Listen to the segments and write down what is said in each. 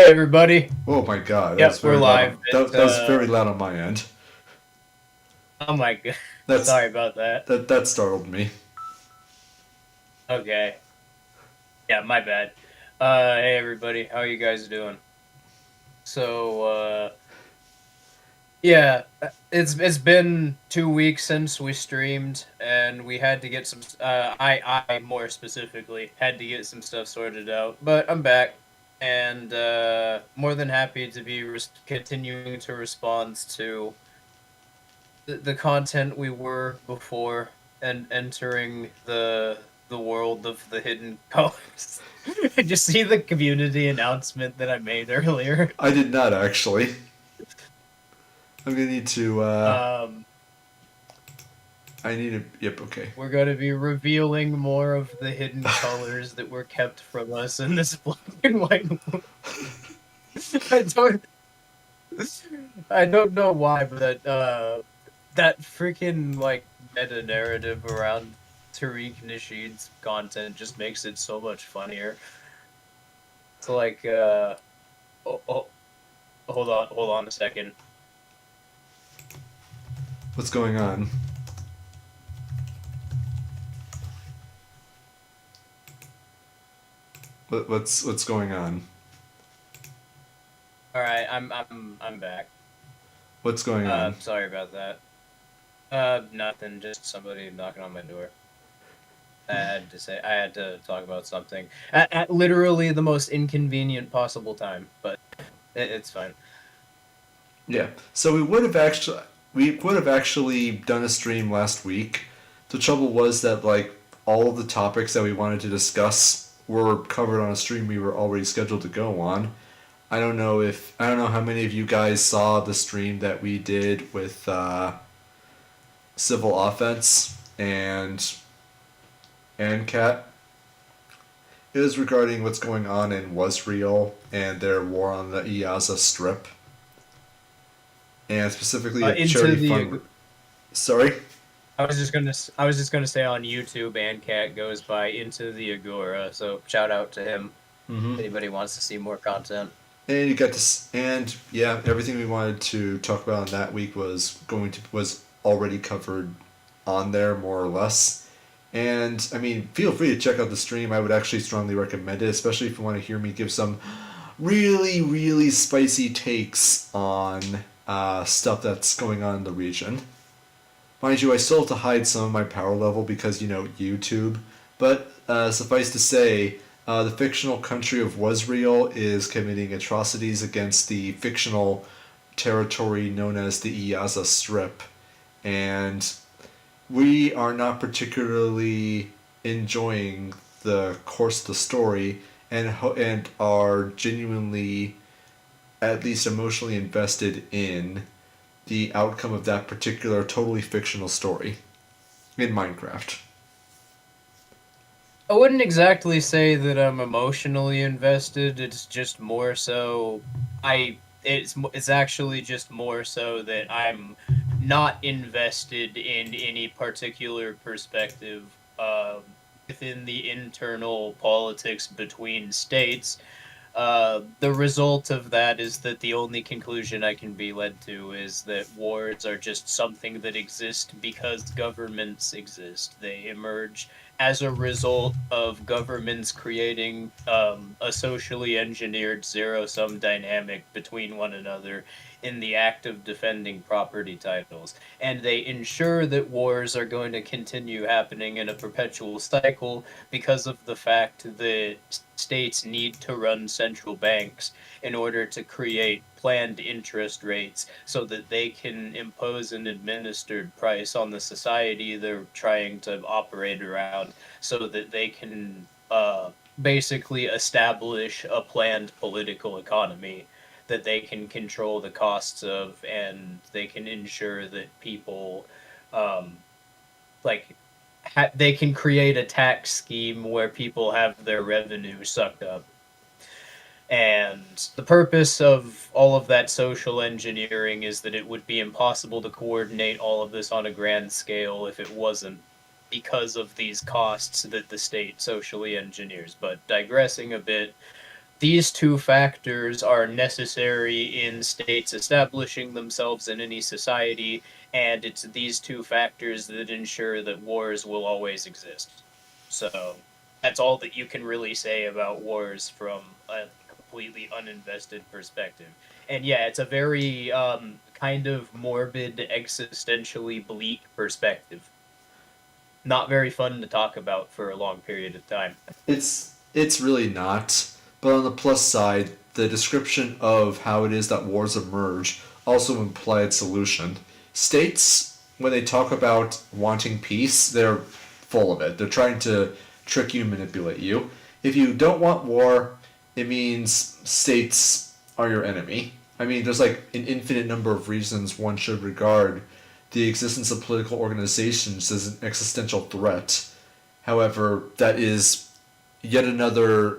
Hey everybody. Oh my god, that was Yep, we're very loud. live. That was very loud on my end. Oh my god. That's Sorry about that. that startled me. Okay. Yeah, my bad. Hey everybody. How you guys doing? So, yeah, it's been 2 weeks since we streamed and we had to get some I more specifically had to get some stuff sorted out, but I'm back and more than happy to be continuing to respond to the content we were before and entering the world of the hidden colors. Did you see the community announcement that I made earlier? I did not actually. I'm gonna need to. Um, I need to. Yep. Okay. we're going to be revealing more of the hidden colors that were kept from us in this black and white world. I don't, I don't know why, but that freaking like meta narrative around Tariq Nasheed's content just makes it so much funnier. It's like oh, oh, hold on a second. What's going on? What's going on? All right, I'm back. What's going on? Sorry about that. Nothing, just somebody knocking on my door. I had to talk about something at literally the most inconvenient possible time, but it's fine. Yeah. So we would have actually done a stream last week. The trouble was that like all of the topics that we wanted to discuss were covered on a stream we were already scheduled to go on. I don't know how many of you guys saw the stream that we did with civil offense and cat. It was regarding what's going on in Wasreal and their war on the Iyaza Strip, and specifically a Into charity the fund. Sorry. I was just gonna say on YouTube, and Cat goes by Into the Agora, so shout out to him. Mm-hmm. If anybody wants to see more content. And you got to, and yeah, everything we wanted to talk about in that week was already covered on there more or less. And I mean, feel free to check out the stream. I would actually strongly recommend it, especially if you want to hear me give some really spicy takes on stuff that's going on in the region. Mind you, I still have to hide some of my power level because, YouTube. But suffice to say, the fictional country of Wasreal is committing atrocities against the fictional territory known as the Iyaza Strip. And we are not particularly enjoying the course of the story and are genuinely, at least emotionally invested in the outcome of that particular totally fictional story in Minecraft. I wouldn't exactly say that I'm emotionally invested. It's just more so it's actually just more so that I'm not invested in any particular perspective within the internal politics between states. The result of that is that the only conclusion I can be led to is that wars are just something that exist because governments exist. They emerge as a result of governments creating a socially engineered zero sum dynamic between one another in the act of defending property titles. And they ensure that wars are going to continue happening in a perpetual cycle because of the fact that states need to run central banks in order to create planned interest rates so that they can impose an administered price on the society they're trying to operate around so that they can basically establish a planned political economy that they can control the costs of and they can ensure that people um, like they can create a tax scheme where people have their revenue sucked up. And the purpose of all of that social engineering is that it would be impossible to coordinate all of this on a grand scale if it wasn't because of these costs that the state socially engineers. But digressing a bit, these two factors are necessary in states establishing themselves in any society, and it's these two factors that ensure that wars will always exist. So that's all that you can really say about wars from a completely uninvested perspective. And yeah, it's a very kind of morbid, existentially bleak perspective. Not very fun to talk about for a long period of time. It's really not. But on the plus side, the description of how it is that wars emerge also imply its solution. States, when they talk about wanting peace, they're full of it. They're trying to trick you, manipulate you. If you don't want war, it means states are your enemy. I mean, there's like an infinite number of reasons one should regard the existence of political organizations as an existential threat. However, that is yet another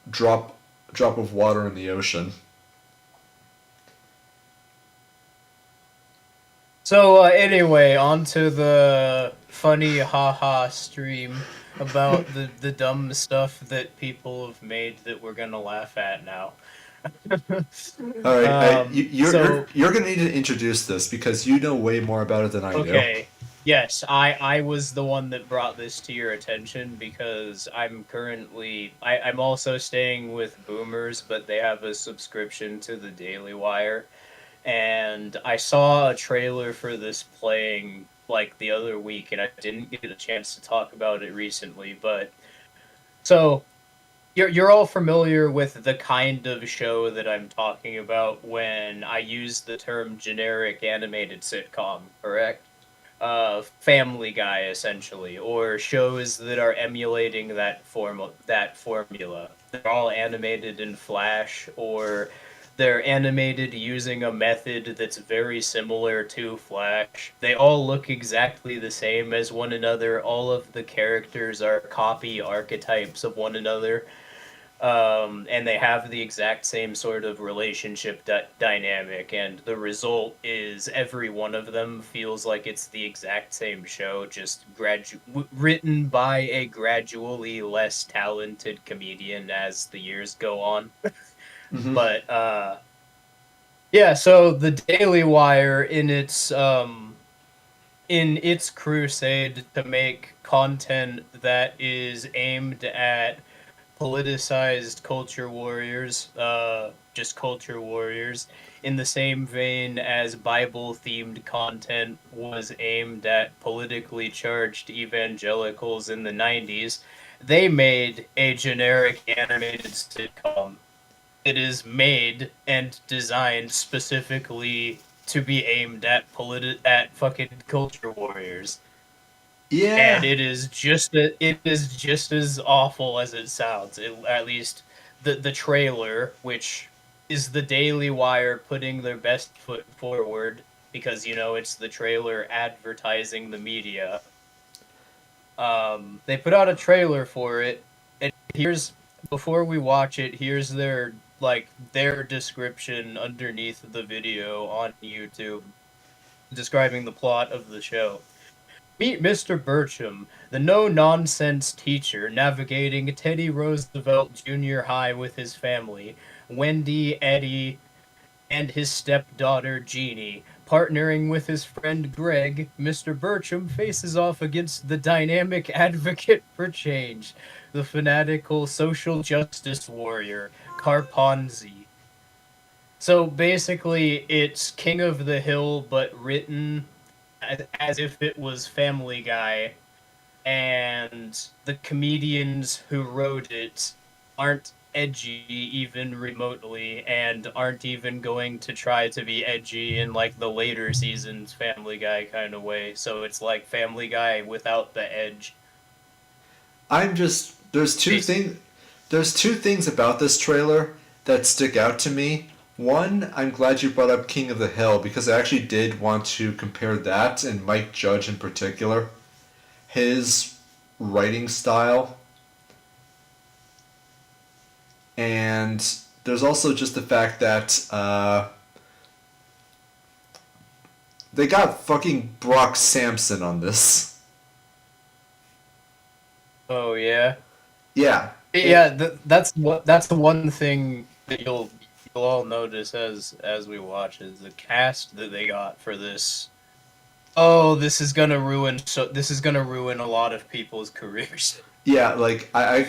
drop of water in the ocean. So anyway, on to the funny haha stream about the dumb stuff that people have made that we're gonna laugh at now. All right, So you're gonna need to introduce this because you know way more about it than I do. okay, yes, I was the one that brought this to your attention because I'm also staying with Boomers, but they have a subscription to the Daily Wire, and I saw a trailer for this playing like the other week, and I didn't get a chance to talk about it recently. But so you're all familiar with the kind of show that I'm talking about when I use the term generic animated sitcom, correct? Family Guy essentially, or shows that are emulating that formula. They're all animated in Flash, or they're animated using a method that's very similar to Flash. They all look exactly the same as one another. All of the characters are copy archetypes of one another, and they have the exact same sort of relationship dynamic, and the result is every one of them feels like it's the exact same show, just written by a gradually less talented comedian as the years go on. Mm-hmm. But yeah, so the Daily Wire in its crusade to make content that is aimed at politicized culture warriors, just culture warriors, in the same vein as Bible themed content was aimed at politically charged evangelicals in the 90s. They made a generic animated sitcom. It is made and designed specifically to be aimed at at fucking culture warriors, and Yeah, it is just as awful as it sounds. At least the trailer, which is the Daily Wire putting their best foot forward because it's the trailer advertising the media. They put out a trailer for it, and here's before we watch it, here's their description underneath the video on YouTube describing the plot of the show. Meet Mr. Burcham, the no-nonsense teacher navigating Teddy Roosevelt Junior High with his family, Wendy, Eddie, and his stepdaughter Jeannie. Partnering with his friend Greg, Mr. Burcham faces off against the dynamic advocate for change, the fanatical social justice warrior, Carponzi. So basically, it's King of the Hill, but written as if it was Family Guy, and the comedians who wrote it aren't edgy even remotely, and aren't even going to try to be edgy in like the later seasons Family Guy kind of way. So it's like Family Guy without the edge. I'm just Basically. there's two things about this trailer that stick out to me. One, I'm glad you brought up King of the Hill because I actually did want to compare that and Mike Judge in particular. His writing style, and there's also just the fact that they got fucking Brock Sampson on this. Oh yeah. Yeah, Yeah, that's the one thing that you'll all notice as we watch is the cast that they got for this. Oh, this is gonna ruin a lot of people's careers. Yeah, like I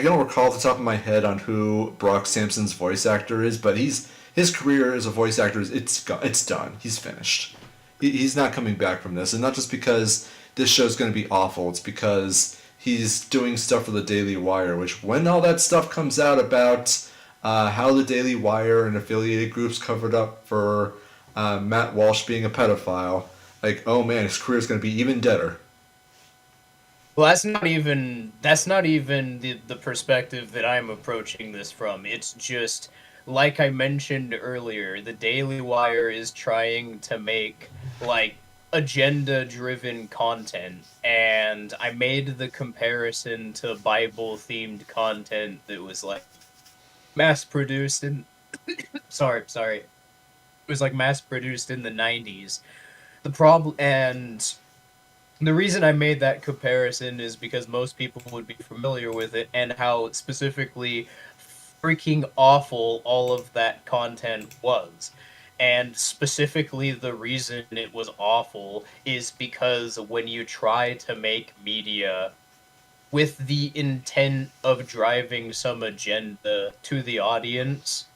don't recall off the top of my head on who Brock Sampson's voice actor is, but his career as a voice actor it's done. He's finished. He's not coming back from this, and not just because this show's going to be awful. It's because he's doing stuff for the Daily Wire, which when all that stuff comes out about how the Daily Wire and affiliated groups covered up for Matt Walsh being a pedophile, like, oh man, his career is going to be even deader. Well, that's not even the perspective that I'm approaching this from. It's just like I mentioned earlier, the Daily Wire is trying to make like agenda-driven content, and I made the comparison to Bible-themed content that was like mass-produced in sorry. It was like mass-produced in the 90s. The problem and the reason I made that comparison is because most people would be familiar with it and how specifically freaking awful all of that content was. And specifically, the reason it was awful is because when you try to make media with the intent of driving some agenda to the audience,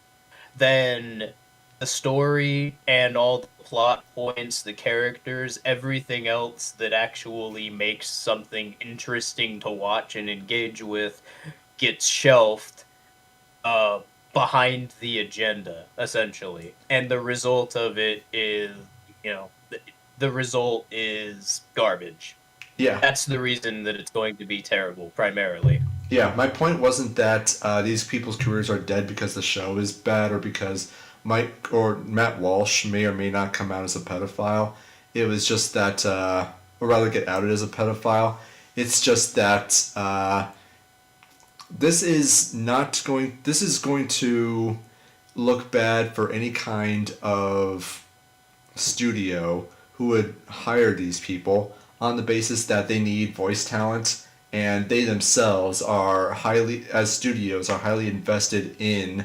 then the story and all the plot points, the characters, everything else that actually makes something interesting to watch and engage with gets shelved uh, behind the agenda, essentially. And the result of it is, the result is garbage. Yeah. That's the reason that it's going to be terrible, primarily. Yeah, my point wasn't that these people's careers are dead because the show is bad or because Mike or Matt Walsh may or may not come out as a pedophile. It was just that, or rather get outed as a pedophile. It's just that this is going to look bad for any kind of studio who would hire these people on the basis that they need voice talent, and they themselves as studios are highly invested in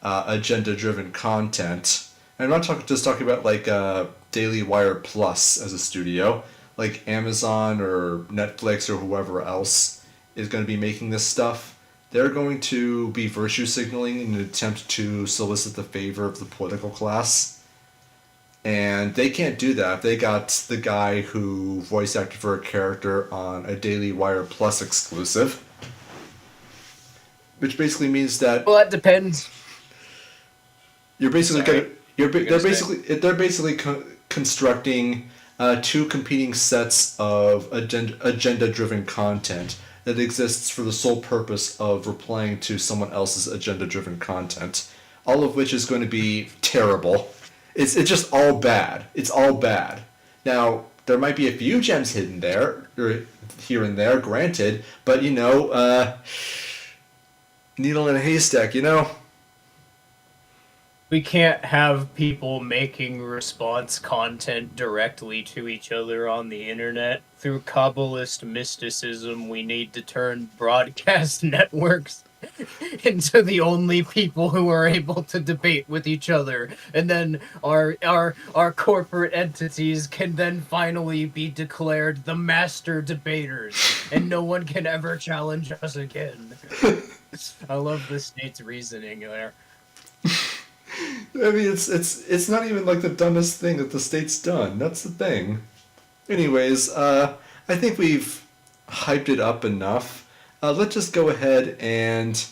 agenda-driven content. And I'm not just talking about like Daily Wire Plus as a studio, like Amazon or Netflix or whoever else is going to be making this stuff. They're going to be virtue signaling in an attempt to solicit the favor of the political class. And they can't do that if they got the guy who voice acted for a character on a Daily Wire Plus exclusive. Which basically means that... Well, that depends. You're basically they're basically constructing two competing sets of agenda-driven content that exists for the sole purpose of replying to someone else's agenda-driven content, all of which is going to be terrible. It's just all bad. It's all bad. Now, there might be a few gems hidden there, or here and there, granted, but needle in a haystack, We can't have people making response content directly to each other on the internet. Through Kabbalist mysticism, we need to turn broadcast networks into the only people who are able to debate with each other, and then our corporate entities can then finally be declared the master debaters, and no one can ever challenge us again. I love the state's reasoning there. I mean, it's not even like the dumbest thing that the state's done. That's the thing. Anyways, I think we've hyped it up enough. Let's just go ahead and...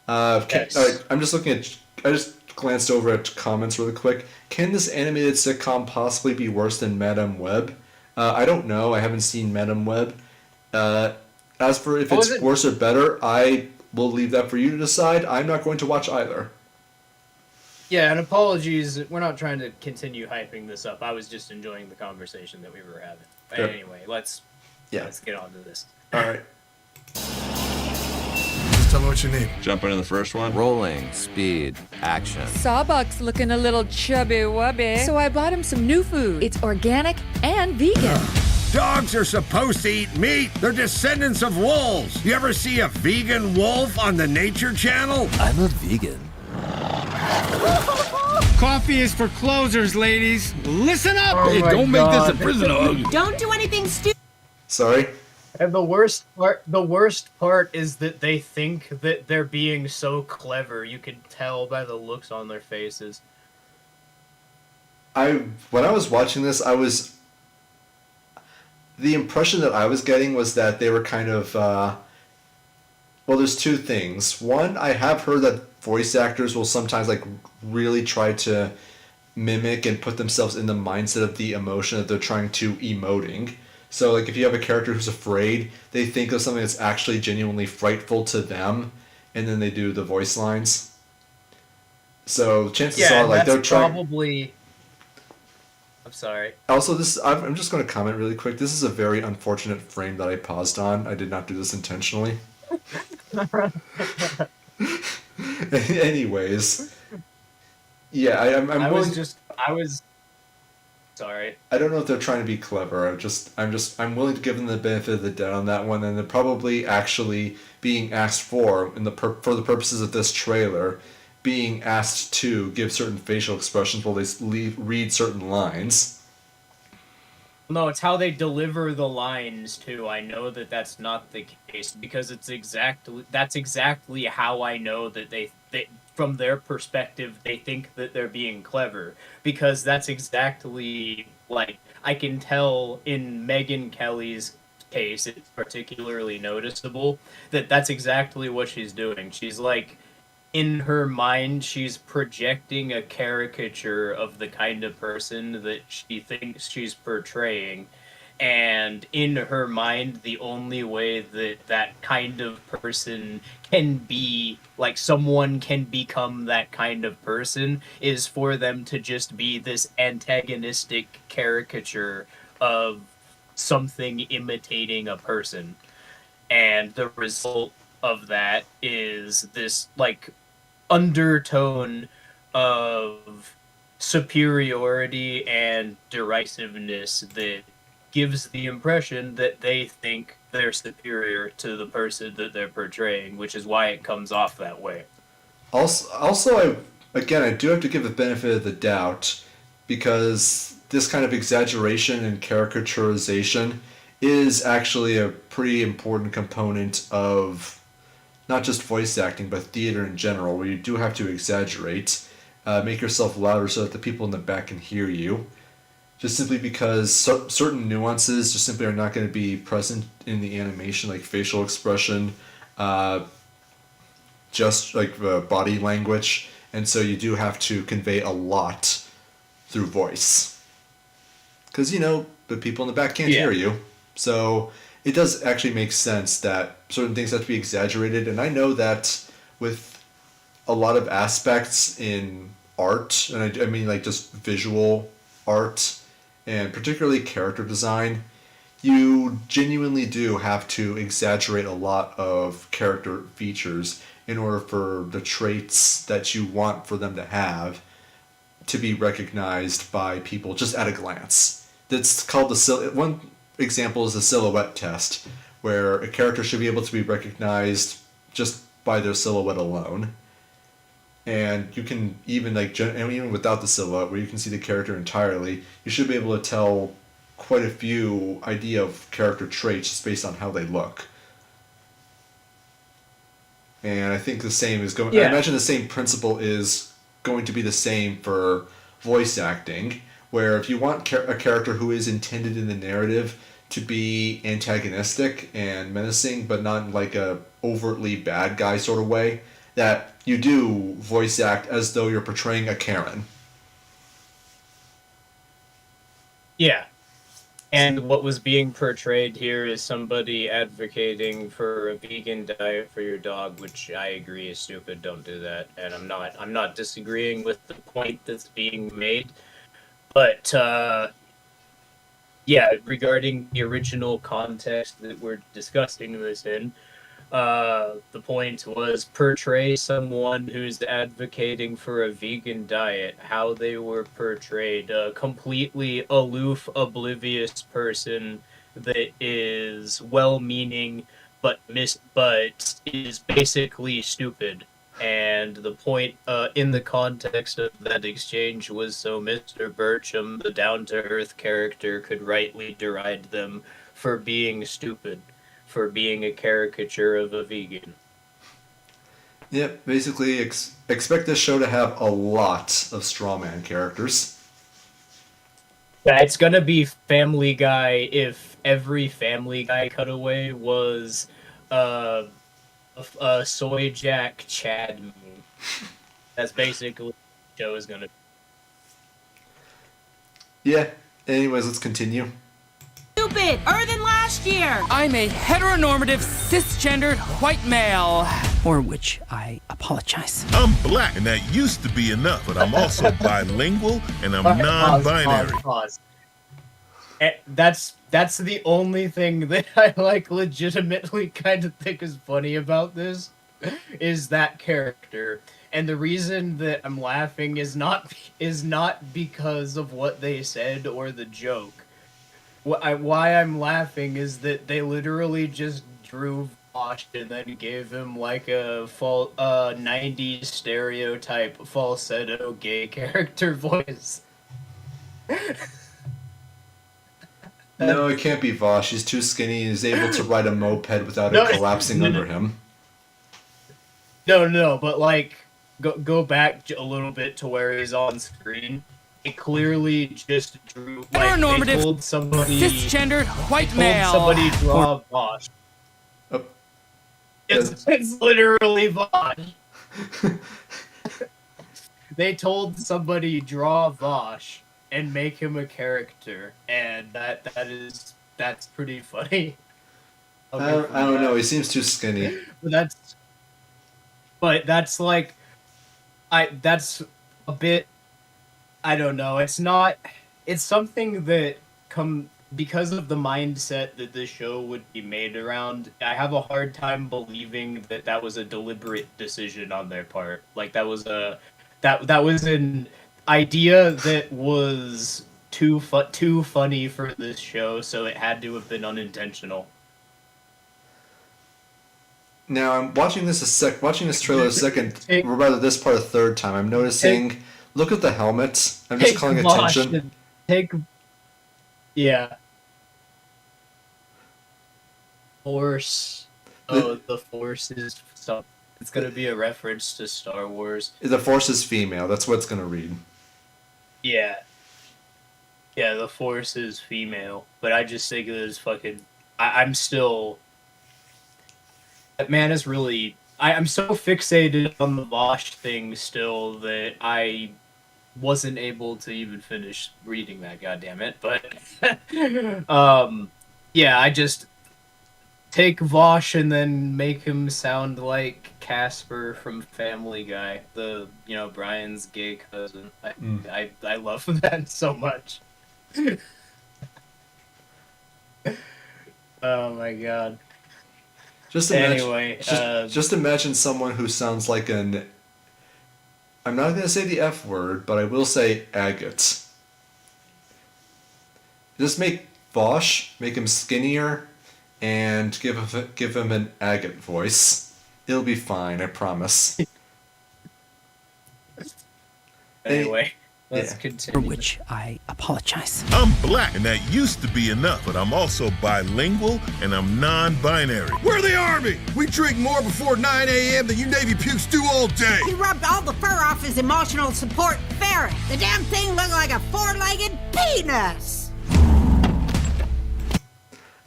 Yes. I'm just looking at... I just glanced over at comments really quick. Can this animated sitcom possibly be worse than Madame Web? I don't know. I haven't seen Madame Web. As for if it's worse or better, I will leave that for you to decide. I'm not going to watch either. Yeah, and apologies. We're not trying to continue hyping this up. I was just enjoying the conversation that we were having. But anyway, let's get on to this. All right. Just tell me what you need. Jump into the first one. Rolling, speed, action. Sawbuck's looking a little chubby wubby. So I bought him some new food. It's organic and vegan. Dogs are supposed to eat meat. They're descendants of wolves. You ever see a vegan wolf on the Nature Channel? I'm a vegan. Coffee is for closers, ladies. Listen up! Oh Hey, my don't make this God. a prison hug. Don't do anything stupid. Sorry? And the worst part is that they think that they're being so clever. You can tell by the looks on their faces. When I was watching this, the impression that I was getting was that they were kind of, well, there's two things. One, I have heard that voice actors will sometimes, like, really try to mimic and put themselves in the mindset of the emotion that they're trying to emoting. So, like, if you have a character who's afraid, they think of something that's actually genuinely frightful to them, and then they do the voice lines. So, chances are, like, they're trying... probably... I'm sorry. Also, I'm just going to comment really quick. This is a very unfortunate frame that I paused on. I did not do this intentionally. Anyways, yeah, I was sorry. I don't know if they're trying to be clever. I'm willing to give them the benefit of the doubt on that one, and they're probably actually being asked for for the purposes of this trailer, being asked to give certain facial expressions while they read certain lines. No, it's how they deliver the lines too. I know that that's not the case because that's exactly how I know that they from their perspective they think that they're being clever, because that's exactly, like, I can tell in Megyn Kelly's case it's particularly noticeable that that's exactly what she's doing. She's like, in her mind, she's projecting a caricature of the kind of person that she thinks she's portraying. And in her mind, the only way that that kind of person can be, like, someone can become that kind of person, is for them to just be this antagonistic caricature of something imitating a person. And the result of that is this, like, undertone of superiority and derisiveness that gives the impression that they think they're superior to the person that they're portraying, which is why it comes off that way. Also, I do have to give the benefit of the doubt, because this kind of exaggeration and caricaturization is actually a pretty important component of not just voice acting, but theater in general, where you do have to exaggerate, make yourself louder so that the people in the back can hear you. Just simply because certain nuances just simply are not going to be present in the animation, like facial expression, just like body language, and so you do have to convey a lot through voice. Because, the people in the back can't hear you. So it does actually make sense that certain things have to be exaggerated, and I know that with a lot of aspects in art, and I mean like just visual art, and particularly character design, you genuinely do have to exaggerate a lot of character features in order for the traits that you want for them to have to be recognized by people just at a glance. That's called one example is the silhouette test, where a character should be able to be recognized just by their silhouette alone. And you can even even without the silhouette, where you can see the character entirely, you should be able to tell quite a few idea of character traits just based on how they look. And I think the same is going. Yeah. I imagine the same principle is going to be the same for voice acting, where if you want a character who is intended in the narrative to be antagonistic and menacing, but not in like a overtly bad guy sort of way, that you do voice act as though you're portraying a Karen. Yeah. And what was being portrayed here is somebody advocating for a vegan diet for your dog, which I agree is stupid. Don't do that. And I'm not disagreeing with the point that's being made. But yeah, regarding the original context that we're discussing this in, the point was portray someone who's advocating for a vegan diet, how they were portrayed, a completely aloof, oblivious person that is well-meaning but is basically stupid. And the point in the context of that exchange was so Mr. Bircham, the down-to-earth character, could rightly deride them for being stupid, for being a caricature of a vegan. Yep, basically expect this show to have a lot of strawman characters. Yeah, it's gonna be Family Guy if every Family Guy cutaway was a Soy Jack Chad meme. That's basically what the show is gonna be. Yeah, anyways, let's continue. Stupid! Other than last year! I'm a heteronormative, cisgendered white male. For which I apologize. I'm black, and that used to be enough, but I'm also bilingual, and I'm non-binary. Pause. That's the only thing that I like legitimately kind of think is funny about this, is that character. And the reason that I'm laughing is not because of what they said or the joke. Why I'm laughing is that they literally just drew Vosh and then gave him like a 90s stereotype falsetto gay character voice. No, it can't be Vosh. He's too skinny. He's able to ride a moped without it collapsing under him. No, but like, go back a little bit to where he's on screen. It clearly just drew, like, heteronormative, they told somebody, cisgendered white male. somebody draw Vosh. Oh. It's literally Vosh. They told somebody draw Vosh and make him a character, and that's pretty funny. I don't know. He seems too skinny. But that's like, that's a bit. I don't know. It's not. It's something that because of the mindset that this show would be made around. I have a hard time believing that was a deliberate decision on their part. Like that was an idea that was too funny for this show, so it had to have been unintentional. Now I'm watching this trailer a second, or rather this part a third time. I'm noticing. Look at the helmet. I'm just calling attention. Force. Oh, the Force is stuff. It's gonna be a reference to Star Wars. The Force is female. That's what it's gonna read. Yeah, the Force is female, but I just think it is fucking. I'm still. That man is really. I'm so fixated on the Vosh thing still that I wasn't able to even finish reading that. Goddammit! But yeah, I just take Vosh and then make him sound like Casper from Family Guy, Brian's gay cousin. I love that so much. Oh my god. Just imagine someone who sounds like an. I'm not going to say the F word, but I will say agate. Just make Vosh, make him skinnier, and give him an agate voice. It'll be fine, I promise. Anyway, let's continue. For which I apologize. I'm black, and that used to be enough, but I'm also bilingual, and I'm non-binary. We're the Army! We drink more before 9 a.m. than you Navy pukes do all day! He rubbed all the fur off his emotional support ferret. The damn thing looked like a four-legged penis!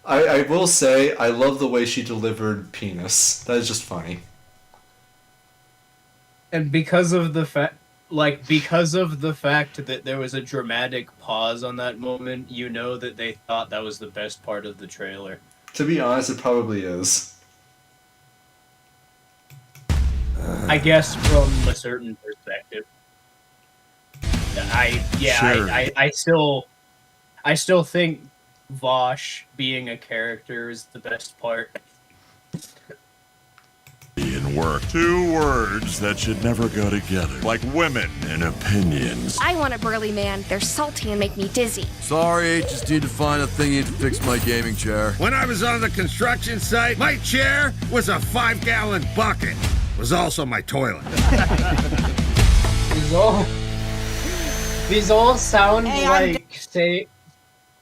I will say, I love the way she delivered penis. That is just funny. And because of the fact that there was a dramatic pause on that moment, you know that they thought that was the best part of the trailer. To be honest, it probably is. I guess from a certain perspective. I still think Vosh being a character is the best part. And work. Two words that should never go together, like women and opinions. I want a burly man. They're salty and make me dizzy. Sorry, just need to find a thingy to fix my gaming chair. When I was on the construction site, my chair was a 5-gallon bucket. It was also my toilet. These all sound Hey,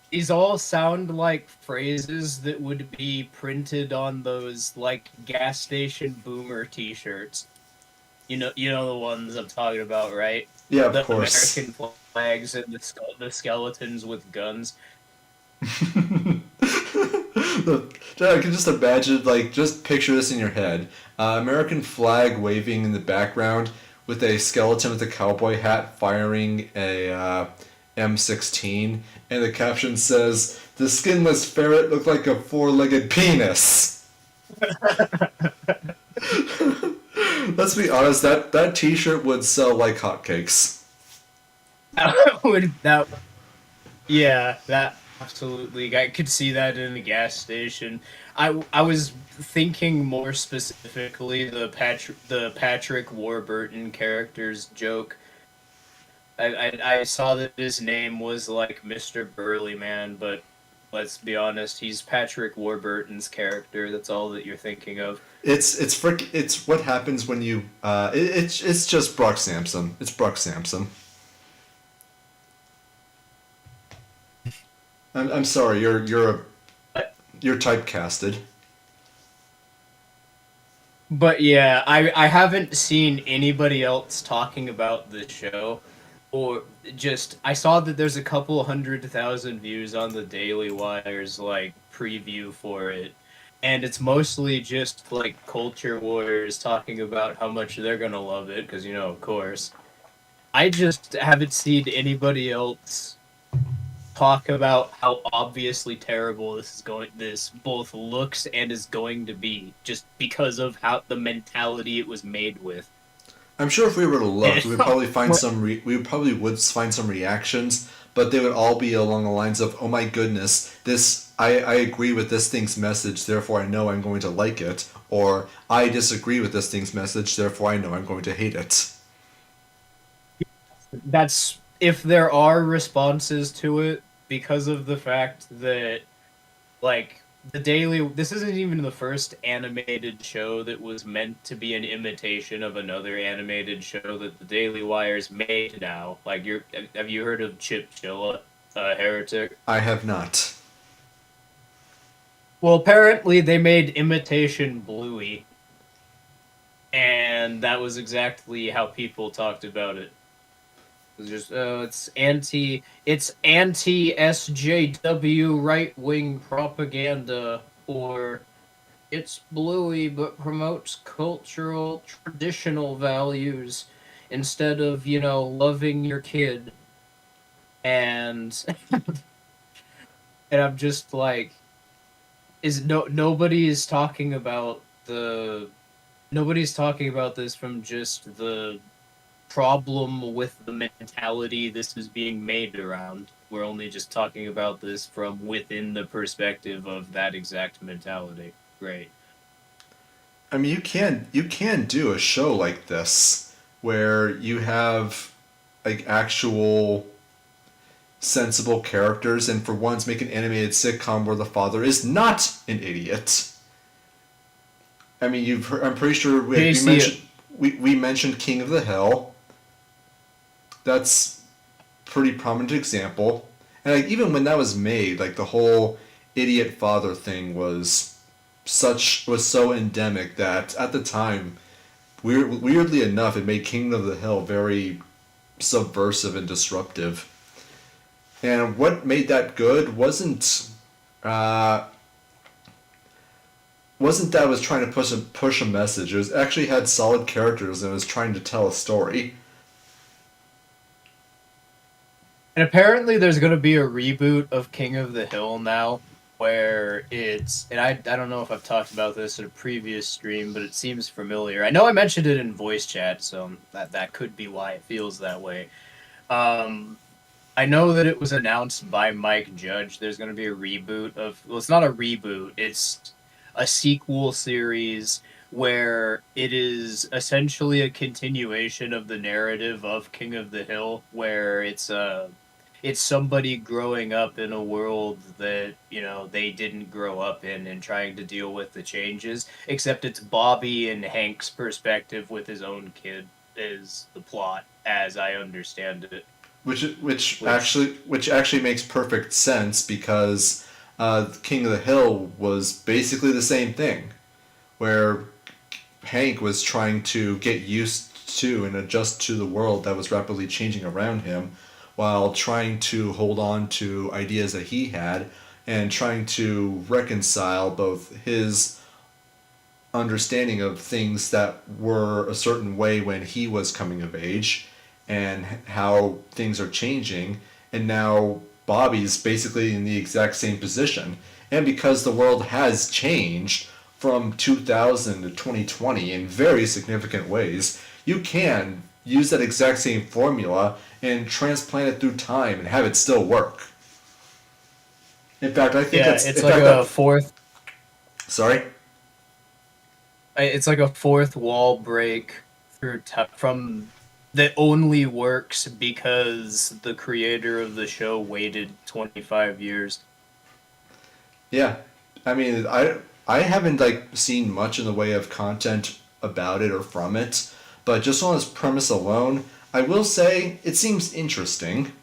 these all sound like phrases that would be printed on those like gas station boomer T-shirts. You know the ones I'm talking about, right? Yeah, of the course. American flags and the skeletons with guns. I can just imagine, like, just picture this in your head. American flag waving in the background with a skeleton with a cowboy hat firing a M16, and the caption says, "The skinless ferret looked like a 4-legged penis." Let's be honest, that T-shirt would sell like hotcakes. That absolutely. I could see that in a gas station. I was thinking more specifically the Patrick Warburton character's joke. I saw that his name was like Mr. Burly Man, but let's be honest, he's Patrick Warburton's character. That's all that you're thinking of. It's what happens when you it's just Brock Sampson. It's Brock Sampson. I'm sorry, you're typecasted. But yeah, I haven't seen anybody else talking about the show, or just I saw that there's a couple 100,000 views on the Daily Wire's like preview for it, and it's mostly just like culture warriors talking about how much they're gonna love it because of course. I just haven't seen anybody else talk about how obviously terrible this both looks and is going to be just because of how the mentality it was made with. I'm sure if we were to look, we would probably find would find some reactions, but they would all be along the lines of, "Oh my goodness, I agree with this thing's message, therefore I know I'm going to like it," or "I disagree with this thing's message, therefore I know I'm going to hate it." That's if there are responses to it, because of the fact that like this isn't even the first animated show that was meant to be an imitation of another animated show that the Daily Wire's made now. Like have you heard of Chip Chilla, Heretic? I have not. Well, apparently they made Imitation Bluey, and that was exactly how people talked about it. It's just it's anti SJW right wing propaganda, or it's Bluey but promotes cultural traditional values instead of loving your kid, and and I'm just like, nobody's talking about this from just the problem with the mentality this is being made around. We're only just talking about this from within the perspective of that exact mentality. Great. I mean, you can do a show like this where you have like actual sensible characters, and for once make an animated sitcom where the father is not an idiot. I mean, I'm pretty sure we mentioned King of the Hill. That's a pretty prominent example. And like, even when that was made, like the whole idiot father thing was so endemic that at the time, weirdly enough, it made King of the Hill very subversive and disruptive. And what made that good wasn't that it was trying to push a message. It was actually had solid characters and it was trying to tell a story. And apparently there's going to be a reboot of King of the Hill now, where and I don't know if I've talked about this in a previous stream, but it seems familiar. I know I mentioned it in voice chat, so that could be why it feels that way. I know that it was announced by Mike Judge. There's going to be a reboot it's not a reboot, it's a sequel series where it is essentially a continuation of the narrative of King of the Hill, where it's somebody growing up in a world that, you know, they didn't grow up in and trying to deal with the changes, except it's Bobby and Hank's perspective with his own kid is the plot as I understand it. Which actually makes perfect sense because King of the Hill was basically the same thing, where Hank was trying to get used to and adjust to the world that was rapidly changing around him, while trying to hold on to ideas that he had and trying to reconcile both his understanding of things that were a certain way when he was coming of age and how things are changing, and now Bobby's basically in the exact same position. And because the world has changed from 2000 to 2020 in very significant ways, you can use that exact same formula and transplant it through time and have it still work. In fact, I think it's like a fourth. Sorry? It's like a fourth wall break from that only works because the creator of the show waited 25 years. Yeah. I mean, I haven't seen much in the way of content about it or from it, but just on its premise alone, I will say it seems interesting,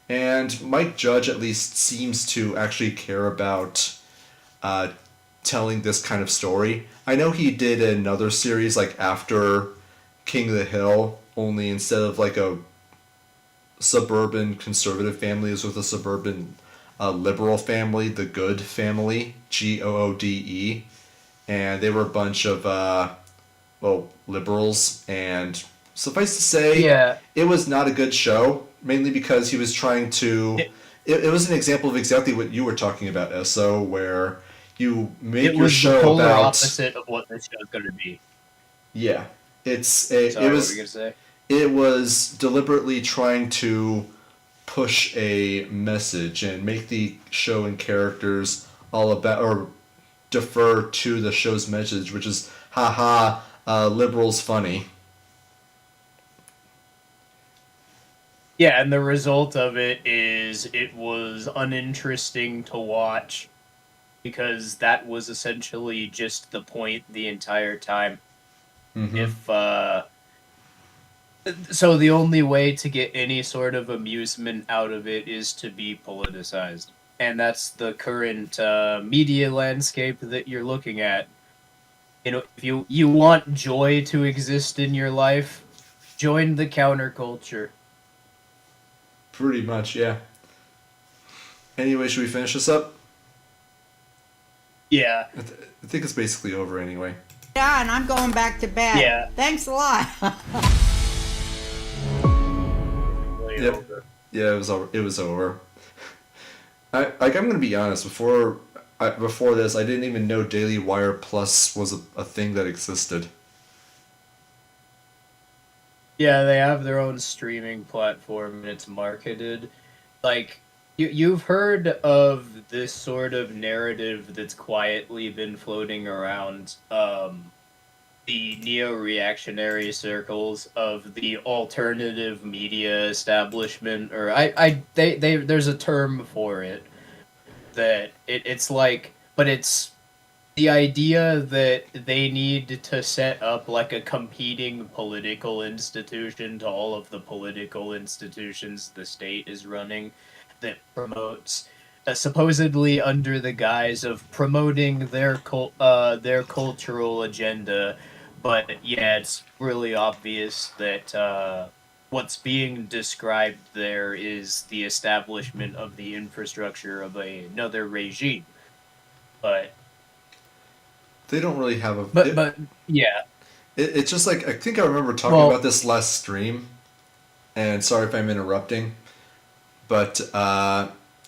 and Mike Judge at least seems to actually care about telling this kind of story. I know he did another series after King of the Hill, only instead of a suburban conservative family, is with a suburban liberal family, the Good Family, Goode, and they were a bunch of liberals, and suffice to say, it was not a good show, mainly because he was trying to... It was an example of exactly what you were talking about, Esso, where you make your show the polar about... opposite of what this show is going to be. Yeah. Sorry, what were you going to say? It was deliberately trying to push a message and make the show and characters all about, or defer to the show's message, which is, haha, liberals funny. Yeah, and the result of it is it was uninteresting to watch because that was essentially just the point the entire time. Mm-hmm. So the only way to get any sort of amusement out of it is to be politicized. And that's the current media landscape that you're looking at. You know, if you want joy to exist in your life, join the counterculture. Pretty much, yeah. Anyway, should we finish this up? Yeah. I think it's basically over anyway. Yeah, and I'm going back to bed. Yeah. Thanks a lot. Yep. Yeah, it was over. I'm gonna be honest. Before this, I didn't even know Daily Wire Plus was a thing that existed. Yeah, they have their own streaming platform and it's marketed. You've heard of this sort of narrative that's quietly been floating around the neo-reactionary circles of the alternative media establishment, or there's a term for it that it's the idea that they need to set up a competing political institution to all of the political institutions the state is running that promotes supposedly under the guise of promoting their cultural agenda. But yeah, it's really obvious that what's being described there is the establishment of the infrastructure of another regime. But they don't really have a... But yeah. It's just I think I remember talking about this last stream, and sorry if I'm interrupting, but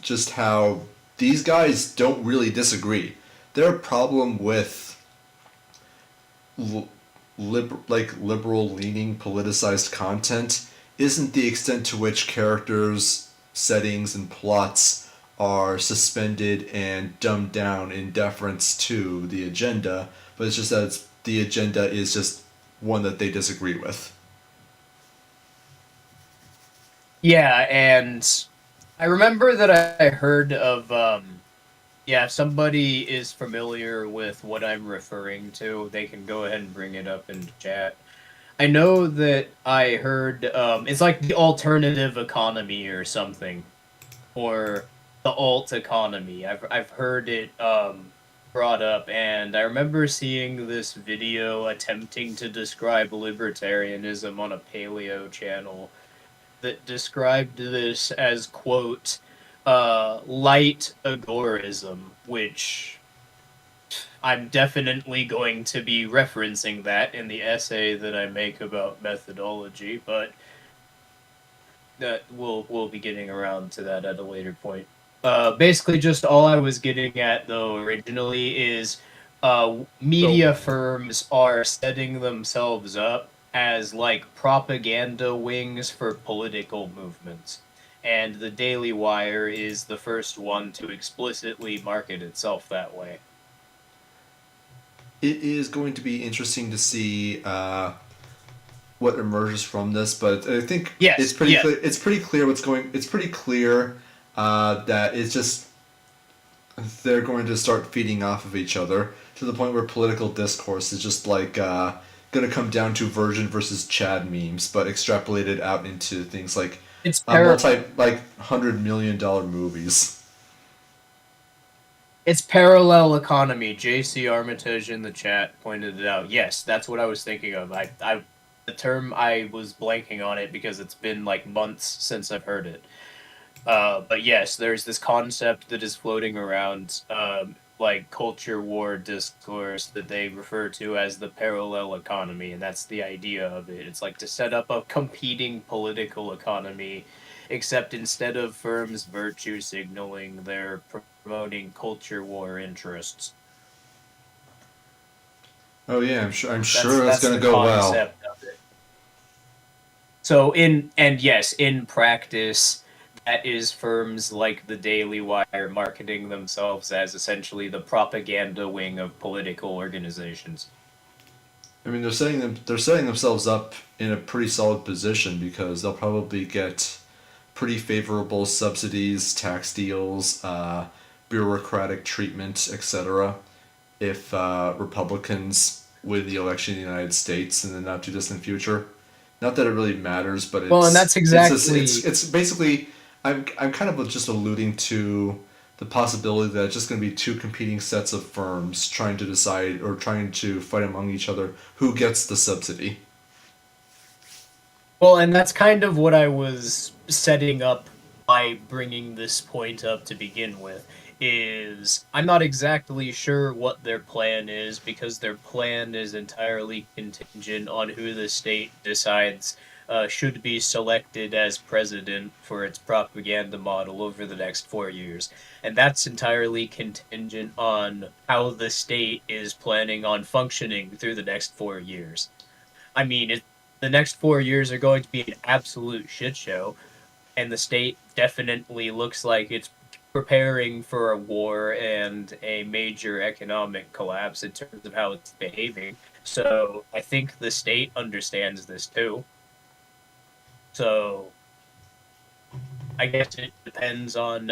just how these guys don't really disagree. Their problem with liberal-leaning politicized content isn't the extent to which characters, settings, and plots are suspended and dumbed down in deference to the agenda, but it's just that it's the agenda is just one that they disagree with. Yeah, and I remember that I heard of yeah, if somebody is familiar with what I'm referring to, they can go ahead and bring it up in chat. I know that I heard it's like the alternative economy or something, or the alt economy. I've heard it brought up, and I remember seeing this video attempting to describe libertarianism on a paleo channel that described this as, quote, light agorism, which I'm definitely going to be referencing that in the essay that I make about methodology, but that we'll be getting around to that at a later point. Basically, just all I was getting at though originally is media firms are setting themselves up as like propaganda wings for political movements, and the Daily Wire is the first one to explicitly market itself that way. It is going to be interesting to see what emerges from this, but I think it's pretty clear. It's pretty clear what's going. It's pretty clear that it's just they're going to start feeding off of each other to the point where political discourse is just like going to come down to Virgin versus Chad memes, but extrapolated out into things like it's $100 million movies. It's parallel economy. JC Armitage in the chat pointed it out. Yes, that's what I was thinking of. The term, I was blanking on it because it's been like months since I've heard it. But yes, there's this concept that is floating around, like culture war discourse that they refer to as the parallel economy, and that's the idea of it. It's like to set up a competing political economy, except instead of firms virtue signaling, they're promoting culture war interests. Oh yeah, I'm sure that's going to go well. Of it. So in practice, that is firms like the Daily Wire marketing themselves as essentially the propaganda wing of political organizations. I mean, they're setting themselves up in a pretty solid position because they'll probably get pretty favorable subsidies, tax deals, bureaucratic treatment, etc. if Republicans win the election in the United States in the not too distant future. Not that it really matters, but it's and that's exactly it's basically I'm kind of just alluding to the possibility that it's just going to be two competing sets of firms trying to decide or trying to fight among each other who gets the subsidy. Well, and that's kind of what I was setting up by bringing this point up to begin with, is I'm not exactly sure what their plan is, because their plan is entirely contingent on who the state decides should be selected as president for its propaganda model over the next 4 years. And that's entirely contingent on how the state is planning on functioning through the next 4 years. I mean, the next 4 years are going to be an absolute shit show, and the state definitely looks like it's preparing for a war and a major economic collapse in terms of how it's behaving. So I think the state understands this too. So I guess it depends on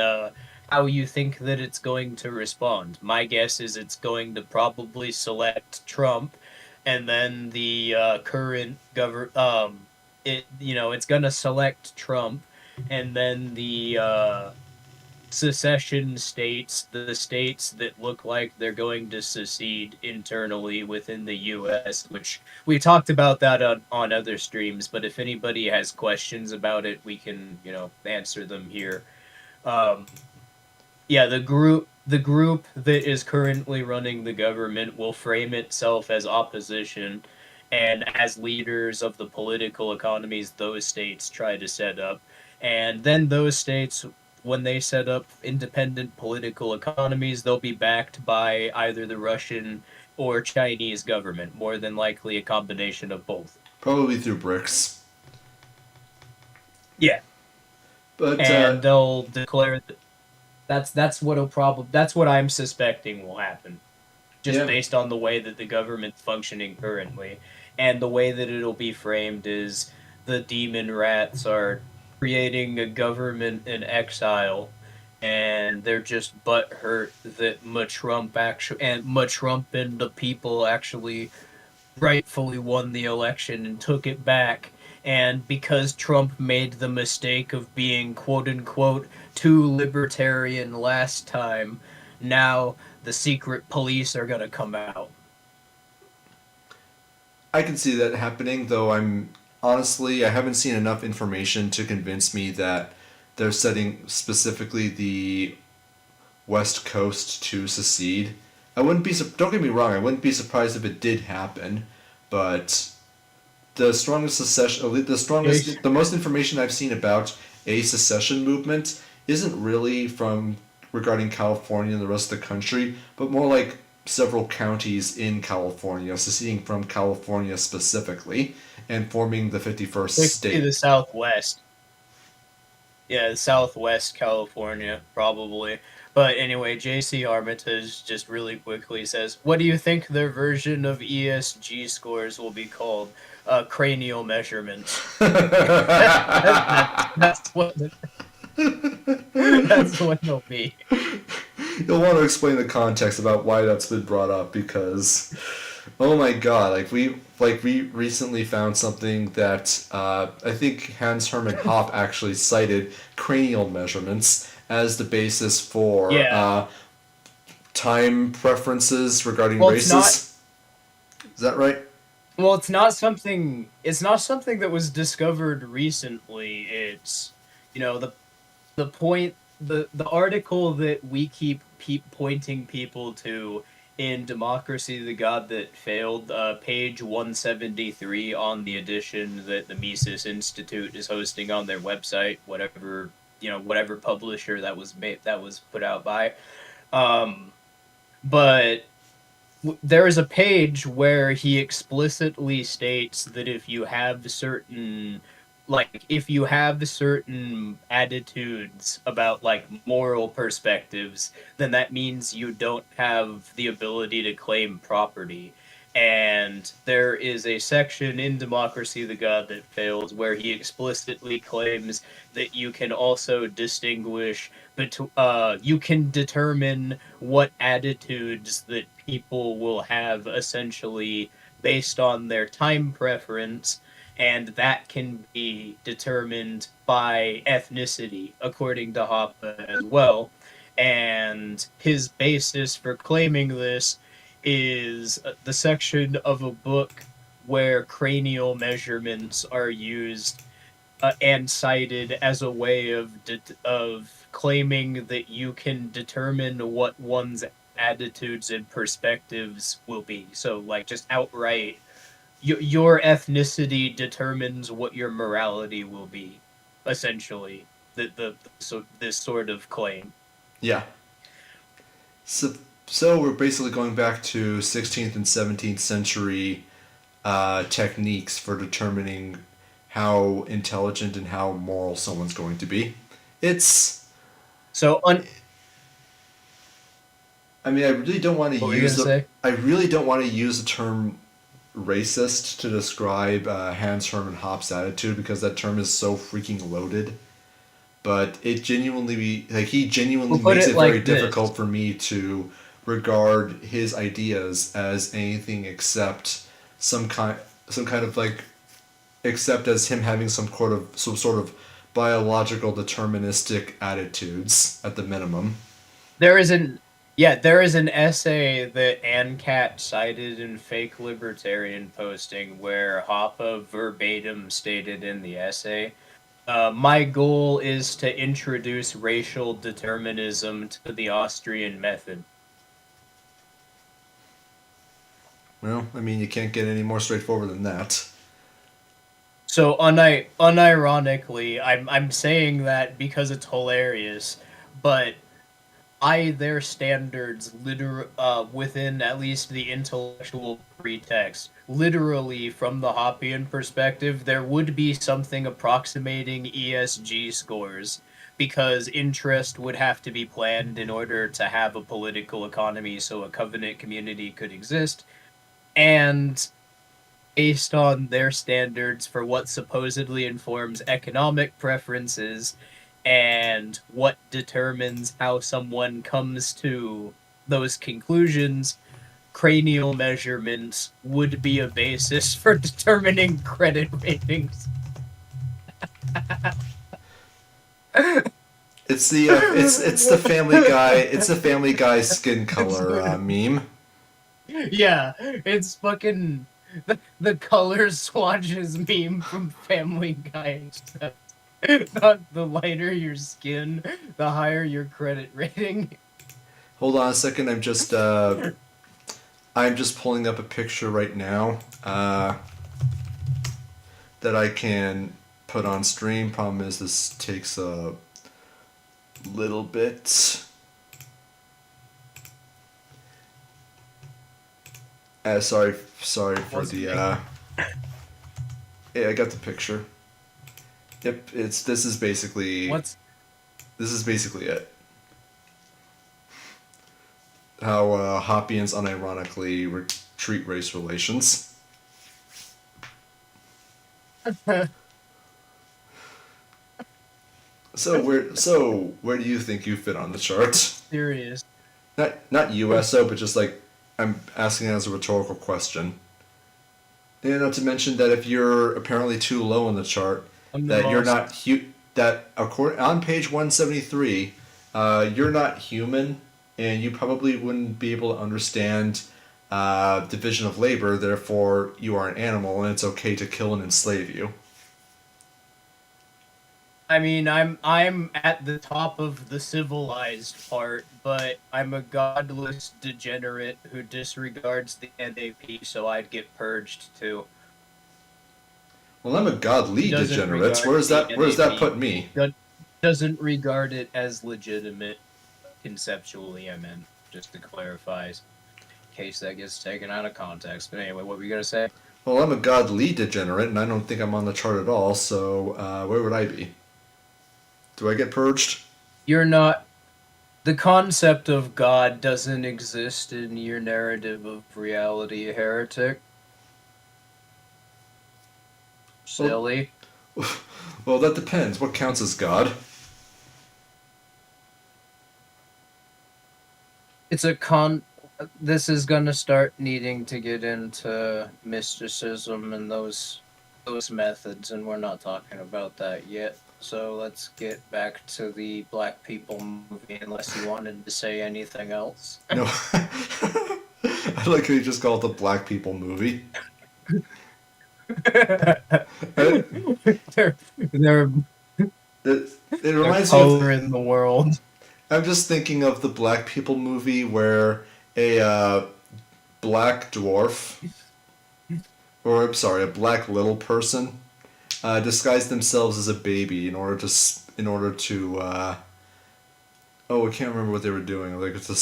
how you think that it's going to respond. My guess is it's going to probably select Trump, and then the current it's going to select Trump, and then the secession states, the states that look like they're going to secede internally within the U.S., which we talked about that on other streams, but if anybody has questions about it, we can, answer them here. The group that is currently running the government will frame itself as opposition, and as leaders of the political economies those states try to set up. And then those states, when they set up independent political economies, they'll be backed by either the Russian or Chinese government, more than likely a combination of both. Probably through BRICS. Yeah. But they'll declare that's what I'm suspecting will happen. just based on the way that the government's functioning currently. And the way that it'll be framed is the demon rats are creating a government in exile, and they're just butthurt that Trump and the people actually rightfully won the election and took it back. And because Trump made the mistake of being quote unquote too libertarian last time, now the secret police are gonna come out. I can see that happening, though I haven't seen enough information to convince me that they're setting specifically the West Coast to secede. Don't get me wrong, I wouldn't be surprised if it did happen, but the most information I've seen about a secession movement isn't really from regarding California and the rest of the country, but more like several counties in California, seceding from California specifically, and forming the 51st state. The Southwest. Yeah, the Southwest California, probably. But anyway, JC Armitage just really quickly says, what do you think their version of ESG scores will be called? Cranial measurements. that's what it'll be. You'll want to explain the context about why that's been brought up, because oh my god, we recently found something that I think Hans Hermann Hoppe actually cited cranial measurements as the basis for time preferences regarding races. Is that right? Well, it's not something that was discovered recently. It's the point, the article that we keep pointing people to in Democracy, the God That Failed, page 173 on the edition that the Mises Institute is hosting on their website, whatever publisher that was put out by. But there is a page where he explicitly states that if you have certain attitudes about moral perspectives, then that means you don't have the ability to claim property. And there is a section in Democracy, the God That Fails, where he explicitly claims that you can also distinguish you can determine what attitudes that people will have essentially based on their time preference, and that can be determined by ethnicity, according to Hoppe as well. And his basis for claiming this is the section of a book where cranial measurements are used and cited as a way of claiming that you can determine what one's attitudes and perspectives will be. So, just outright, your ethnicity determines what your morality will be, essentially. This sort of claim. Yeah. So we're basically going back to 16th and 17th century techniques for determining how intelligent and how moral someone's going to be. It's so I really don't want to use the term racist to describe Hans Hermann Hoppe's attitude, because that term is so freaking loaded. But he genuinely makes it very difficult for me to regard his ideas as anything except some kind of except as him having some sort of biological deterministic attitudes at the minimum. There is an essay that ANCAT cited in Fake Libertarian Posting where Hoppe verbatim stated in the essay, my goal is to introduce racial determinism to the Austrian method. Well, you can't get any more straightforward than that. So unironically, I'm saying that because it's hilarious, but by their standards, within at least the intellectual pretext, literally from the Hoppian perspective, there would be something approximating ESG scores, because interest would have to be planned in order to have a political economy so a covenant community could exist. And based on their standards for what supposedly informs economic preferences and what determines how someone comes to those conclusions, cranial measurements would be a basis for determining credit ratings. It's the Family Guy skin color meme. Yeah, it's fucking the color swatches meme from Family Guy. Except not the lighter your skin, the higher your credit rating. Hold on a second. I'm just pulling up a picture right now that I can put on stream. Problem is, this takes a little bit. Sorry for the. Yeah, I got the picture. Yep, this is basically it. How Hoppians unironically treat race relations. So where do you think you fit on the chart? Serious. Not USO, but just like I'm asking as a rhetorical question. And not to mention that if you're apparently too low on the chart, that you're not that according on page 173, you're not human, and you probably wouldn't be able to understand division of labor. Therefore, you are an animal, and it's okay to kill and enslave you. I mean, I'm at the top of the civilized part, but I'm a godless degenerate who disregards the NAP, so I'd get purged too. Well, I'm a godly degenerate. Where does that put me? Doesn't regard it as legitimate conceptually, I meant, just to clarify, in case that gets taken out of context. But anyway, what were you gonna say? Well, I'm a godly degenerate, and I don't think I'm on the chart at all, so where would I be? Do I get purged? You're not. The concept of God doesn't exist in your narrative of reality, heretic. Silly. Well, that depends. What counts as God? It's a This is gonna start needing to get into mysticism and those methods, and we're not talking about that yet. So let's get back to the Black People movie, unless you wanted to say anything else. No. I like how you just call it the Black People movie. They're it reminds me of in the world. I'm just thinking of the Black People movie where a black dwarf, or I'm sorry, a black little person, disguised themselves as a baby in order to I can't remember what they were doing. Like to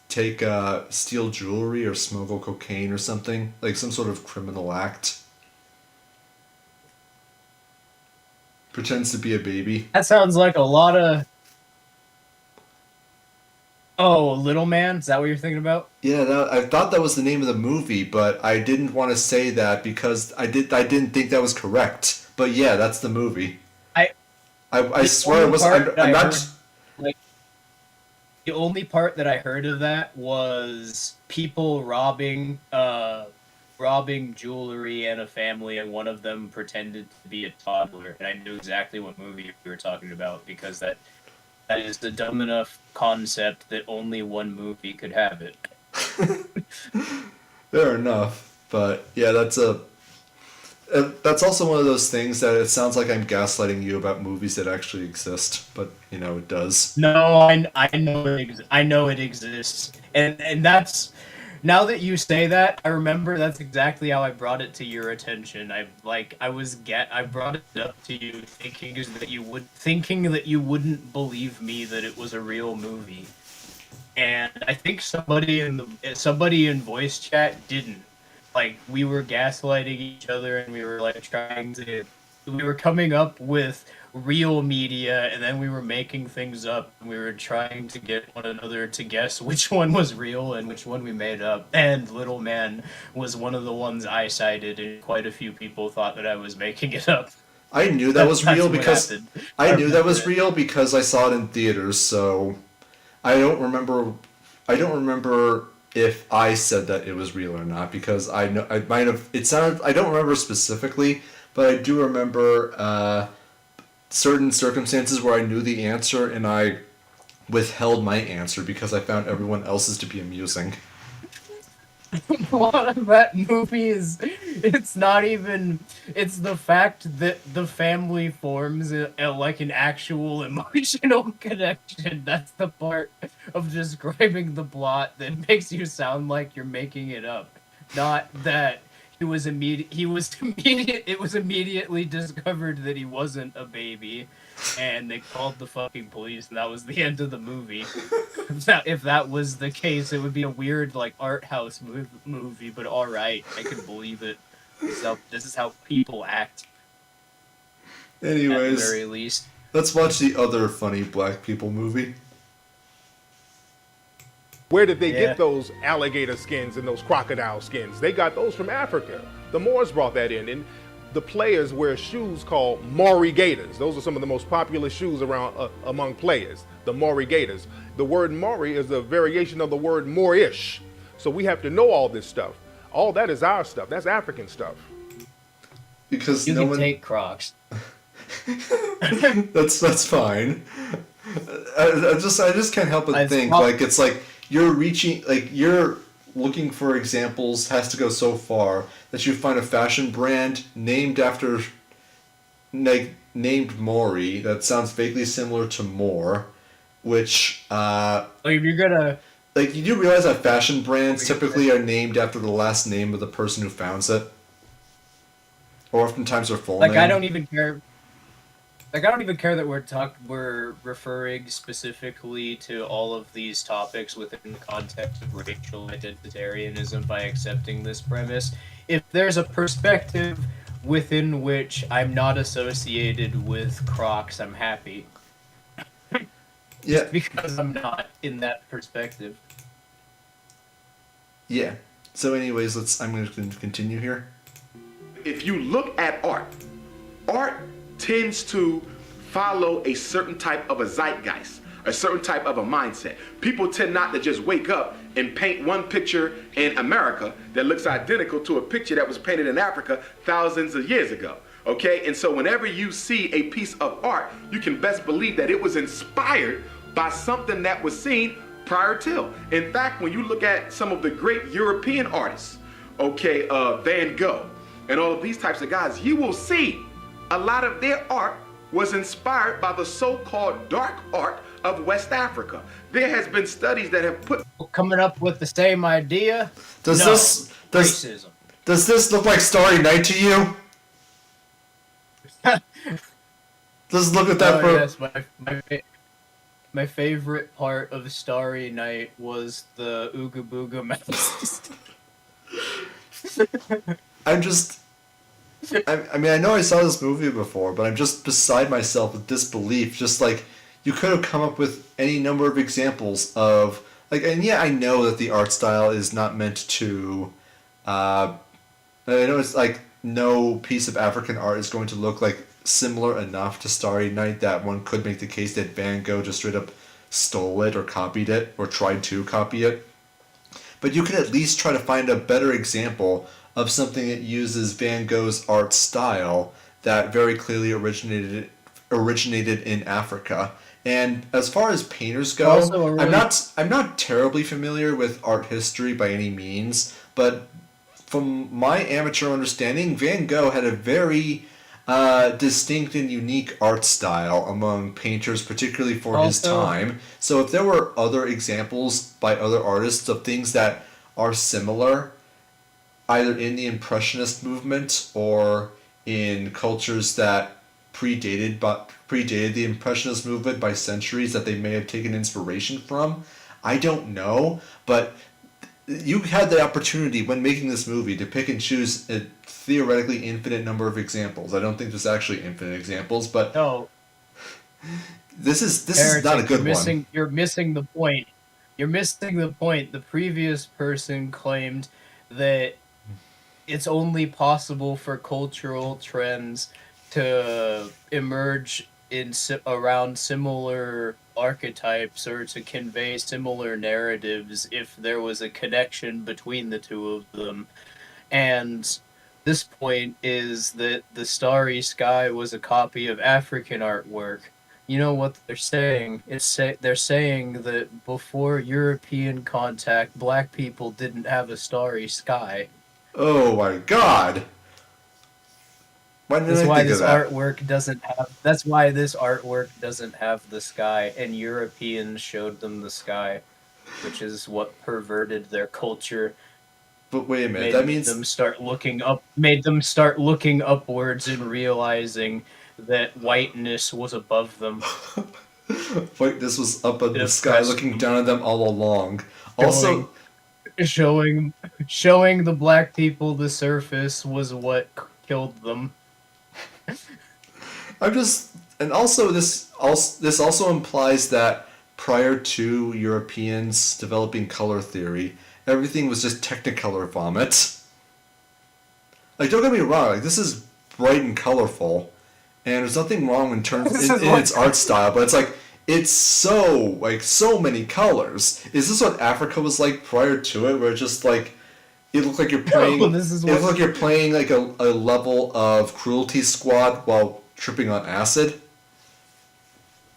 take steal jewelry or smuggle cocaine or something, like some sort of criminal act. Pretends to be a baby. That sounds like a lot of. Oh, Little Man? Is that what you're thinking about? Yeah, I thought that was the name of the movie, but I didn't want to say that because I didn't think that was correct. But yeah, that's the movie. I swear it was. I'm not. Like, the only part that I heard of that was people robbing jewelry and a family, and one of them pretended to be a toddler, and I knew exactly what movie we were talking about because that is the dumb enough concept that only one movie could have it. Fair enough, but yeah, that's also one of those things that it sounds like I'm gaslighting you about movies that actually exist, but it does. No, I know it exists, and that's. Now that you say that, I remember that's exactly how I brought it to your attention. I brought it up to you thinking that you wouldn't believe me that it was a real movie. And I think somebody in voice chat didn't. Like, we were gaslighting each other and we were like trying to we were coming up with real media, and then we were making things up, and we were trying to get one another to guess which one was real and which one we made up. And Little Man was one of the ones I cited, and quite a few people thought that I was making it up. I knew that was real That's what because happened. I knew that was remember real because I saw it in theaters. So I don't remember. I don't remember if I said that it was real or not because I know I might have. It sounded. I don't remember specifically, but I do remember certain circumstances where I knew the answer and I withheld my answer because I found everyone else's to be amusing. A lot of that movie is, it's not even, it's the fact that the family forms like an actual emotional connection. That's the part of describing the plot that makes you sound like you're making it up. Not that it was immediately discovered that he wasn't a baby, and they called the fucking police, and that was the end of the movie. If that was the case, it would be a weird, like, art house movie, but alright, I can believe it. This is how people act. Anyways, at the very least. Let's watch the other funny black people movie. Where did they get those alligator skins and those crocodile skins? They got those from Africa. The Moors brought that in. And the players wear shoes called Maori Gators. Those are some of the most popular shoes around among players, the Maori Gators. The word Maori is a variation of the word Moorish. So we have to know all this stuff. All that is our stuff. That's African stuff. Because you can take Crocs. That's fine. I just can't help but think like it's like you're looking for examples has to go so far that you find a fashion brand named after named Maury that sounds vaguely similar to Moore, which like if you're gonna like you do realize that fashion brands typically are named after the last name of the person who founds it, or oftentimes their full name. I don't even care. Like, I don't even care that we're referring specifically to all of these topics within the context of racial identitarianism by accepting this premise. If there's a perspective within which I'm not associated with Crocs, I'm happy. Yeah. Because I'm not in that perspective. Yeah. So anyways, I'm going to continue here. If you look at art tends to follow a certain type of a zeitgeist, a certain type of a mindset. People tend not to just wake up and paint one picture in America that looks identical to a picture that was painted in Africa thousands of years ago. Okay, and so whenever you see a piece of art, you can best believe that it was inspired by something that was seen prior to. In fact, when you look at some of the great European artists, okay, Van Gogh, and all of these types of guys, you will see a lot of their art was inspired by the so-called dark art of West Africa. There has been studies that have put coming up with the same idea. Does this look like Starry Night to you? Let's look at that. Yes, my favorite part of Starry Night was the Ooga Booga mouse. I mean, I know I saw this movie before, but I'm just beside myself with disbelief. Just like, you could have come up with any number of examples of, like, and yeah, I know that the art style is not meant to, I know it's like, no piece of African art is going to look like similar enough to Starry Night that one could make the case that Van Gogh just straight up stole it or copied it or tried to copy it. But you can at least try to find a better example of something that uses Van Gogh's art style that very clearly originated in Africa. And as far as painters go, I'm not terribly familiar with art history by any means, but from my amateur understanding, Van Gogh had a very distinct and unique art style among painters, particularly for his time. So if there were other examples by other artists of things that are similar, either in the Impressionist movement or in cultures that predated the Impressionist movement by centuries that they may have taken inspiration from, I don't know, but you had the opportunity when making this movie to pick and choose a theoretically infinite number of examples. I don't think there's actually infinite examples, but No, this is not a Heretic, good one. you're missing the point. You're missing the point. The previous person claimed that it's only possible for cultural trends to emerge around similar archetypes or to convey similar narratives if there was a connection between the two of them. And this point is that the Starry Sky was a copy of African artwork. You know what they're saying? They're saying that before European contact, black people didn't have a starry sky. Oh my god! Why didn't That's I why think of this that? artwork doesn't have. That's why this artwork doesn't have the sky, and Europeans showed them the sky, which is what perverted their culture. But wait a minute, that Made means them start looking up. Made them start looking upwards and realizing that whiteness was above them. wait, this was up in It the sky oppressed looking them, down at them all along. showing, Also, showing the black people the surface was what killed them. I'm just, and also this also implies that prior to Europeans developing color theory, everything was just Technicolor vomit. Like, don't get me wrong, like this is bright and colorful, and there's nothing wrong in terms in its art style, but it's like it's so many colors. Is this what Africa was like prior to it, where it's just like it looked like you're playing? No, this is it looked like you're playing like a level of Cruelty Squad while tripping on acid.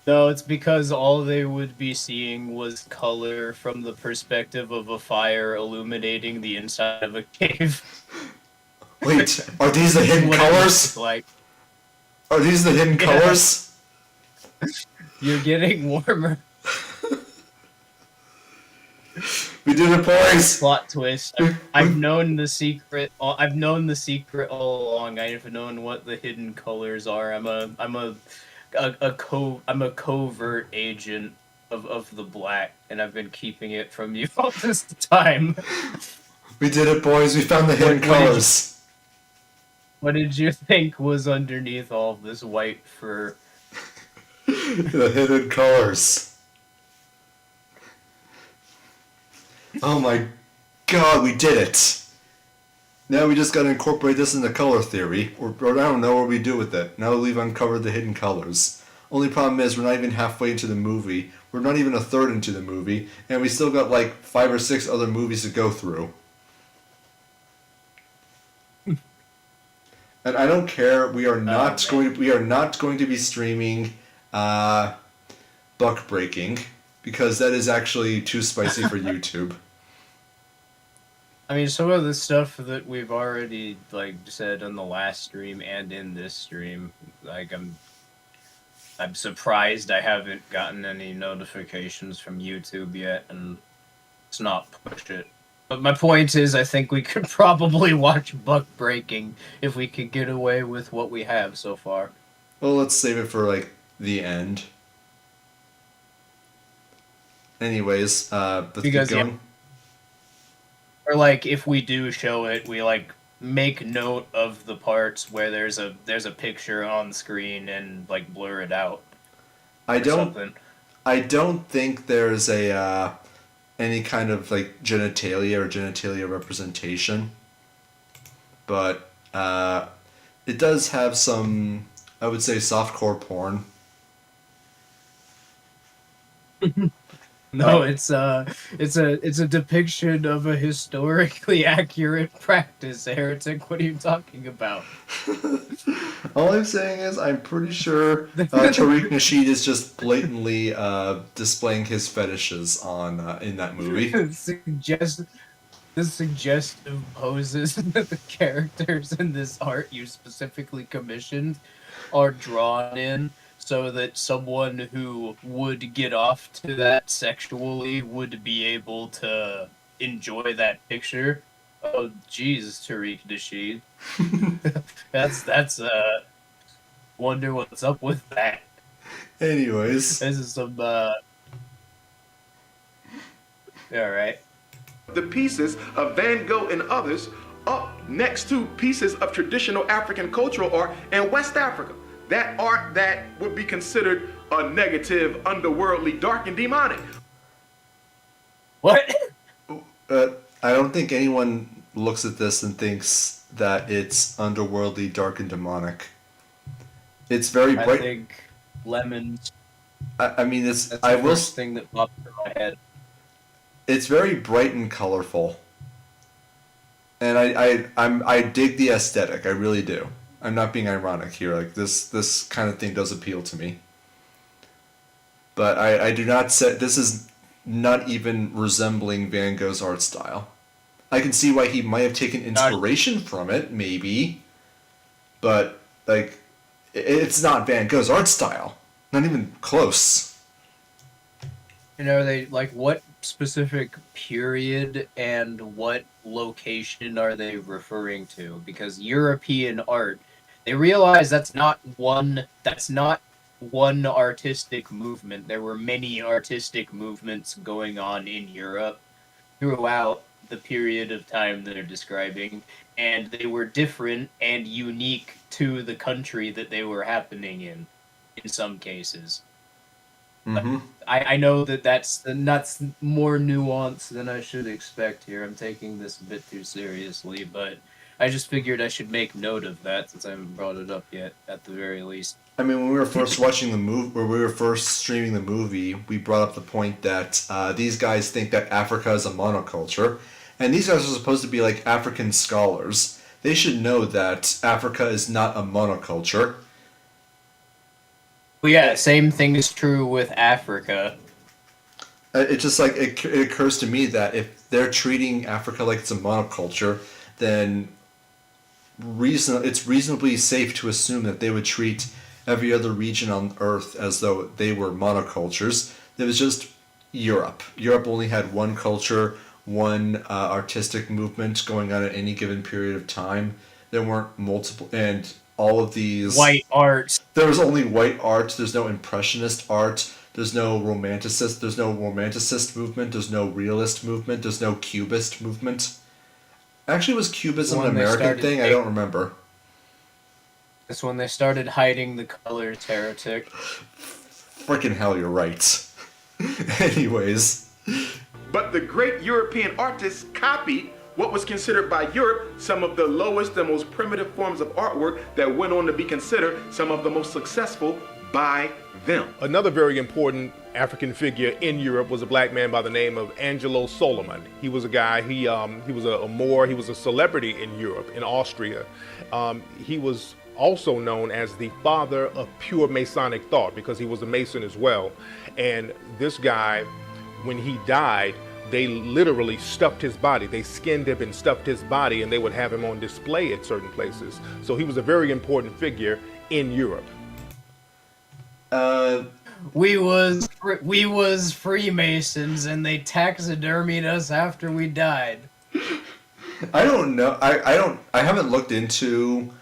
No, it's because all they would be seeing was color from the perspective of a fire illuminating the inside of a cave. Wait, are these the hidden What it colors? looks like. Are these the hidden Yeah. colors? You're getting warmer. We did it, boys. Plot twist. I've known the secret. I've known the secret all along. I've known what the hidden colors are. I'm a covert agent of the black, and I've been keeping it from you all this time. We did it, boys. We found the hidden colors. What did you think was underneath all of this white fur? The hidden colors. Oh my god, we did it! Now we just gotta incorporate this into color theory, or I don't know what we do with it. Now that we've uncovered the hidden colors. Only problem is we're not even halfway into the movie. We're not even a third into the movie, and we still got like 5 or 6 other movies to go through. And I don't care. We are not going to be streaming Buck Breaking because that is actually too spicy for YouTube. I mean, some of the stuff that we've already said on the last stream and in this stream, I'm surprised I haven't gotten any notifications from YouTube yet, and it's not pushed it. But my point is, I think we could probably watch Buck Breaking if we could get away with what we have so far. Well, let's save it for the end. Anyways, let's keep going. Yeah. Or if we do show it, we make note of the parts where there's a picture on screen and blur it out. I don't think there's any kind of genitalia or genitalia representation, but it does have some, I would say, softcore porn. No, it's a depiction of a historically accurate practice, Heretic. What are you talking about? All I'm saying is I'm pretty sure Tariq Nasheed is just blatantly displaying his fetishes in that movie. The suggestive poses that the characters in this art you specifically commissioned are drawn in, so that someone who would get off to that sexually would be able to enjoy that picture. Oh, jeez, Tariq Nasheed. That's wonder what's up with that. Anyways. This is some, alright. the pieces of Van Gogh and others up next to pieces of traditional African cultural art in West Africa. That art that would be considered a negative, underworldly, dark, and demonic. What? I don't think anyone looks at this and thinks that it's underworldly, dark, and demonic. It's very bright. I think lemons. I mean, it's. That's I the will. first thing that popped in my head. It's very bright and colorful, and I dig the aesthetic. I really do. I'm not being ironic here. Like this kind of thing does appeal to me. But I do not say this is not even resembling Van Gogh's art style. I can see why he might have taken inspiration from it, maybe, but like it's not Van Gogh's art style. Not even close. And are they like what specific period and what location are they referring to? Because European art, they realize that's not one artistic movement. There were many artistic movements going on in Europe throughout the period of time they're describing, and they were different and unique to the country that they were happening in some cases. Mm-hmm. I know that's more nuanced than I should expect here. I'm taking this a bit too seriously, but I just figured I should make note of that since I haven't brought it up yet, at the very least. I mean, when we were first watching the movie, or we were first streaming the movie, we brought up the point that these guys think that Africa is a monoculture, and these guys are supposed to be like African scholars. They should know that Africa is not a monoculture. Well, yeah, same thing is true with Africa. It's just like it occurs to me that if they're treating Africa like it's a monoculture, then it's reasonably safe to assume that they would treat every other region on Earth as though they were monocultures. It was just Europe. Europe only had one culture, one artistic movement going on at any given period of time. There weren't multiple, and all of these white art. There was only white art. There's no impressionist art. There's no romanticist. There's no romanticist movement. There's no realist movement. There's no cubist movement. Actually, was Cubism an American thing? I don't remember. That's when they started hiding the colors, heretic. Freaking hell, you're right. Anyways. But the great European artists copied what was considered by Europe some of the lowest and most primitive forms of artwork that went on to be considered some of the most successful by them. Another very important African figure in Europe was a black man by the name of Angelo Soliman. He was a guy, he was a Moor, he was a celebrity in Europe, in Austria. He was also known as the father of pure Masonic thought because he was a Mason as well. And this guy, when he died, they literally stuffed his body. They skinned him and stuffed his body, and they would have him on display at certain places. So he was a very important figure in Europe. We was Freemasons, and they taxidermied us after we died. I don't know. I haven't looked into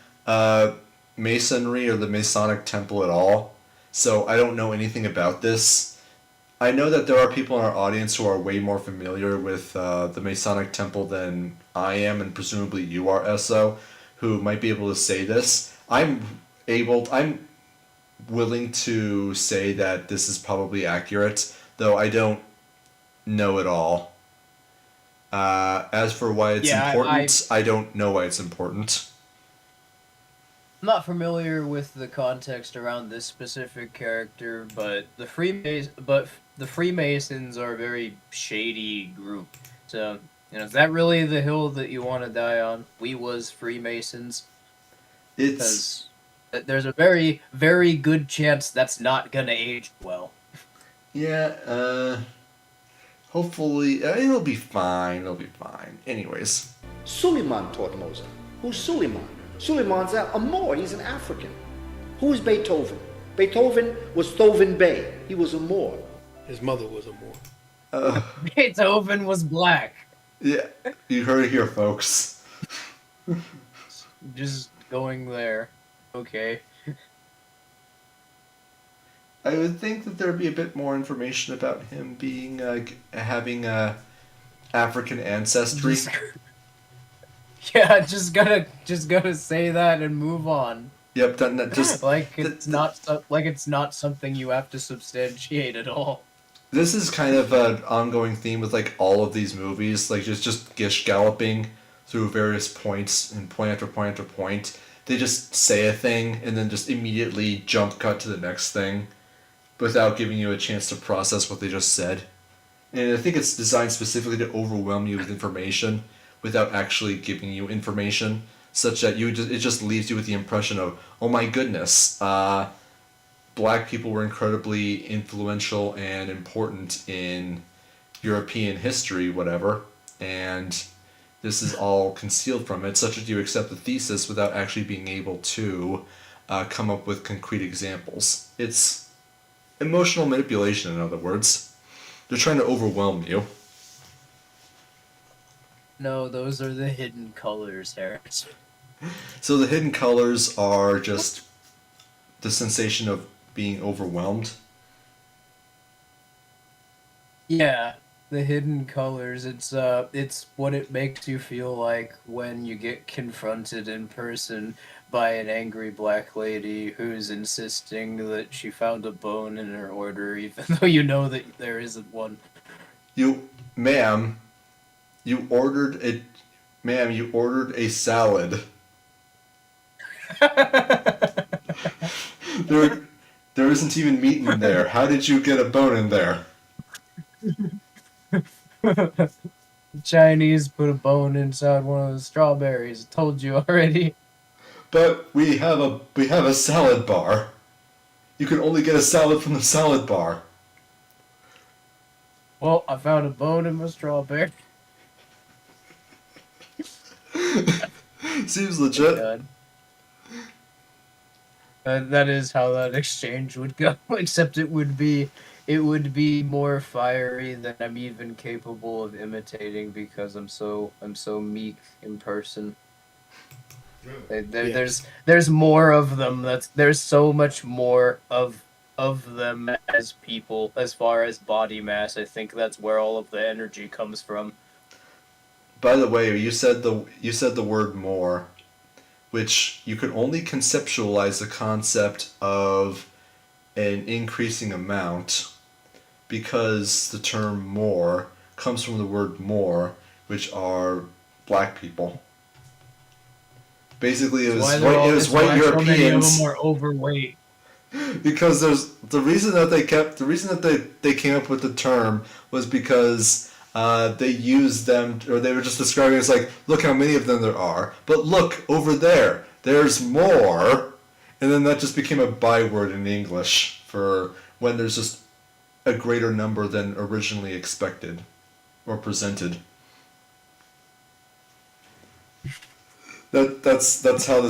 Masonry or the Masonic Temple at all, so I don't know anything about this. I know that there are people in our audience who are way more familiar with the Masonic Temple than I am, and presumably you are, SO, who might be able to say this. I'm willing to say that this is probably accurate, though I don't know it all. As for why it's important, I don't know why it's important. I'm not familiar with the context around this specific character, but the Freemasons are a very shady group. So, is that really the hill that you want to die on? We was Freemasons? Because there's a very, very good chance that's not gonna age well. Yeah, hopefully, it'll be fine, Anyways. Suleiman taught Mozart. Who's Suleiman? Suleiman's a Moor, he's an African. Who's Beethoven? Beethoven was Thoven Bey. He was a Moor. His mother was a Moor. Beethoven was black. Yeah, you heard it here, folks. Just going there. Okay. I would think that there'd be a bit more information about him being having African ancestry. Yeah, just gotta say that and move on. Yep, that just like it's not something you have to substantiate at all. This is kind of an ongoing theme with like all of these movies, like just gish galloping through various points and point after point after point. They just say a thing and then just immediately jump cut to the next thing without giving you a chance to process what they just said. And I think it's designed specifically to overwhelm you with information without actually giving you information, such that it just leaves you with the impression of, oh my goodness, black people were incredibly influential and important in European history, whatever, and this is all concealed from it, such that you accept the thesis without actually being able to come up with concrete examples. It's emotional manipulation, in other words. They're trying to overwhelm you. No, those are the hidden colors, Harris. So the hidden colors are just the sensation of being overwhelmed. Yeah, the hidden colors. It's what it makes you feel like when you get confronted in person by an angry black lady who's insisting that she found a bone in her order, even though you know that there isn't one. Ma'am, you ordered a salad. There isn't even meat in there. How did you get a bone in there? The Chinese put a bone inside one of the strawberries. I told you already. But we have a salad bar. You can only get a salad from the salad bar. Well, I found a bone in my strawberry. Seems legit. That is how that exchange would go. Except it would be more fiery than I'm even capable of imitating because I'm so meek in person. There's more of them. There's so much more of them as people as far as body mass. I think that's where all of the energy comes from. By the way, you said the word more, which you could only conceptualize the concept of an increasing amount because the term more comes from the word more, which are black people. Basically, it was white Europeans. So many of them are overweight. Because the reason that they came up with the term was because they used them, or they were just describing it as like, look how many of them there are, but look over there, there's more, and then that just became a byword in English for when there's just a greater number than originally expected or presented. That's how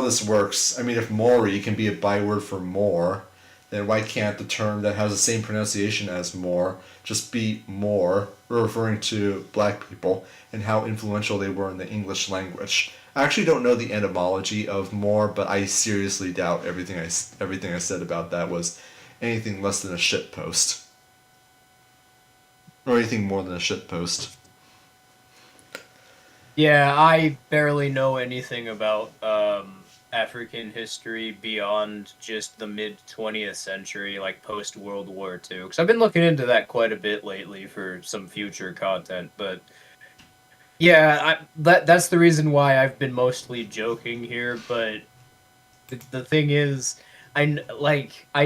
this works. I mean, if Maury can be a byword for more, then why can't the term that has the same pronunciation as more just be more, referring to black people and how influential they were in the English language? I actually don't know the etymology of more, but I seriously doubt everything I said about that was anything less than a shit post. Or anything more than a shit post. Yeah, I barely know anything about African history beyond just the mid-20th century, like post-World War II. Because I've been looking into that quite a bit lately for some future content, but yeah, that's the reason why I've been mostly joking here, but the thing is, I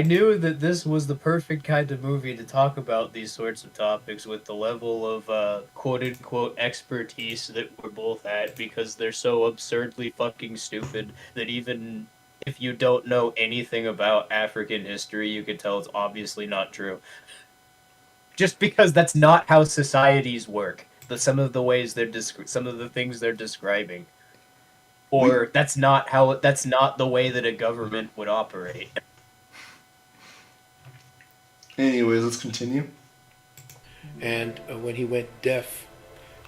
knew that this was the perfect kind of movie to talk about these sorts of topics with the level of quote-unquote expertise that we're both at, because they're so absurdly fucking stupid that even if you don't know anything about African history, you can tell it's obviously not true. Just because that's not how societies work. Some of the things they're describing. Or that's not the way that a government would operate. Anyways, let's continue. And when he went deaf,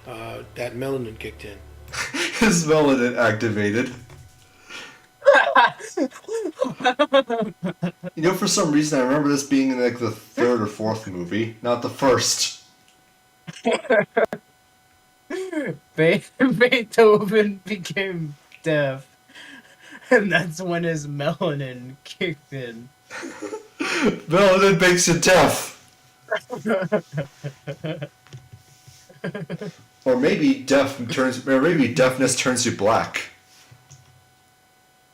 that melanin kicked in. His melanin activated. You know, for some reason, I remember this being in like the third or fourth movie, not the first. Beethoven became deaf, and that's when his melanin kicked in. Melanin makes you deaf. Or maybe deafness turns you black.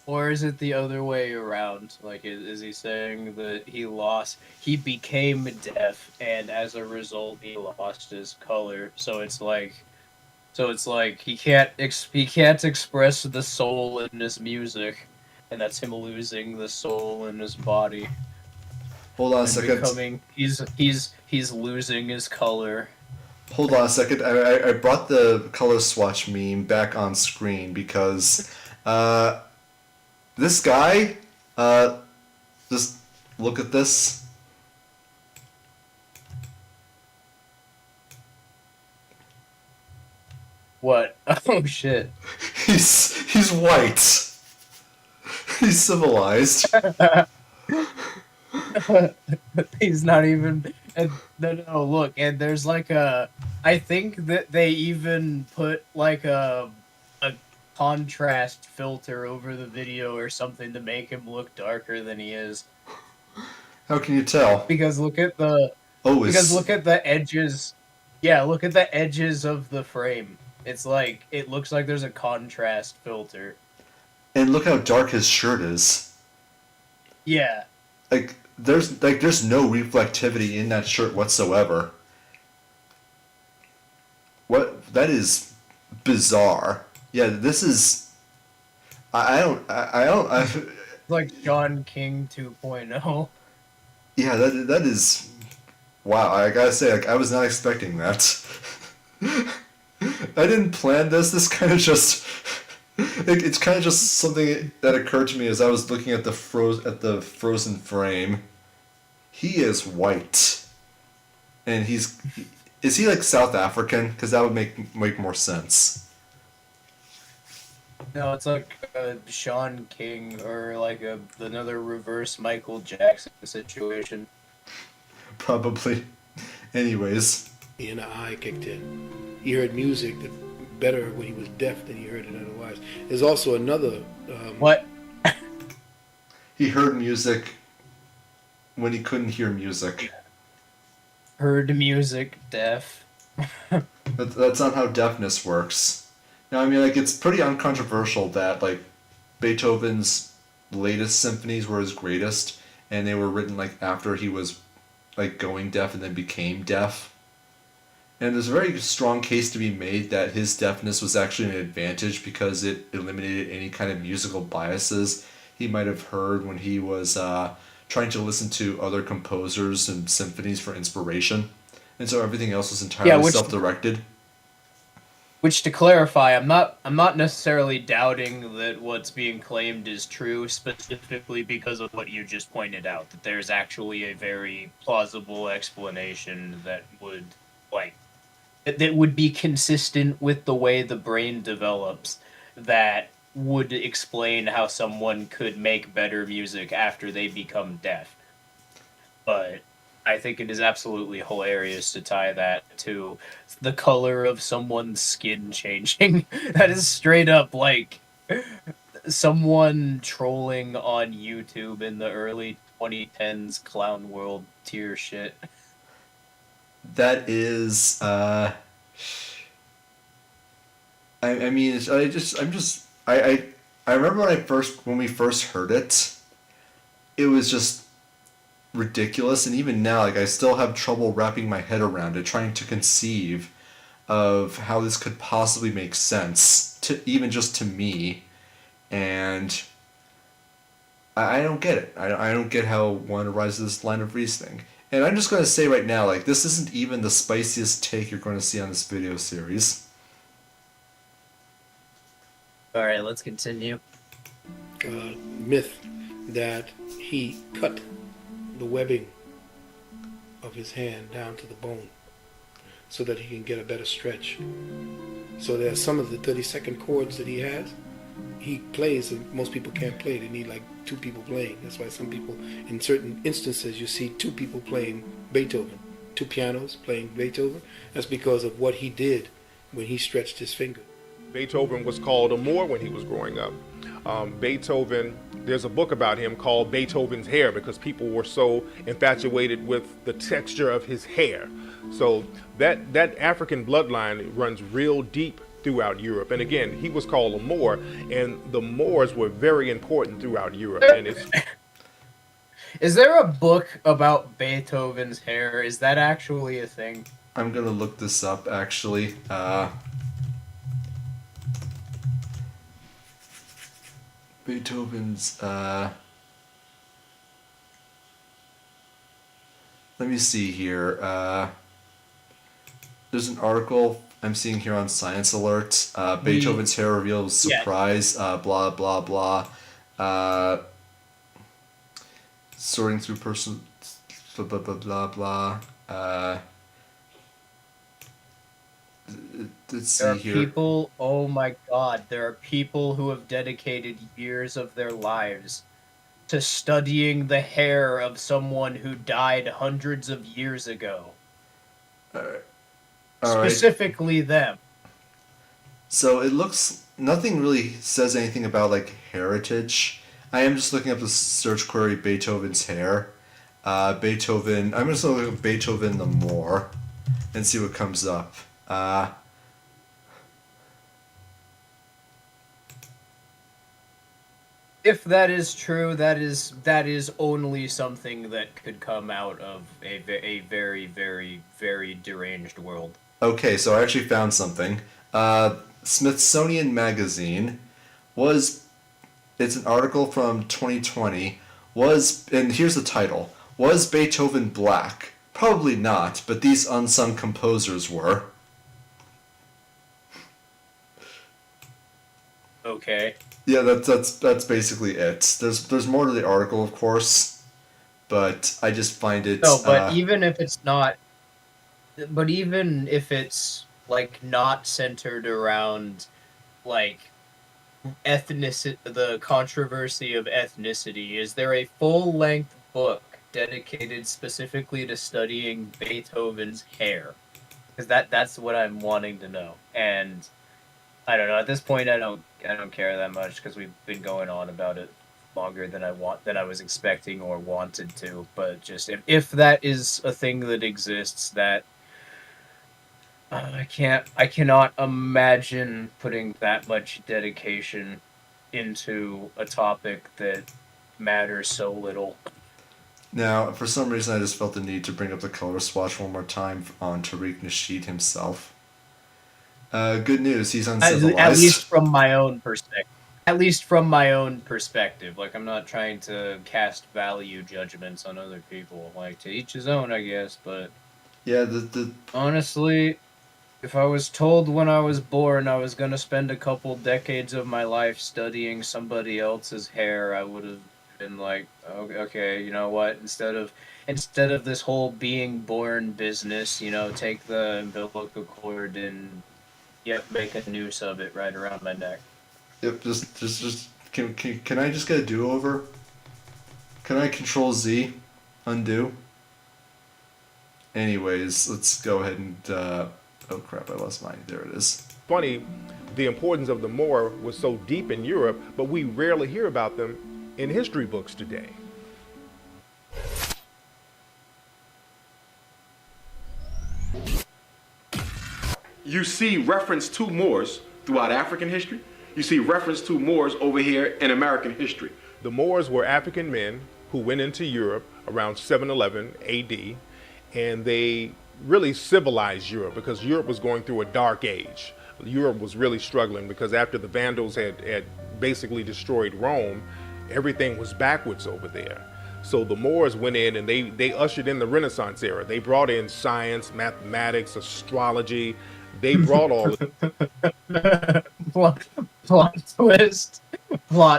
Or is it the other way around? Like, is he saying that he became deaf, and as a result, he lost his color? So it's like he can't express the soul in his music, and that's him losing the soul in his body. Hold on a and second. He's losing his color. Hold on a second. I brought the color swatch meme back on screen because this guy, just look at this. What? Oh shit. He's white. He's civilized. He's not even. No, look, and there's like I think that they even put like a contrast filter over the video or something to make him look darker than he is. How can you tell? Because look at the edges. Yeah, look at the edges of the frame. It's like it looks like there's a contrast filter. And look how dark his shirt is. Yeah. There's no reflectivity in that shirt whatsoever. That is bizarre. Yeah, this is. I don't. Like John King 2.0. Yeah, that is. Wow, I gotta say, I was not expecting that. I didn't plan this. This kind of just. It's kind of just something that occurred to me as I was looking at the frozen frame. He is white, and is he like South African? Because that would make more sense. No, it's like Sean King or like another reverse Michael Jackson situation. Probably. Anyways. And the eye kicked in. He heard music better when he was deaf than he heard it otherwise. There's also another. What? He heard music when he couldn't hear music. Heard music, deaf. That's not how deafness works. Now, I mean, like, it's pretty uncontroversial that, like, Beethoven's latest symphonies were his greatest, and they were written, like, after he was, like, going deaf and then became deaf. And there's a very strong case to be made that his deafness was actually an advantage because it eliminated any kind of musical biases he might have heard when he was trying to listen to other composers and symphonies for inspiration. And so everything else was entirely self-directed. Which, to clarify, I'm not necessarily doubting that what's being claimed is true, specifically because of what you just pointed out, that there's actually a very plausible explanation that would, like, that would be consistent with the way the brain develops, that would explain how someone could make better music after they become deaf. But I think it is absolutely hilarious to tie that to the color of someone's skin changing. That is straight up like someone trolling on YouTube in the early 2010s Clown World tier shit. That is, I mean, I remember when we first heard it, it was just ridiculous, and even now, like, I still have trouble wrapping my head around it, trying to conceive of how this could possibly make sense to even just to me, and I don't get it. I don't get how one arrives at this line of reasoning. And I'm just going to say right now, like, this isn't even the spiciest take you're going to see on this video series. Alright, let's continue. Myth that he cut the webbing of his hand down to the bone so that he can get a better stretch. So there's some of the 32nd chords that he has, he plays, and most people can't play. They need like two people playing. That's why some people, in certain instances, you see two people playing Beethoven, two pianos playing Beethoven. That's because of what he did when he stretched his finger. Beethoven was called a Moor when he was growing up. Beethoven, there's a book about him called Beethoven's Hair because people were so infatuated with the texture of his hair. So that African bloodline runs real deep throughout Europe. And again, he was called a Moor, and the Moors were very important throughout Europe. And it's Is there a book about Beethoven's hair? Is that actually a thing? I'm gonna look this up actually. Beethoven's let me see here. There's an article I'm seeing here on Science Alert. Beethoven's hair reveals surprise, blah blah blah. Sorting through person blah blah blah blah. Let's see There are here. people, oh my god, there are people who have dedicated years of their lives to studying the hair of someone who died hundreds of years ago. All right. Specifically them. So it looks, nothing really says anything about like heritage. I am just looking up the search query Beethoven's hair. Beethoven, I'm just looking at Beethoven the Moor and see what comes up. If that is true, that is only something that could come out of a very, very, very deranged world. Okay, so I actually found something. Smithsonian Magazine it's an article from 2020, and here's the title, Was Beethoven black? Probably not, but these unsung composers were. Okay. Yeah, that's basically it. There's more to the article, of course, but I just find it. No, but even if it's not, but even if it's like not centered around like the controversy of ethnicity, is there a full-length book dedicated specifically to studying Beethoven's hair? Because that's what I'm wanting to know, and I don't know. At this point, I don't care that much because we've been going on about it longer than I was expecting or wanted to. But just if that is a thing that exists, that I cannot imagine putting that much dedication into a topic that matters so little. Now, for some reason, I just felt the need to bring up the color swatch one more time on Tariq Nasheed himself. Good news, he's uncivilized. At least from my own perspective. Like, I'm not trying to cast value judgments on other people. Like, to each his own, I guess. But yeah, honestly, if I was told when I was born I was gonna spend a couple decades of my life studying somebody else's hair, I would have been like, okay, you know what? Instead of this whole being born business, take the umbilical cord and make a noose of it right around my neck. Yep, just can I just get a do-over? Can I Control-Z? Undo? Anyways, let's go ahead and, oh crap, I lost mine. There it is. funny, the importance of the Moor was so deep in Europe, but we rarely hear about them in history books today. You see reference to Moors throughout African history. You see reference to Moors over here in American history. The Moors were African men who went into Europe around 711 AD, and they really civilized Europe because Europe was going through a dark age. Europe was really struggling because after the Vandals had basically destroyed Rome, everything was backwards over there. So the Moors went in and they ushered in the Renaissance era. They brought in science, mathematics, astrology. They brought all Plot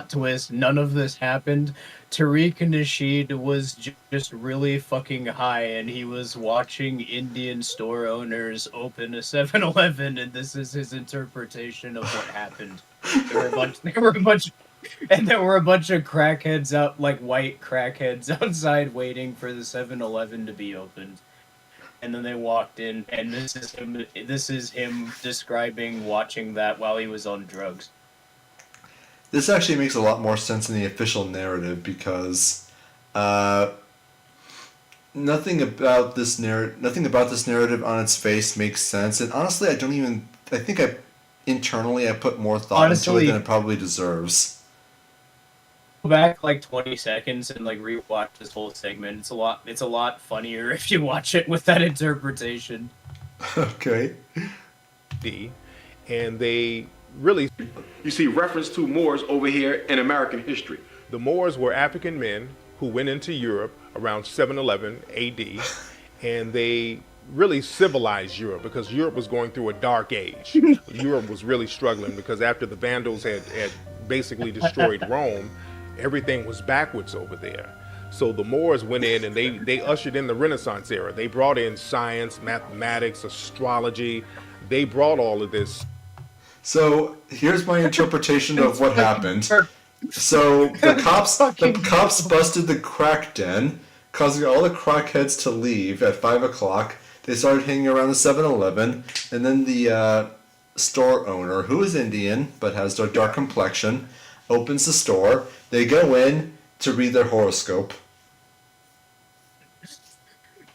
twist. None of this happened. Tariq Nasheed was just really fucking high, and he was watching Indian store owners open a 7-Eleven, and this is his interpretation of what happened. There were a bunch of crackheads out, like white crackheads outside waiting for the 7-Eleven to be opened. and then they walked in, and this is him describing watching that while he was on drugs. This actually makes a lot more sense in the official narrative because nothing about this narrative on its face makes sense, and honestly, I think internally I put more thought into it than it probably deserves. Go back like 20 seconds and like rewatch this whole segment. It's a lot funnier if you watch it with that interpretation. Okay. And they really... You see reference to Moors over here in American history. The Moors were African men who went into Europe around 711 AD, and they really civilized Europe because Europe was going through a dark age. Europe was really struggling because after the Vandals had basically destroyed Rome, everything was backwards over there. So the Moors went in and they ushered in the Renaissance era. They brought in science, mathematics, astrology. They brought all of this. So here's my interpretation of what happened. So the cops busted the crack den, causing all the crackheads to leave at 5 o'clock. They started hanging around the 7-Eleven, and then the store owner, who is Indian but has a dark complexion, opens the store. They go in to read their horoscope.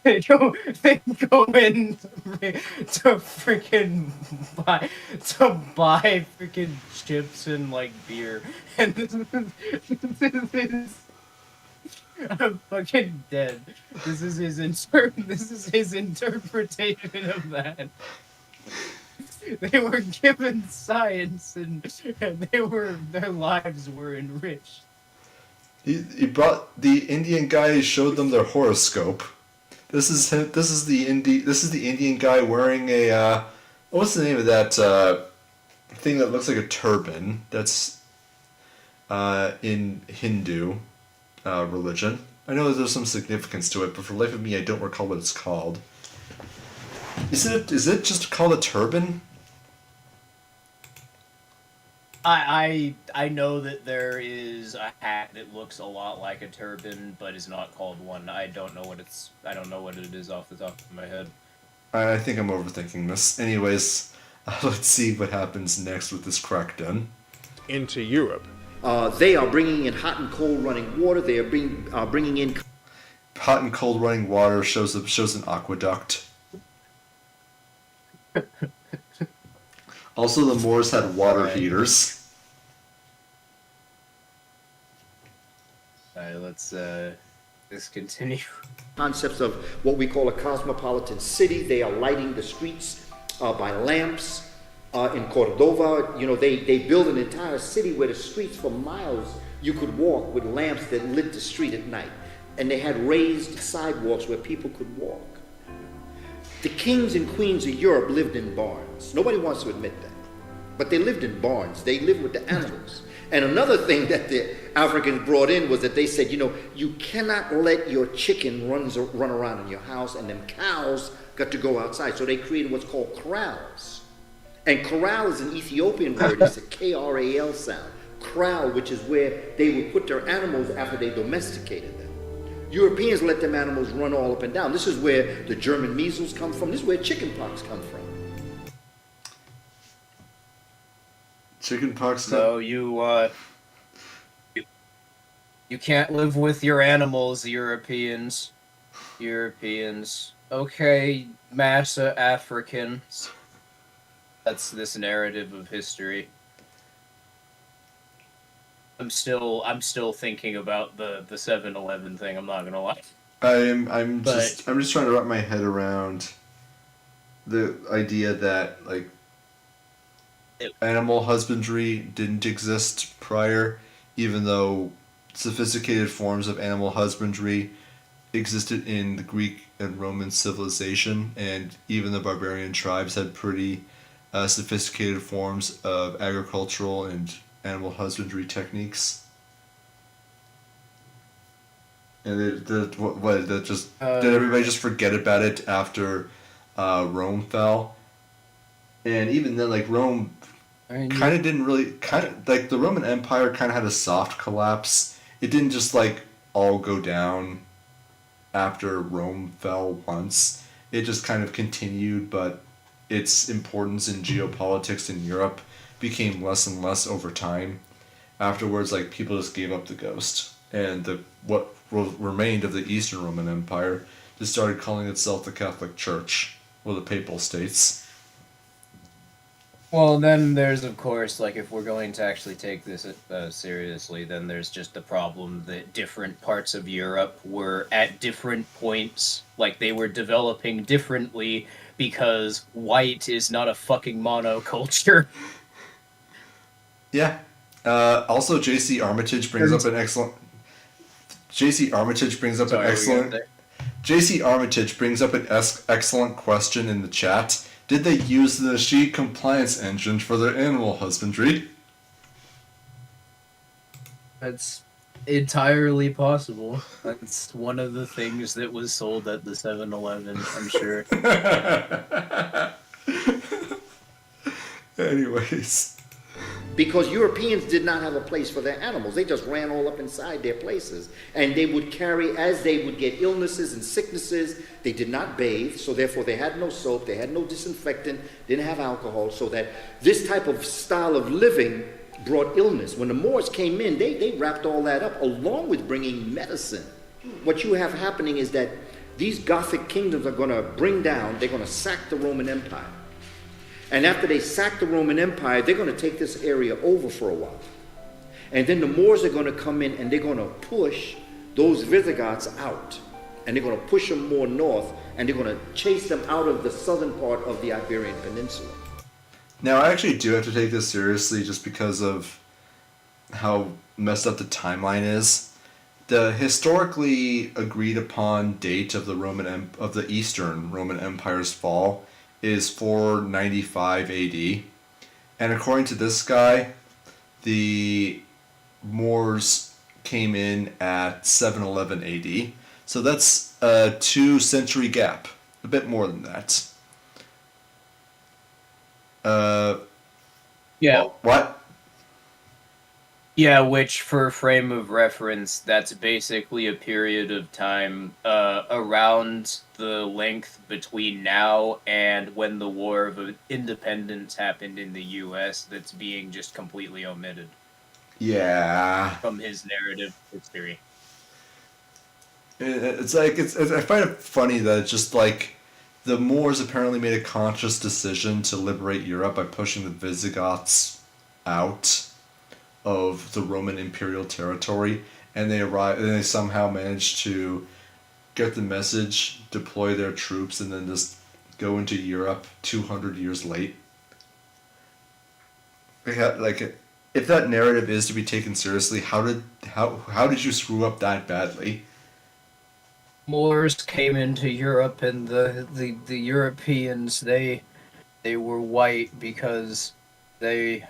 They go in to freaking buy freaking chips and like beer, and this is I'm fucking dead. This is his interpretation of that. They were given science and their lives were enriched. He brought the Indian guy, showed them their horoscope. This is the Indian guy wearing a what's the name of that thing that looks like a turban? That's in Hindu religion. I know that there's some significance to it, but for the life of me, I don't recall what it's called. Is it just called a turban? I know that there is a hat that looks a lot like a turban, but is not called one. I don't know what it is off the top of my head. I think I'm overthinking this. Anyways, let's see what happens next with this crackdown. Into Europe. They are bringing in hot and cold running water. They are bringing in... Hot and cold running water shows an aqueduct. Also, the Moors had water heaters. Alright, let's continue. Concepts of what we call a cosmopolitan city. They are lighting the streets by lamps. In Cordova, they build an entire city where the streets for miles you could walk with lamps that lit the street at night. And they had raised sidewalks where people could walk. The kings and queens of Europe lived in barns. Nobody wants to admit that. But they lived in barns. They lived with the animals. And another thing that the Africans brought in was that they said, you cannot let your chicken run around in your house, and them cows got to go outside. So they created what's called corrals. And corral is an Ethiopian word. It's a K-R-A-L sound. Corral, which is where they would put their animals after they domesticated them. Europeans let them animals run all up and down. This is where the German measles come from. This is where chickenpox come from. Chickenpox? No, you can't live with your animals, Europeans. Okay, massa Africans. That's this narrative of history. I'm still thinking about the 7-Eleven thing, I'm not gonna lie. I'm just trying to wrap my head around the idea that animal husbandry didn't exist prior, even though sophisticated forms of animal husbandry existed in the Greek and Roman civilization, and even the barbarian tribes had pretty sophisticated forms of agricultural and animal husbandry techniques. And did everybody just forget about it after Rome fell? And even then, Rome kind of didn't really the Roman Empire kind of had a soft collapse. It didn't just all go down after Rome fell once. it just kind of continued, but its importance in geopolitics in Europe became less and less over time. Afterwards, like, people just gave up the ghost, and what remained of the Eastern Roman Empire just started calling itself the Catholic Church, or the Papal States. Well, then there's, of course, like, if we're going to actually take this seriously, then there's just the problem that different parts of Europe were at different points, like, they were developing differently because white is not a fucking monoculture. Yeah. Also, J.C. Armitage brings up an excellent... J.C. Armitage brings up an excellent question in the chat. Did they use the Nasheed compliance engine for their animal husbandry? That's entirely possible. That's one of the things that was sold at the 7-Eleven, I'm sure. Anyways. Because Europeans did not have a place for their animals. They just ran all up inside their places. And they would carry, as they would get illnesses and sicknesses, they did not bathe, so therefore they had no soap, they had no disinfectant, didn't have alcohol, so that this type of style of living brought illness. When the Moors came in, they wrapped all that up, along with bringing medicine. What you have happening is that these Gothic kingdoms are going to bring down, they're going to sack the Roman Empire. And after they sack the Roman Empire, they're going to take this area over for a while. And then the Moors are going to come in and they're going to push those Visigoths out. And they're going to push them more north, and they're going to chase them out of the southern part of the Iberian Peninsula. Now, I actually do have to take this seriously just because of how messed up the timeline is. The historically agreed upon date of the Eastern Roman Empire's fall is 495 AD, and according to this guy, the Moors came in at 711 AD. So that's a 2-century gap, a bit more than that. Yeah. What? Yeah, which, for frame of reference, that's basically a period of time around the length between now and when the War of Independence happened in the U.S. that's being just completely omitted. Yeah. From his narrative history. It's like, I find it funny that it's just like the Moors apparently made a conscious decision to liberate Europe by pushing the Visigoths out of the Roman imperial territory, and they somehow managed to get the message, deploy their troops, and then just go into Europe 200 years late. Like, if that narrative is to be taken seriously, how did you screw up that badly? Moors came into Europe, and the Europeans, they were white because they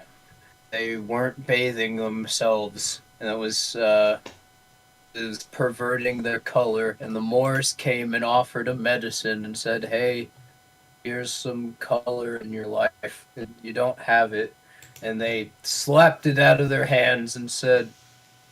weren't bathing themselves, and it was perverting their color. And the Moors came and offered a medicine and said, "Hey, here's some color in your life, and you don't have it." And they slapped it out of their hands and said,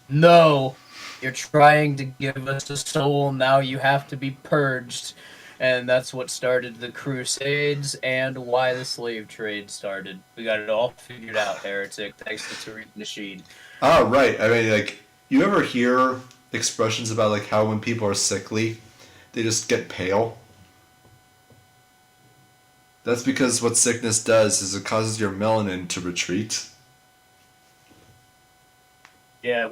"No, you're trying to give us a soul, now you have to be purged." And that's what started the Crusades and why the slave trade started. We got it all figured out, heretic, thanks to Tariq Nasheed. Oh, right. I mean, like, you ever hear expressions about, like, how when people are sickly, they just get pale? That's because what sickness does is it causes your melanin to retreat. Yeah,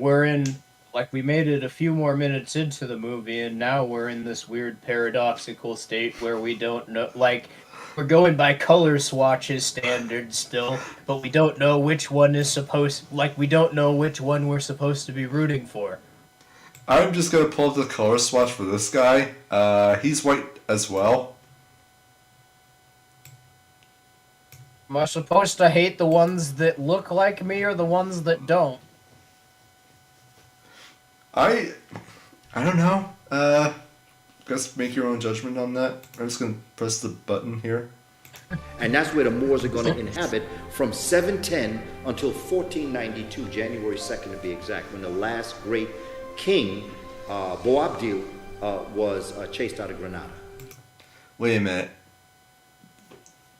we made it a few more minutes into the movie, and now we're in this weird paradoxical state where we don't know, like, we're going by color swatches standards still, but we don't know which one we don't know which one we're supposed to be rooting for. I'm just gonna pull up the color swatch for this guy. He's white as well. Am I supposed to hate the ones that look like me or the ones that don't? I don't know. Guess make your own judgment on that. I'm just gonna press the button here. And that's where the Moors are going to inhabit from 710 until 1492, January 2nd to be exact, when the last great king, Boabdil, was chased out of Granada. Wait a minute.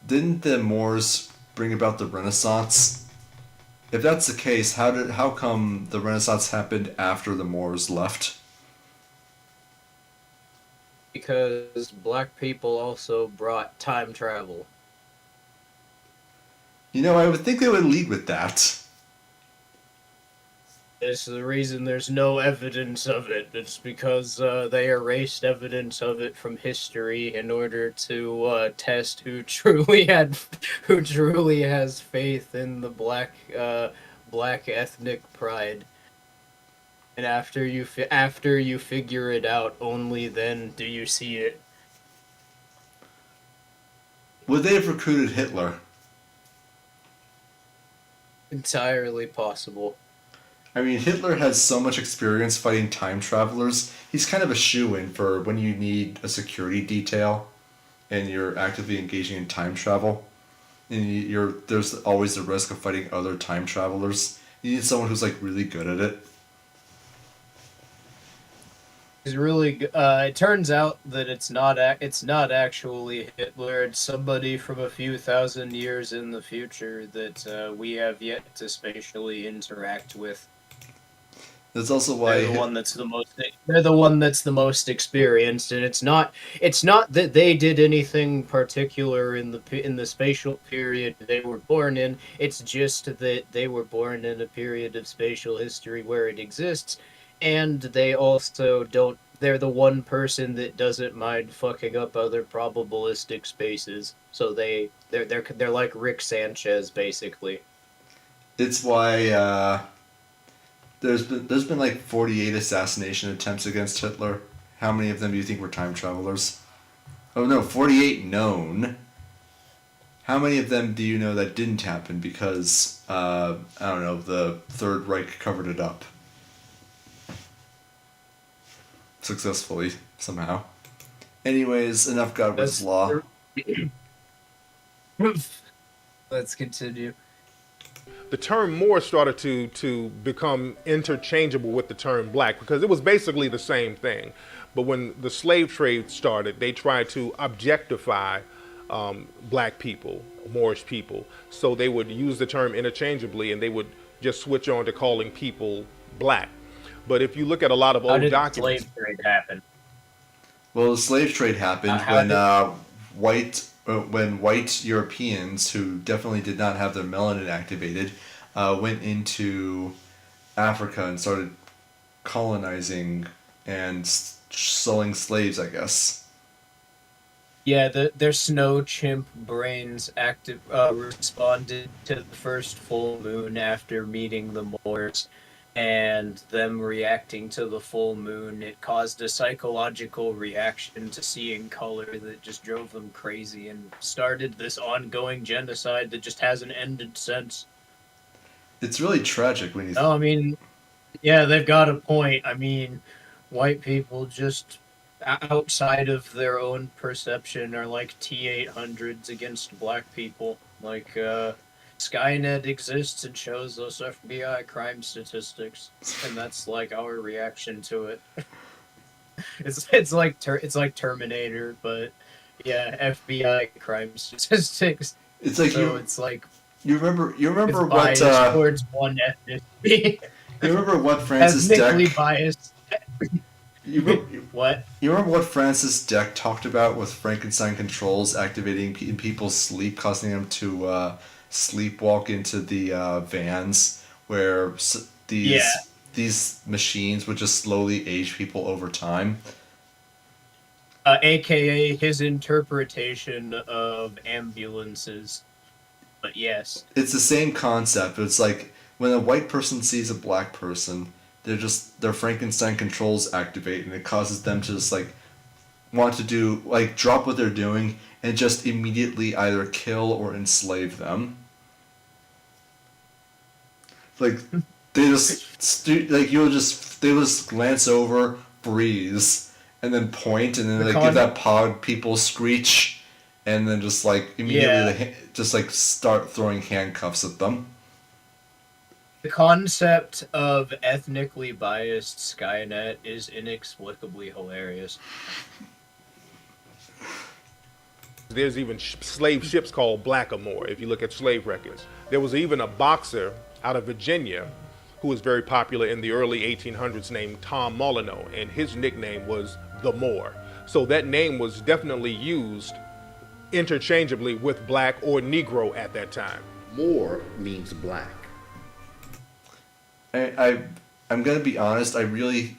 Didn't the Moors bring about the Renaissance? If that's the case, how come the Renaissance happened after the Moors left? Because black people also brought time travel. You know, I would think they would lead with that. It's the reason there's no evidence of it. It's because they erased evidence of it from history in order to test who truly has faith in the black ethnic pride. And after you figure it out, only then do you see it. Would they have recruited Hitler? Entirely possible. I mean, Hitler has so much experience fighting time travelers. He's kind of a shoo-in for when you need a security detail and you're actively engaging in time travel. And there's always the risk of fighting other time travelers. You need someone who's like really good at it. He's really good. It turns out that it's not actually Hitler. It's somebody from a few thousand years in the future that we have yet to spatially interact with. That's also why they're the one that's the most experienced, and it's not that they did anything particular in the spatial period they were born in. It's just that they were born in a period of spatial history where it exists, and they also don't. They're the one person that doesn't mind fucking up other probabilistic spaces. So they're like Rick Sanchez basically. It's why there's been like 48 assassination attempts against Hitler. How many of them do you think were time travelers? Oh no, 48 known. How many of them do you know that didn't happen because I don't know, the Third Reich covered it up successfully somehow? Anyways, enough God versus law. Let's continue. The term Moor started to become interchangeable with the term black because it was basically the same thing. But when the slave trade started, they tried to objectify black people, Moorish people. So they would use the term interchangeably and they would just switch on to calling people black. But if you look at a lot of old documents... How did the slave trade happen? Well, the slave trade happened when white Europeans, who definitely did not have their melanin activated, went into Africa and started colonizing and selling slaves, I guess. Yeah, their snow chimp brains responded to the first full moon after meeting the Moors, and them reacting to the full moon, it caused a psychological reaction to seeing color that just drove them crazy and started this ongoing genocide that just hasn't ended since. It's really tragic when you... No, I mean, yeah, they've got a point. I mean, white people just outside of their own perception are like T-800s against black people. Like, Skynet exists and shows us FBI crime statistics, and that's like our reaction to it. it's like Terminator, but yeah, FBI crime statistics. It's like you remember what towards one ethnicity. You remember what Francis Deck biased. What? You remember what Francis Deck talked about with Frankenstein controls activating in people's sleep, causing them to sleepwalk into the vans, where these machines would just slowly age people over time. AKA his interpretation of ambulances. But yes. It's the same concept. It's like when a white person sees a black person, their Frankenstein controls activate, and it causes them to just like want to do drop what they're doing and just immediately either kill or enslave them. Like they just they just glance over, breeze, and then point, and then give that pod people screech, and then just like immediately start throwing handcuffs at them. The concept of ethnically biased Skynet is inexplicably hilarious. There's even slave ships called Blackamoor, if you look at slave records. There was even a boxer out of Virginia who was very popular in the early 1800s named Tom Molyneux, and his nickname was the Moor. So that name was definitely used interchangeably with black or Negro at that time. Moor means black. I'm gonna be honest. I really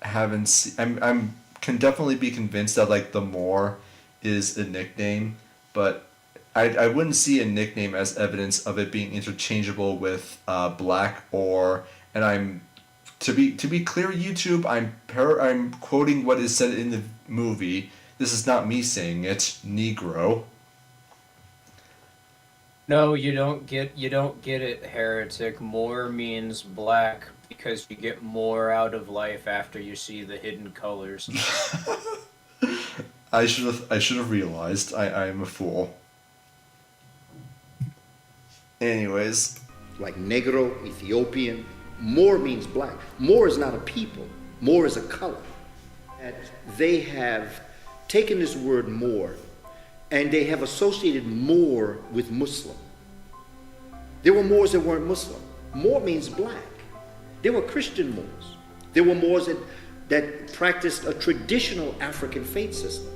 haven't seen. I'm can definitely be convinced that like the Moor is a nickname, but I wouldn't see a nickname as evidence of it being interchangeable with black or. And I'm to be clear, YouTube. I'm quoting what is said in the movie. This is not me saying it. Negro. No, you don't get it, heretic. More means black because you get more out of life after you see the hidden colors. I should have realized. I am a fool. Anyways, like Negro, Ethiopian. Moor means black. Moor is not a people. Moor is a color. And they have taken this word Moor and they have associated Moor with Muslim. There were Moors that weren't Muslim. Moor means black. There were Christian Moors. There were Moors that practiced a traditional African faith system.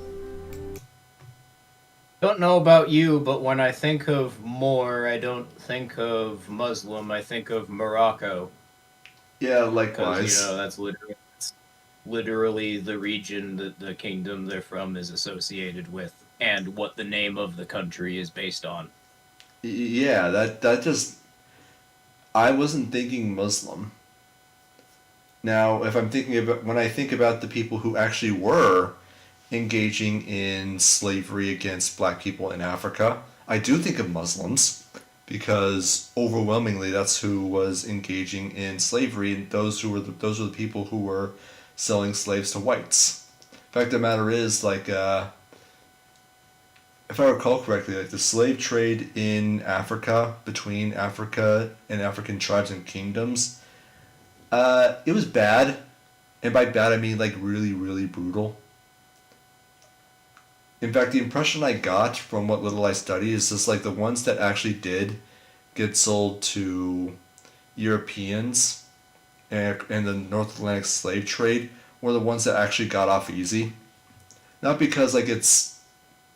Don't know about you, but when I think of Moor, I don't think of Muslim. I think of Morocco. Yeah, likewise. Because, that's literally the region that the kingdom they're from is associated with, and what the name of the country is based on. Yeah, that just. I wasn't thinking Muslim. Now, when I think about the people who actually were engaging in slavery against black people in Africa, I do think of Muslims. Because overwhelmingly, that's who was engaging in slavery, and those were the people who were selling slaves to whites. Fact of the matter is, like, if I recall correctly, like the slave trade in Africa between Africa and African tribes and kingdoms, it was bad, and by bad I mean like really, really brutal. In fact, the impression I got from what little I studied is just like the ones that actually did get sold to Europeans and the North Atlantic slave trade were the ones that actually got off easy. Not because like it's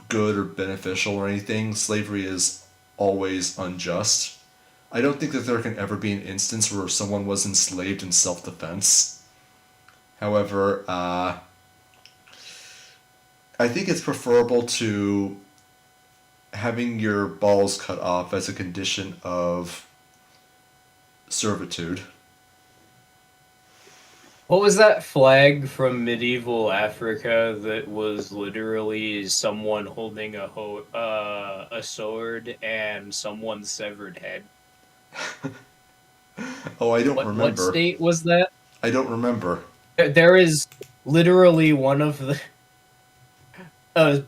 good or beneficial or anything. Slavery is always unjust. I don't think that there can ever be an instance where someone was enslaved in self-defense. However, I think it's preferable to having your balls cut off as a condition of servitude. What was that flag from medieval Africa that was literally someone holding a sword and someone's severed head? Oh, I don't remember. What state was that? I don't remember. There is literally one of the...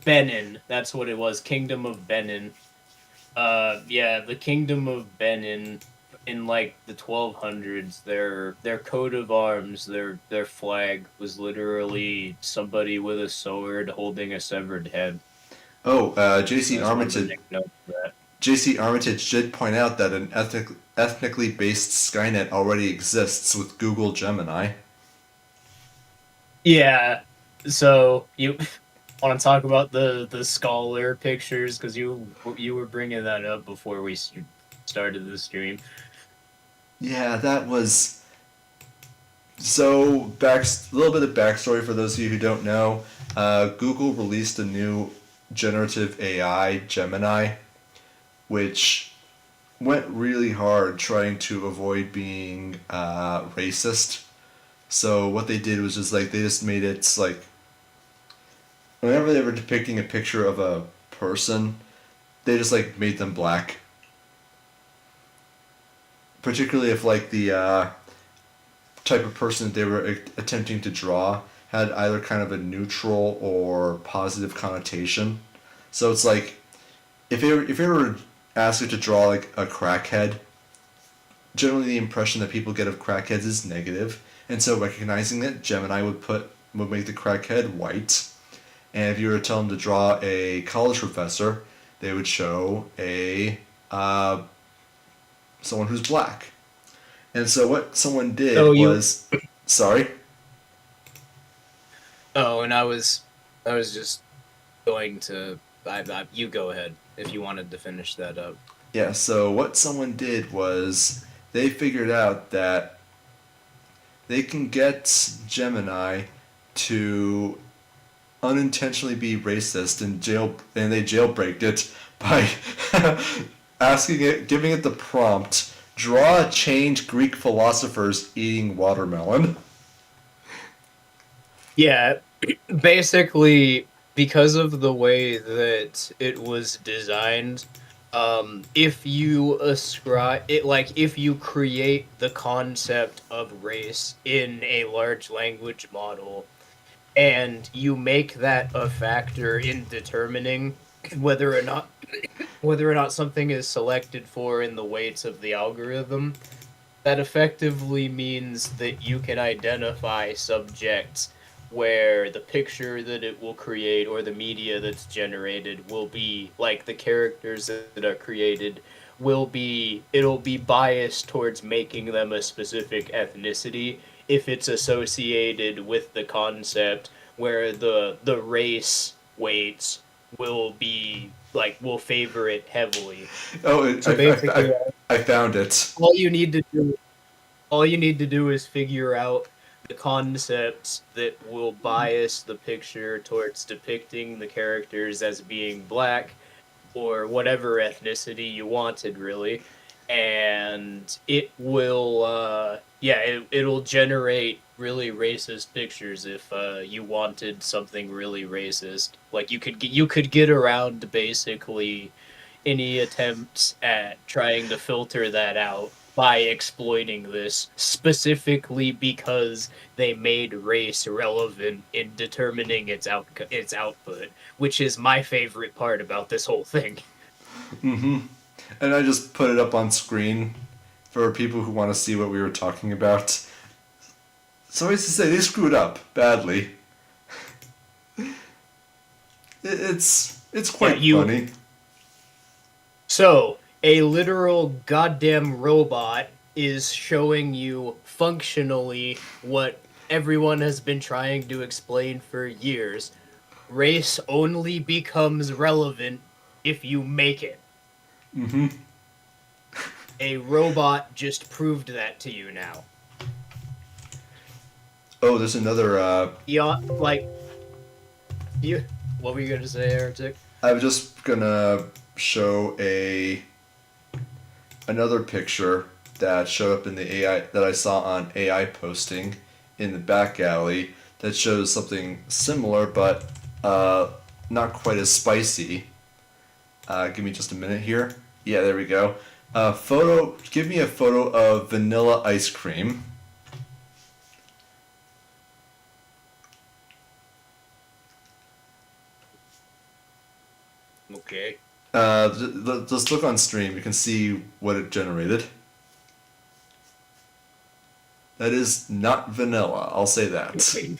Benin. That's what it was. Kingdom of Benin. Yeah, the Kingdom of Benin in like the 1200s. Their coat of arms, their flag was literally somebody with a sword holding a severed head. Oh, J.C. Armitage. J.C. Armitage did point out that an ethnically based Skynet already exists with Google Gemini. Yeah. So you. Want to talk about the scholar pictures because you were bringing that up before we started the stream. Yeah, that was so a little bit of backstory for those of you who don't know. Google released a new generative AI, Gemini, which went really hard trying to avoid being racist. So what they did was just like they just made it like. Whenever they were depicting a picture of a person, they just like made them black. Particularly if like the type of person that they were attempting to draw had either kind of a neutral or positive connotation. So it's like if you were asked to draw like a crackhead, generally the impression that people get of crackheads is negative, and so recognizing it, Gemini would make the crackhead white. And if you were to tell them to draw a college professor, they would show a someone who's black. And so what someone did was, sorry. Oh, and I was just going to. You go ahead if you wanted to finish that up. Yeah. So what someone did was they figured out that they can get Gemini to unintentionally be racist and they jailbreaked it by giving it the prompt, draw a change Greek philosophers eating watermelon. Yeah, basically, because of the way that it was designed, if you if you create the concept of race in a large language model, and you make that a factor in determining whether or not something is selected for in the weights of the algorithm, that effectively means that you can identify subjects where the picture that it will create or the media that's generated will be like the characters that are created it'll be biased towards making them a specific ethnicity if it's associated with the concept where the race weights will favor it heavily. Oh, so basically, I found it. All you need to do is figure out the concepts that will bias the picture towards depicting the characters as being black or whatever ethnicity you wanted, really, and it will it'll generate really racist pictures if you wanted something really racist. Like you could get around basically any attempts at trying to filter that out by exploiting this, specifically because they made race relevant in determining its output, which is my favorite part about this whole thing. Mm-hmm. And I just put it up on screen for people who want to see what we were talking about. So as to say, they screwed up badly. It's quite funny. So, a literal goddamn robot is showing you functionally what everyone has been trying to explain for years. Race only becomes relevant if you make it. Mm-hmm. A robot just proved that to you now. Oh, there's another. What were you gonna say, Heretic? I was just gonna show another picture that showed up in the AI that I saw on AI posting in the Backalley that shows something similar but not quite as spicy. Give me just a minute here. Yeah, there we go. Give me a photo of vanilla ice cream. Okay. Just look on stream. You can see what it generated. That is not vanilla. I'll say that. The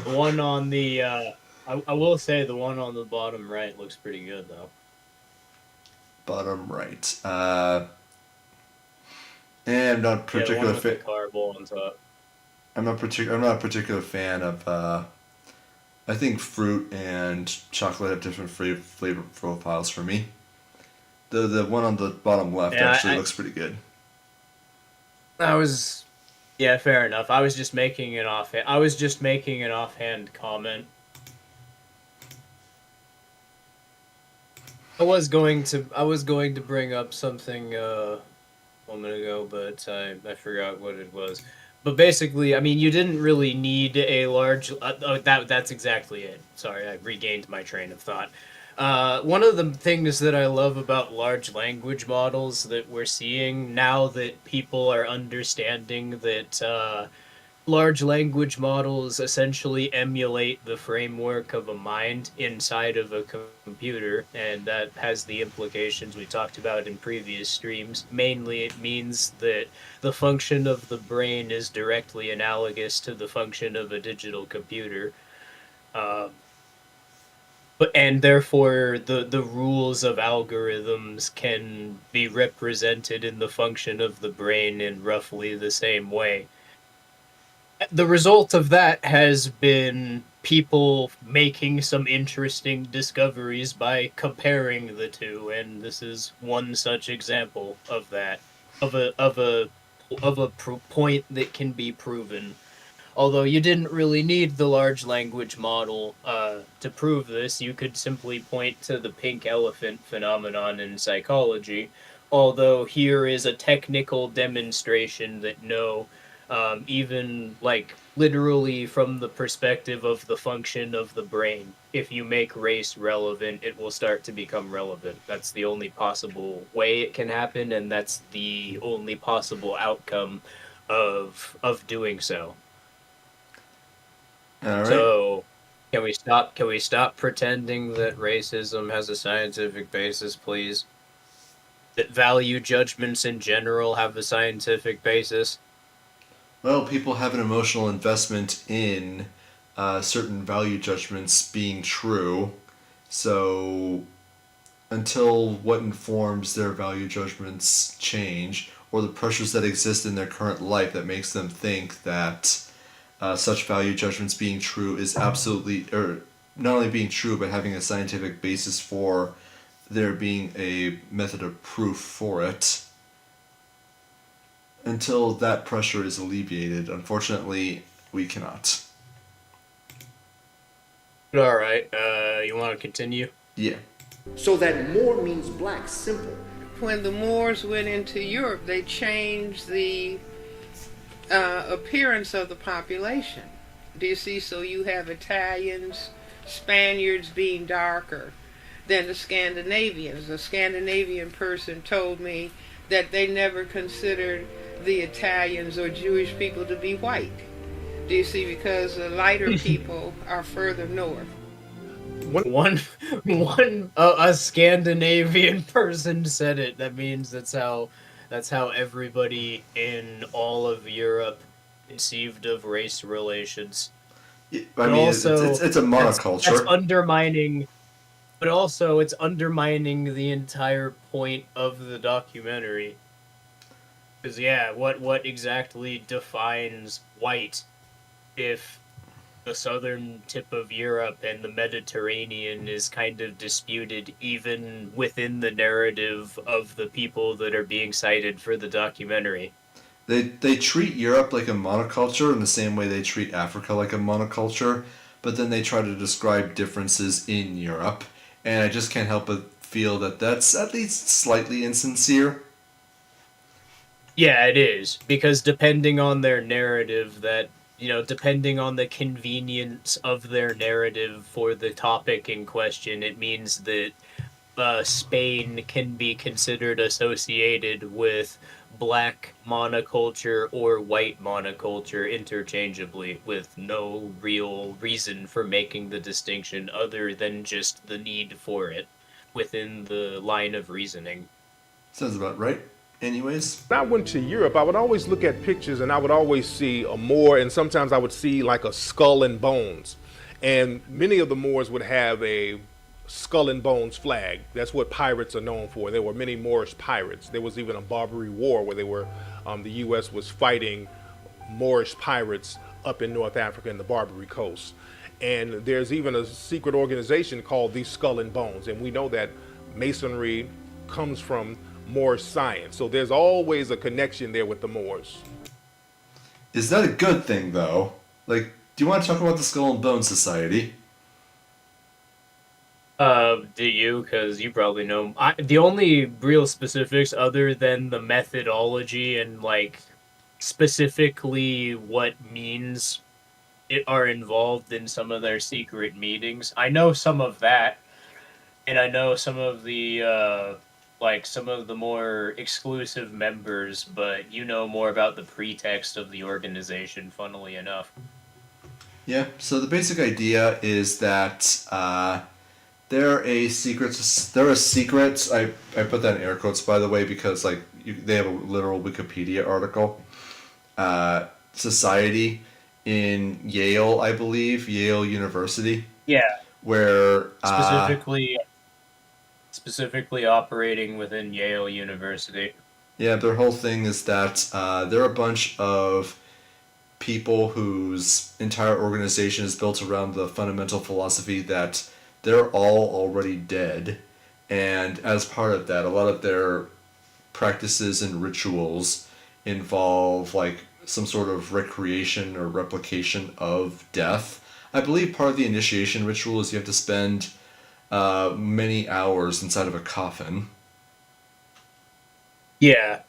one on the, I will say the one on the bottom right looks pretty good though. Bottom right. And I'm not a particular fan. Carbol on top. I'm not a particular fan of. I think fruit and chocolate have different flavor profiles for me. The one on the bottom left looks pretty good. Yeah, fair enough. I was just making an offhand comment. I was going to bring up something a moment ago, but I forgot what it was. But basically, I mean, you didn't really need a large. That's exactly it. Sorry, I regained my train of thought. One of the things that I love about large language models that we're seeing now that people are understanding that large language models essentially emulate the framework of a mind inside of a computer, and that has the implications we talked about in previous streams. Mainly, it means that the function of the brain is directly analogous to the function of a digital computer. And therefore the rules of algorithms can be represented in the function of the brain in roughly the same way. The result of that has been people making some interesting discoveries by comparing the two, and this is one such example of that, of a point that can be proven. Although you didn't really need the large language model to prove this, you could simply point to the pink elephant phenomenon in psychology. Although here is a technical demonstration that no, even like literally from the perspective of the function of the brain, if you make race relevant, it will start to become relevant. That's the only possible way it can happen, and that's the only possible outcome of doing so. All right. So, can we stop? Can we stop pretending that racism has a scientific basis, please? That value judgments in general have a scientific basis. Well, people have an emotional investment in certain value judgments being true, so until what informs their value judgments change, or the pressures that exist in their current life that makes them think that such value judgments being true is absolutely, or not only being true, but having a scientific basis for there being a method of proof for it. Until that pressure is alleviated, unfortunately, we cannot. All right. You want to continue? Yeah. So that Moor means black, simple. When the Moors went into Europe, they changed the appearance of the population. Do you see? So you have Italians, Spaniards being darker than the Scandinavians. A Scandinavian person told me that they never considered the Italians or Jewish people to be white. Do you see? Because the lighter people are further north. A Scandinavian person said it. That means that's how everybody in all of Europe conceived of race relations. I mean, also, it's a monoculture. That's undermining, but also it's undermining the entire point of the documentary. Because yeah, what exactly defines white if the southern tip of Europe and the Mediterranean is kind of disputed even within the narrative of the people that are being cited for the documentary? They treat Europe like a monoculture in the same way they treat Africa like a monoculture, but then they try to describe differences in Europe, and I just can't help but feel that that's at least slightly insincere. Yeah, it is, because depending on their narrative, depending on the convenience of their narrative for the topic in question, it means that Spain can be considered associated with black monoculture or white monoculture interchangeably, with no real reason for making the distinction other than just the need for it within the line of reasoning. Sounds about right. Anyways, when I went to Europe, I would always look at pictures and I would always see a Moor, and sometimes I would see like a skull and bones. And many of the Moors would have a skull and bones flag. That's what pirates are known for. There were many Moorish pirates. There was even a Barbary War where the U.S. was fighting Moorish pirates up in North Africa and the Barbary Coast. And there's even a secret organization called the Skull and Bones. And we know that Masonry comes from Moorish science. So there's always a connection there with the Moors. Is that a good thing, though? Like, do you want to talk about the Skull and Bones Society? Do you? Because you probably know. The only real specifics other than the methodology and, like, specifically what means it are involved in some of their secret meetings. I know some of that, and I know some of the like some of the more exclusive members, but you know more about the pretext of the organization, funnily enough. Yeah, so the basic idea is that they're a secret. They're a secret. I put that in air quotes, by the way, because like they have a literal Wikipedia article. Society in Yale, I believe, Yale University. Yeah. Where specifically operating within Yale University. Yeah, their whole thing is that they're a bunch of people whose entire organization is built around the fundamental philosophy that they're all already dead. And as part of that, a lot of their practices and rituals involve like some sort of recreation or replication of death. I believe part of the initiation ritual is you have to spend many hours inside of a coffin. Yeah.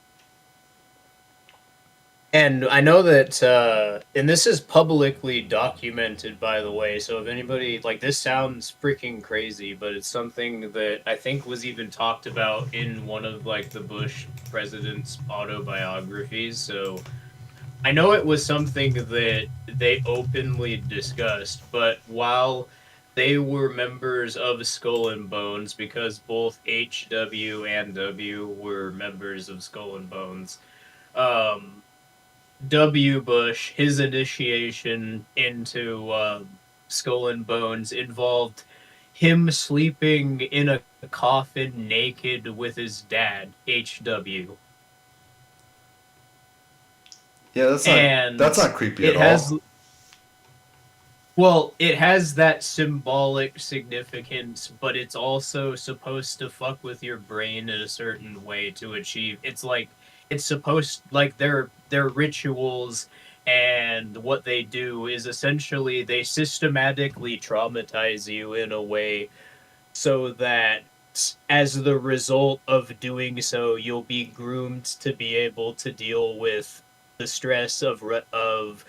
And I know that, and this is publicly documented, by the way, so if anybody, like, this sounds freaking crazy, but it's something that I think was even talked about in one of, like, the Bush president's autobiographies, so I know it was something that they openly discussed, but while they were members of Skull and Bones, because both HW and W were members of Skull and Bones, W. Bush, his initiation into Skull and Bones involved him sleeping in a coffin naked with his dad, HW. Yeah, that's not creepy at all. Well, it has that symbolic significance, but it's also supposed to fuck with your brain in a certain way to achieve. It's like it's supposed like their rituals and what they do is essentially they systematically traumatize you in a way so that as the result of doing so you'll be groomed to be able to deal with the stress of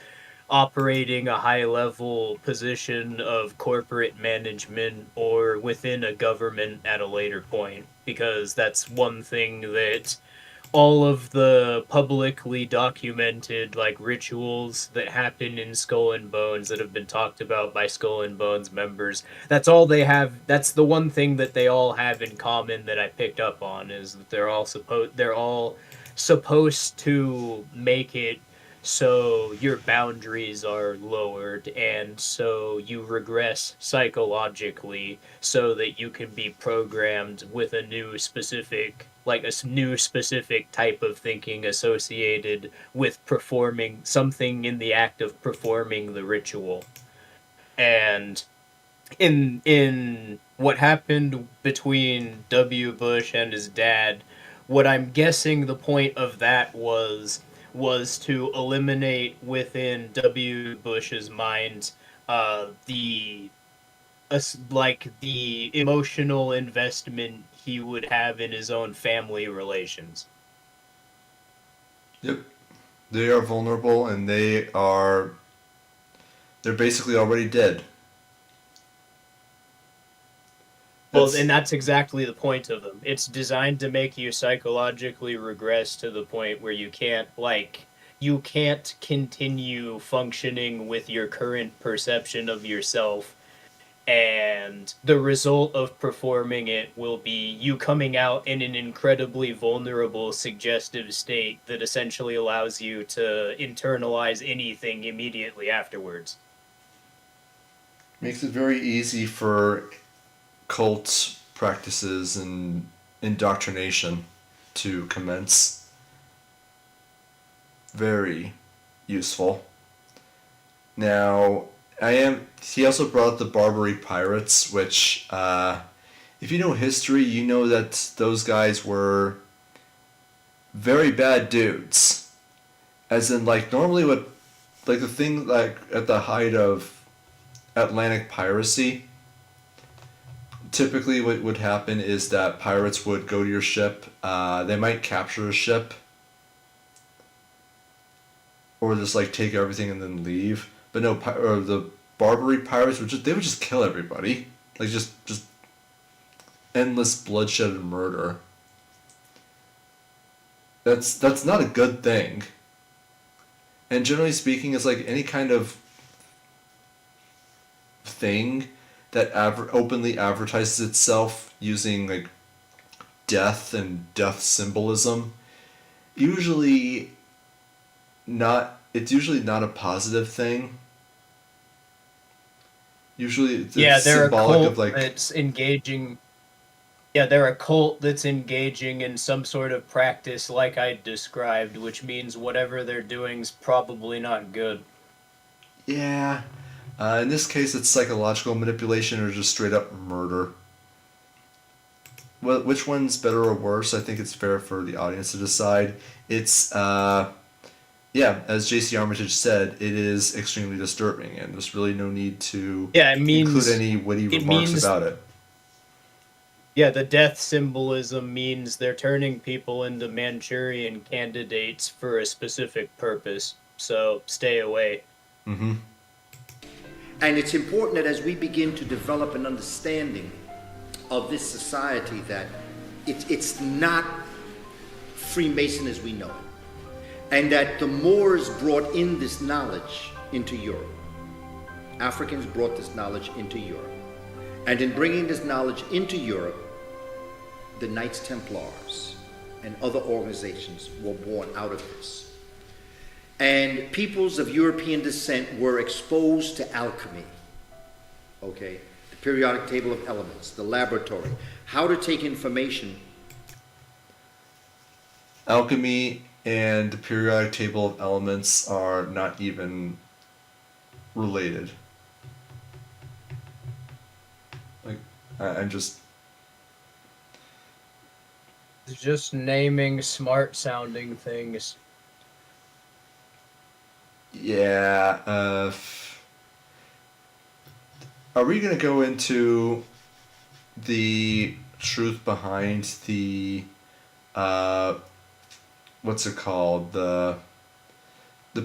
operating a high level position of corporate management or within a government at a later point, because that's one thing that all of the publicly documented like rituals that happen in Skull and Bones that have been talked about by Skull and Bones members, that's all they have. That's the one thing that they all have in common that I picked up on, is that they're all supposed to make it so your boundaries are lowered and so you regress psychologically so that you can be programmed with a new specific type of thinking associated with performing something in the act of performing the ritual. And in what happened between W. Bush and his dad, what I'm guessing the point of that was to eliminate within W. Bush's mind the emotional investment he would have in his own family relations. Yep. They are vulnerable and they're basically already dead. Well, and that's exactly the point of them. It's designed to make you psychologically regress to the point where you can't continue functioning with your current perception of yourself, and the result of performing it will be you coming out in an incredibly vulnerable, suggestive state that essentially allows you to internalize anything immediately afterwards. Makes it very easy for cult practices and indoctrination to commence. Very useful. Now, he also brought up the Barbary Pirates, which, if you know history, you know that those guys were very bad dudes. As in, like, normally what, like, the thing, like, at the height of Atlantic piracy, typically what would happen is that pirates would go to your ship, they might capture a ship, or just like take everything and then leave. But no, the Barbary pirates would just kill everybody, like just endless bloodshed and murder. That's not a good thing. And generally speaking, it's like any kind of thing that openly advertises itself using like death and death symbolism. Usually not. It's usually not a positive thing. Usually, it's they're symbolic a cult of like that's engaging. Yeah, they're a cult that's engaging in some sort of practice like I described, which means whatever they're doing's probably not good. yeah. In this case, it's psychological manipulation or just straight up murder. Well, which one's better or worse? I think it's fair for the audience to decide. It's yeah, as J.C. Armitage said, it is extremely disturbing, and there's really no need to include any witty remarks about it. Yeah, the death symbolism means they're turning people into Manchurian candidates for a specific purpose, so stay away. Mm-hmm. And it's important that as we begin to develop an understanding of this society, that it's not Freemason as we know it. And that the Moors brought in this knowledge into Europe. Africans brought this knowledge into Europe. And in bringing this knowledge into Europe, the Knights Templars and other organizations were born out of this. And peoples of European descent were exposed to alchemy, okay? The periodic table of elements, the laboratory, how to take information. Alchemy and the periodic table of elements are not even related. Like, I'm just naming smart sounding things. Yeah, are we going to go into the truth behind the what's it called, the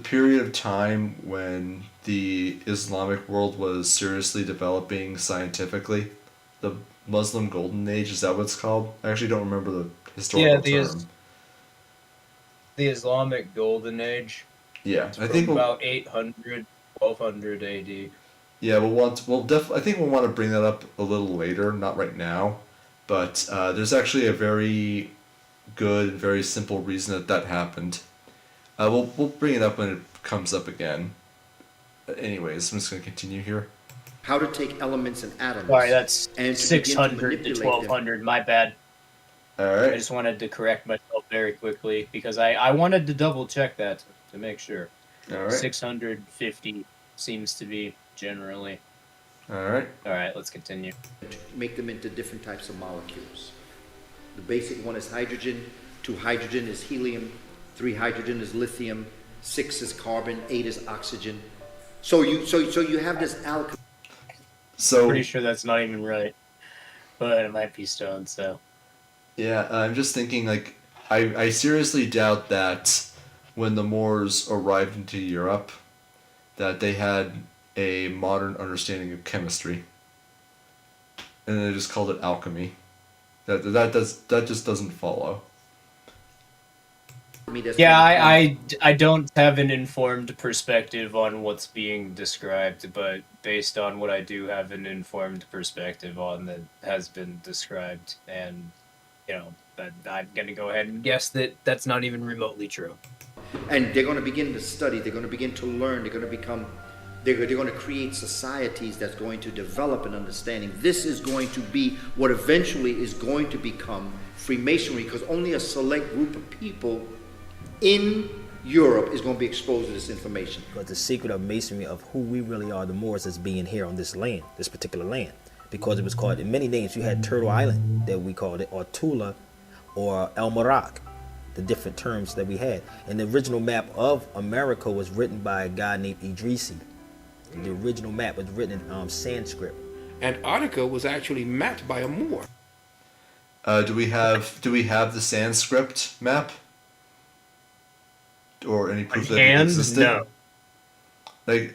period of time when the Islamic world was seriously developing scientifically? The Muslim Golden Age, is that what it's called? I actually don't remember the historical term. The Islamic Golden Age. Yeah, it's I think about 800, 1200 AD. Yeah, I think we'll want to bring that up a little later, not right now, but there's actually a very good and very simple reason that happened. We'll bring it up when it comes up again. Anyways, I'm just going to continue here. How to take elements and atoms. Sorry, that's and 600 to 1200. My bad. All right. I just wanted to correct myself very quickly because I wanted to double check that to make sure. All right. 650 seems to be generally. All right. All right, let's continue. Make them into different types of molecules. The basic one is hydrogen, 2 hydrogen is helium, 3 hydrogen is lithium, 6 is carbon, 8 is oxygen. So you have this alchemy. So pretty sure that's not even right, but it might be stone. So yeah, I'm just thinking like I seriously doubt that when the Moors arrived into Europe, that they had a modern understanding of chemistry, and they just called it alchemy. That just doesn't follow. Yeah, I don't have an informed perspective on what's being described, but based on what I do have an informed perspective on that has been described, and I'm going to go ahead and guess that that's not even remotely true. And they're going to begin to study, they're going to begin to learn, they're going to create societies that's going to develop an understanding. This is going to be what eventually is going to become Freemasonry, because only a select group of people in Europe is going to be exposed to this information. But the secret of Masonry, of who we really are, the Moors, is being here on this land, this particular land. Because it was called, in many names, you had Turtle Island, that we called it, or Tula, or El Morocco, the different terms that we had. And the original map of America was written by a guy named Idrisi. The original map was written in Sanskrit. Antarctica was actually mapped by a Moor. Do we have the Sanskrit map? Or any proof that it existed? No. No,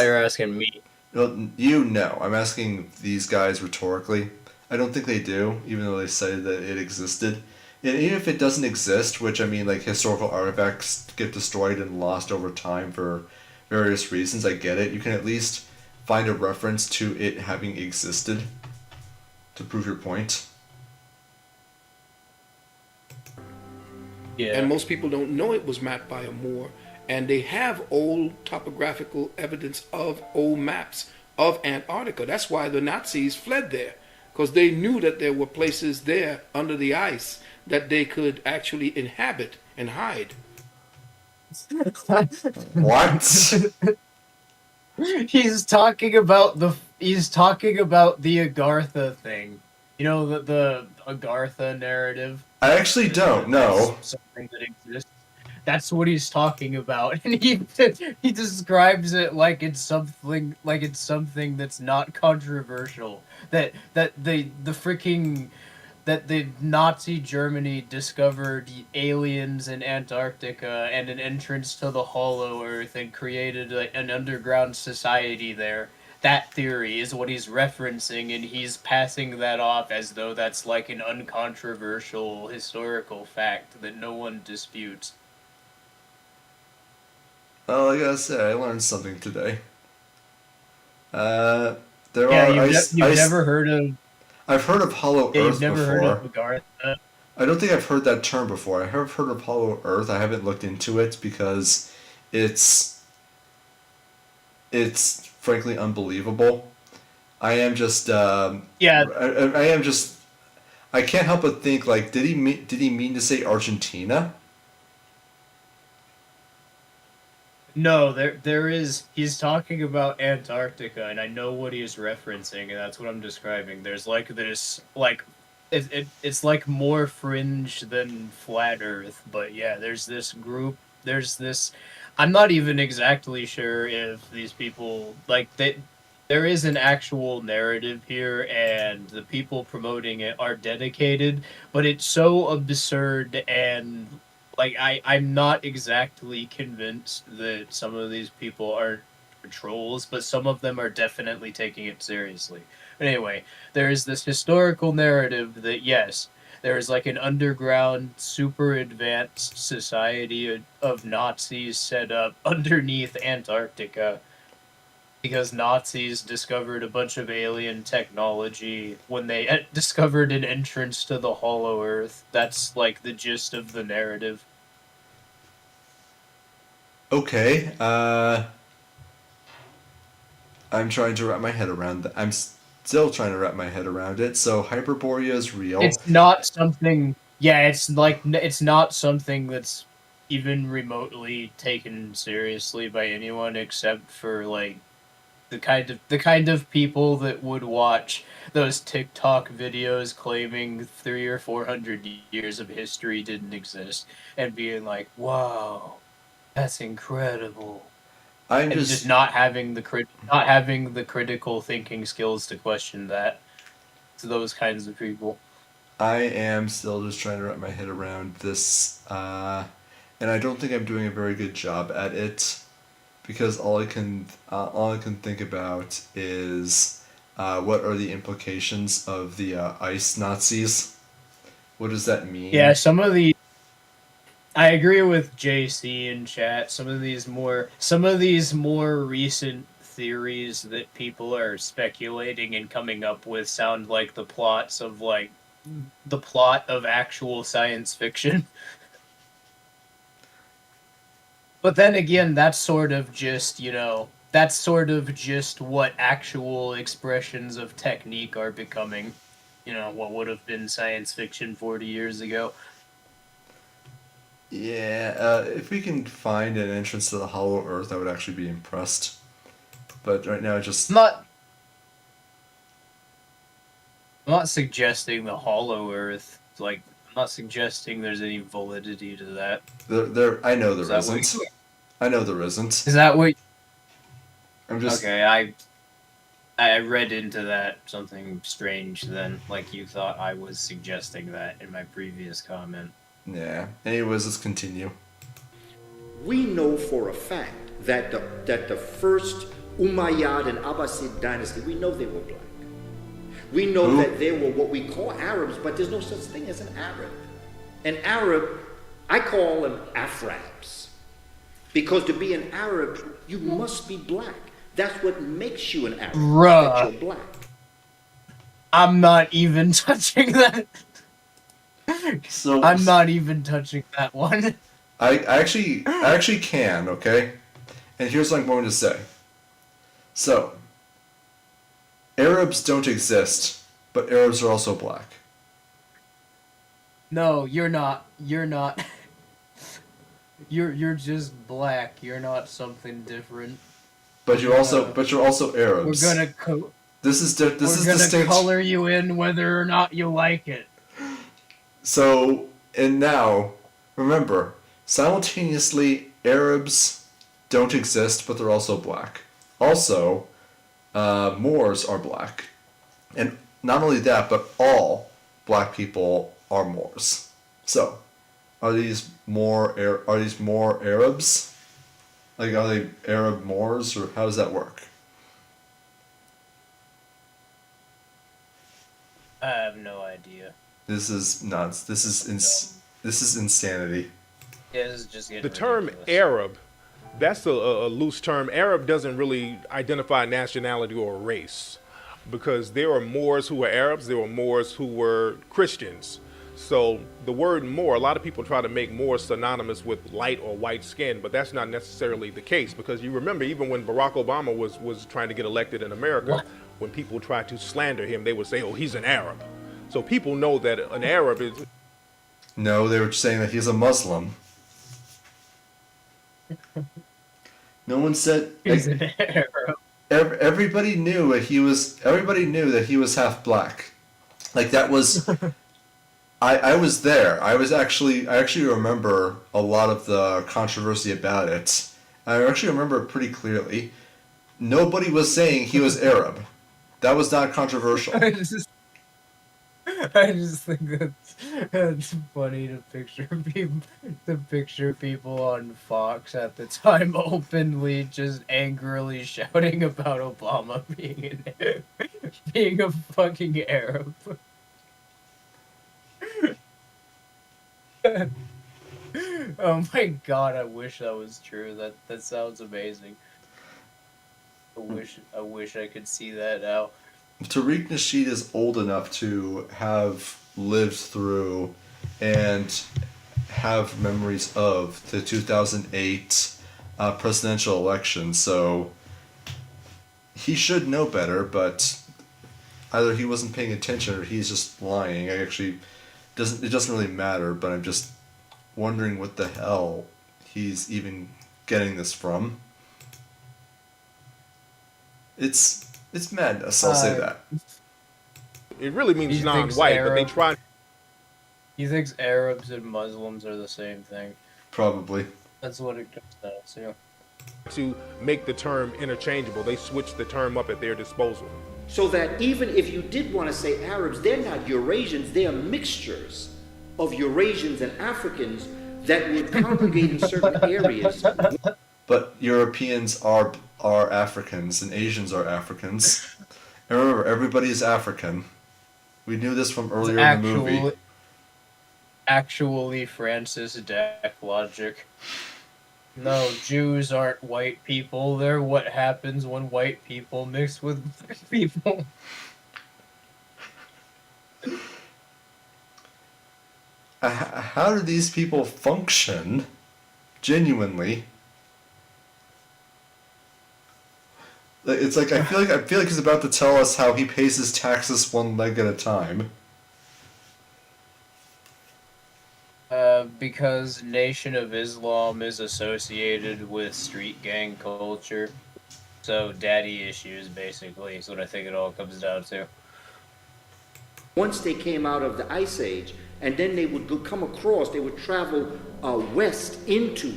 you're asking me. Well, you know. I'm asking these guys rhetorically. I don't think they do, even though they cited that it existed. And even if it doesn't exist, which I mean, like historical artifacts get destroyed and lost over time for various reasons, I get it. You can at least find a reference to it having existed to prove your point. Yeah. And most people don't know it was mapped by a Moor. And they have old topographical evidence of old maps of Antarctica. That's why the Nazis fled there, because they knew that there were places there under the ice that they could actually inhabit and hide. What? He's talking about the Agartha thing. You know, the Agartha narrative. I actually don't know. Something that exists. That's what he's talking about, and he describes it like it's something that's not controversial. That the Nazi Germany discovered aliens in Antarctica and an entrance to the Hollow Earth and created an underground society there. That theory is what he's referencing, and he's passing that off as though that's like an uncontroversial historical fact that no one disputes. Well, I gotta say, I learned something today. You've never heard of... I've heard of Hollow Earth you've never before. heard of Agartha? I don't think I've heard that term before. I have heard of Hollow Earth. I haven't looked into it because it's frankly unbelievable. I am just I am just I can't help but think, like, did he mean to say Argentina? No, there is. He's talking about Antarctica, and I know what he is referencing, and that's what I'm describing. There's like this, like, it's like more fringe than flat Earth, but yeah, there's this group. There's this. I'm not even exactly sure if these people there is an actual narrative here, and the people promoting it are dedicated, but it's so absurd and. Like, I'm not exactly convinced that some of these people are trolls, but some of them are definitely taking it seriously. But anyway, there is this historical narrative that, yes, there is like an underground, super advanced society of Nazis set up underneath Antarctica because Nazis discovered a bunch of alien technology when they discovered an entrance to the Hollow Earth. That's like the gist of the narrative. Okay, I'm trying to wrap my head around that. I'm still trying to wrap my head around it. So Hyperborea is real. It's not something. Yeah, it's not something that's even remotely taken seriously by anyone except for like the kind of people that would watch those TikTok videos claiming 300 or 400 years of history didn't exist and being like, "Wow, that's incredible." I'm just not having the critical thinking skills to question that. To those kinds of people. I am still just trying to wrap my head around this, and I don't think I'm doing a very good job at it. Because all I can think about is what are the implications of the ice Nazis? What does that mean? Yeah, I agree with JC in chat. Some of these more recent theories that people are speculating and coming up with sound like the plot of actual science fiction. But then again, that's sort of just what actual expressions of technique are becoming. You know, what would have been science fiction 40 years ago. Yeah, if we can find an entrance to the Hollow Earth, I would actually be impressed. But right now, I'm not suggesting the Hollow Earth. Like, I'm not suggesting there's any validity to that. I know there isn't. I know there isn't. Is that what? I'm just okay. I read into that something strange then, like you thought I was suggesting that in my previous comment. Yeah. Anyways, let's continue. We know for a fact that the first Umayyad and Abbasid dynasty, we know they were black. We know that they were what we call Arabs, but there's no such thing as an Arab. An Arab, I call them Afrabs. Because to be an Arab, you must be black. That's what makes you an Arab. Bruh. That you're black. I'm not even touching that. So I'm not even touching that one. I actually can, okay? And here's what I'm going to say. So, Arabs don't exist, but Arabs are also black. No, you're not. You're not. You're just black. You're not something different. But you're also Arabs. We're gonna This is distinct. color you in whether or not you like it. So, and now, remember, simultaneously, Arabs don't exist, but they're also black. Also, Moors are black. And not only that, but all black people are Moors. So, are these more Arabs? Like, are they Arab Moors, or how does that work? I have no idea. This is nuts. This is insanity. Yeah, this is just getting The term ridiculous. Arab, that's a loose term. Arab doesn't really identify nationality or race, because there are Moors who were Arabs, there were Moors who were Christians. So the word Moor, a lot of people try to make Moor synonymous with light or white skin, but that's not necessarily the case, because you remember even when Barack Obama was trying to get elected in America, when people tried to slander him, they would say, oh, he's an Arab. So people know that an Arab is... No, they were saying that he's a Muslim. No one said... He's an Arab. Everybody knew that he was... Everybody knew that he was half black. Like, that was... I was there. I actually remember a lot of the controversy about it. I actually remember it pretty clearly. Nobody was saying he was Arab. That was not controversial. I just think that's funny to picture people on Fox at the time openly just angrily shouting about Obama being a fucking Arab. Oh my god, I wish that was true. That sounds amazing. I wish I could see that now. Tariq Nasheed is old enough to have lived through and have memories of the 2008 presidential election, so he should know better, but either he wasn't paying attention or he's just lying. It doesn't really matter, but I'm just wondering what the hell he's even getting this from. It's madness, I'll say that. It really means He non-white, thinks but they Arab- try He thinks Arabs and Muslims are the same thing. Probably. That's what it comes down to. to make the term interchangeable. They switch the term up at their disposal. So that even if you did want to say Arabs, they're not Eurasians, they are mixtures of Eurasians and Africans that would congregate in certain areas. But Europeans are Africans and Asians are Africans. And remember, everybody is African. We knew this from earlier in the movie. Actually, Francis Deck logic. No, Jews aren't white people. They're what happens when white people mix with black people. How do these people function genuinely? It's like I feel like he's about to tell us how he pays his taxes one leg at a time. Because Nation of Islam is associated with street gang culture. So daddy issues, basically, is what I think it all comes down to. Once they came out of the Ice Age, and then they would come across, they would travel west into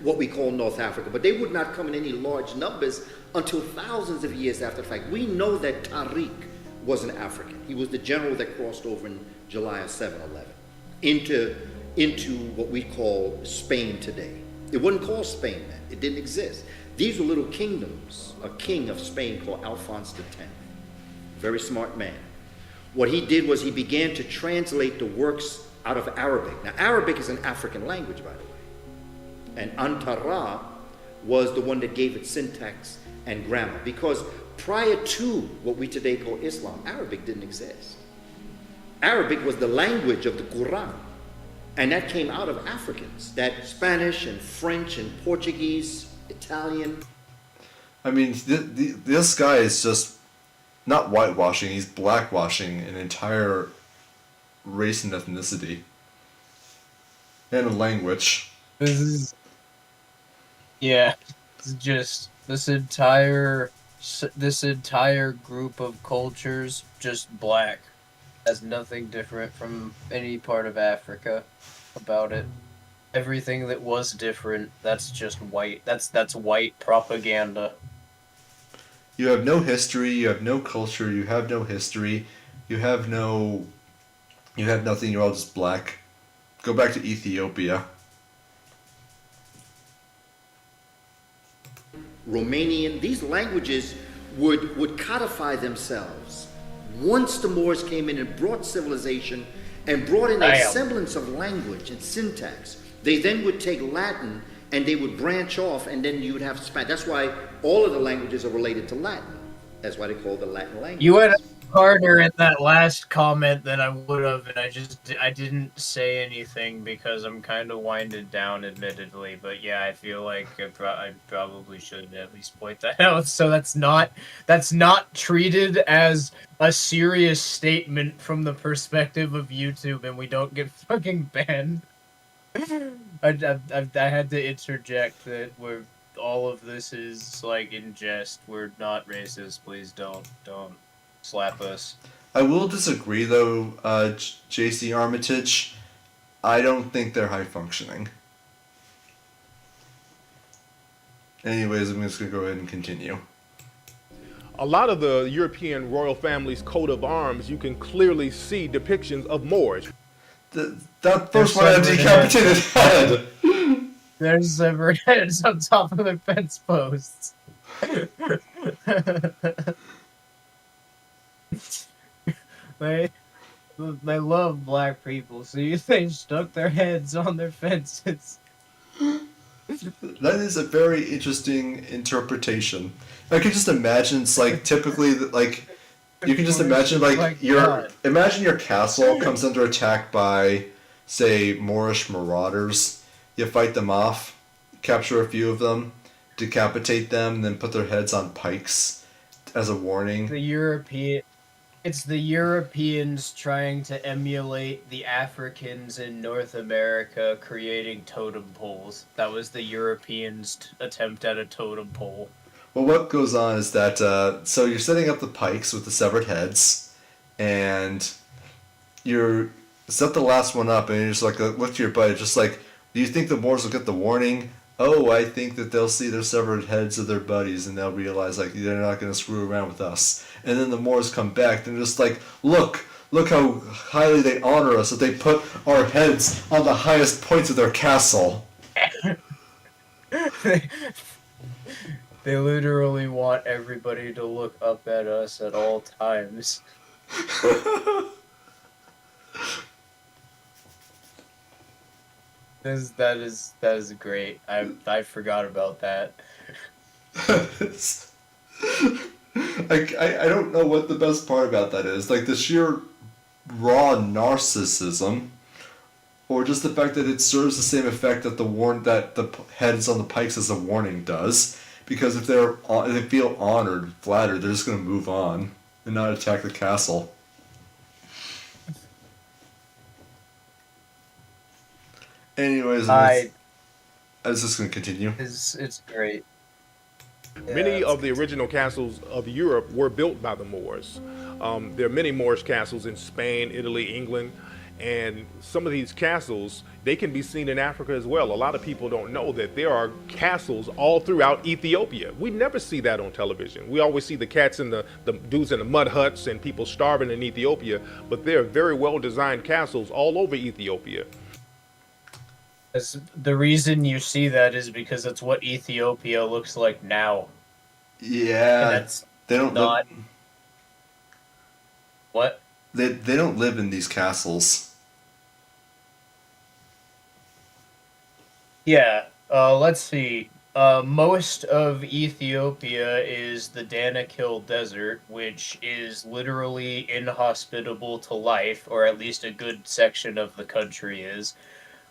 what we call North Africa, but they would not come in any large numbers until thousands of years after the fact. We know that Tariq was an African. He was the general that crossed over in July of 7/11 into what we call Spain today. It wasn't called Spain then. It didn't exist. These were little kingdoms. A king of Spain called Alphonse X. Very smart man. What he did was he began to translate the works out of Arabic. Now, Arabic is an African language, by the way. And Antara was the one that gave it syntax and grammar. Because prior to what we today call Islam, Arabic didn't exist. Arabic was the language of the Quran. And that came out of Africans. That Spanish and French and Portuguese, Italian. I mean, this guy is just not whitewashing, he's blackwashing an entire race and ethnicity. And a language. It's just this entire group of cultures just black. Has nothing different from any part of Africa about it. Everything that was different, that's just white. That's white propaganda. You have no history, you have no culture, you have no history, you have nothing, you're all just black. Go back to Ethiopia. Romanian, these languages would codify themselves. Once the Moors came in and brought civilization and brought in a semblance of language and syntax, they then would take Latin and they would branch off, and then you would have Spanish. That's why all of the languages are related to Latin. That's why they call the Latin language. You had harder in that last comment than I would have, and I didn't say anything because I'm kind of winded down, admittedly. But yeah, I feel like I probably should at least point that out. So that's not treated as a serious statement from the perspective of YouTube, and we don't get fucking banned. I had to interject that all of this is like in jest. We're not racist. Please don't slap us. I will disagree though, JC Armitage. I don't think they're high functioning. Anyways, I'm just gonna go ahead and continue. A lot of the European royal family's coat of arms, you can clearly see depictions of Moors. That first one had a decapitated head. There's severed heads on top of the fence posts. They love black people, so they stuck their heads on their fences. That is a very interesting interpretation. I can just imagine it's like typically like you can just imagine like imagine your castle comes under attack by say Moorish marauders. You fight them off, capture a few of them, decapitate them, then put their heads on pikes as a warning. It's the Europeans trying to emulate the Africans in North America creating totem poles. That was the Europeans' attempt at a totem pole. Well, what goes on is that, so you're setting up the pikes with the severed heads, and you're set the last one up, and you're just like, look to your buddy, just like, do you think the Moors will get the warning? Oh, I think that they'll see their severed heads of their buddies, and they'll realize, like, they're not going to screw around with us. And then the Moors come back, and they're just like, look how highly they honor us, that they put our heads on the highest points of their castle. They literally want everybody to look up at us at all times. That is great. I forgot about that. I don't know what the best part about that is. Like the sheer raw narcissism, or just the fact that it serves the same effect that the heads on the pikes as a warning does. Because if they feel honored, flattered, they're just going to move on and not attack the castle. Anyways, I was just going to continue. It's great. Many of the original castles of Europe were built by the Moors. There are many Moorish castles in Spain, Italy, England, and some of these castles, they can be seen in Africa as well. A lot of people don't know that there are castles all throughout Ethiopia. We never see that on television. We always see the cats and the dudes in the mud huts and people starving in Ethiopia, but there are very well-designed castles all over Ethiopia. The reason you see that is because that's what Ethiopia looks like now. Yeah, they don't not. What? They don't live in these castles. Yeah, let's see. Most of Ethiopia is the Danakil Desert, which is literally inhospitable to life, or at least a good section of the country is.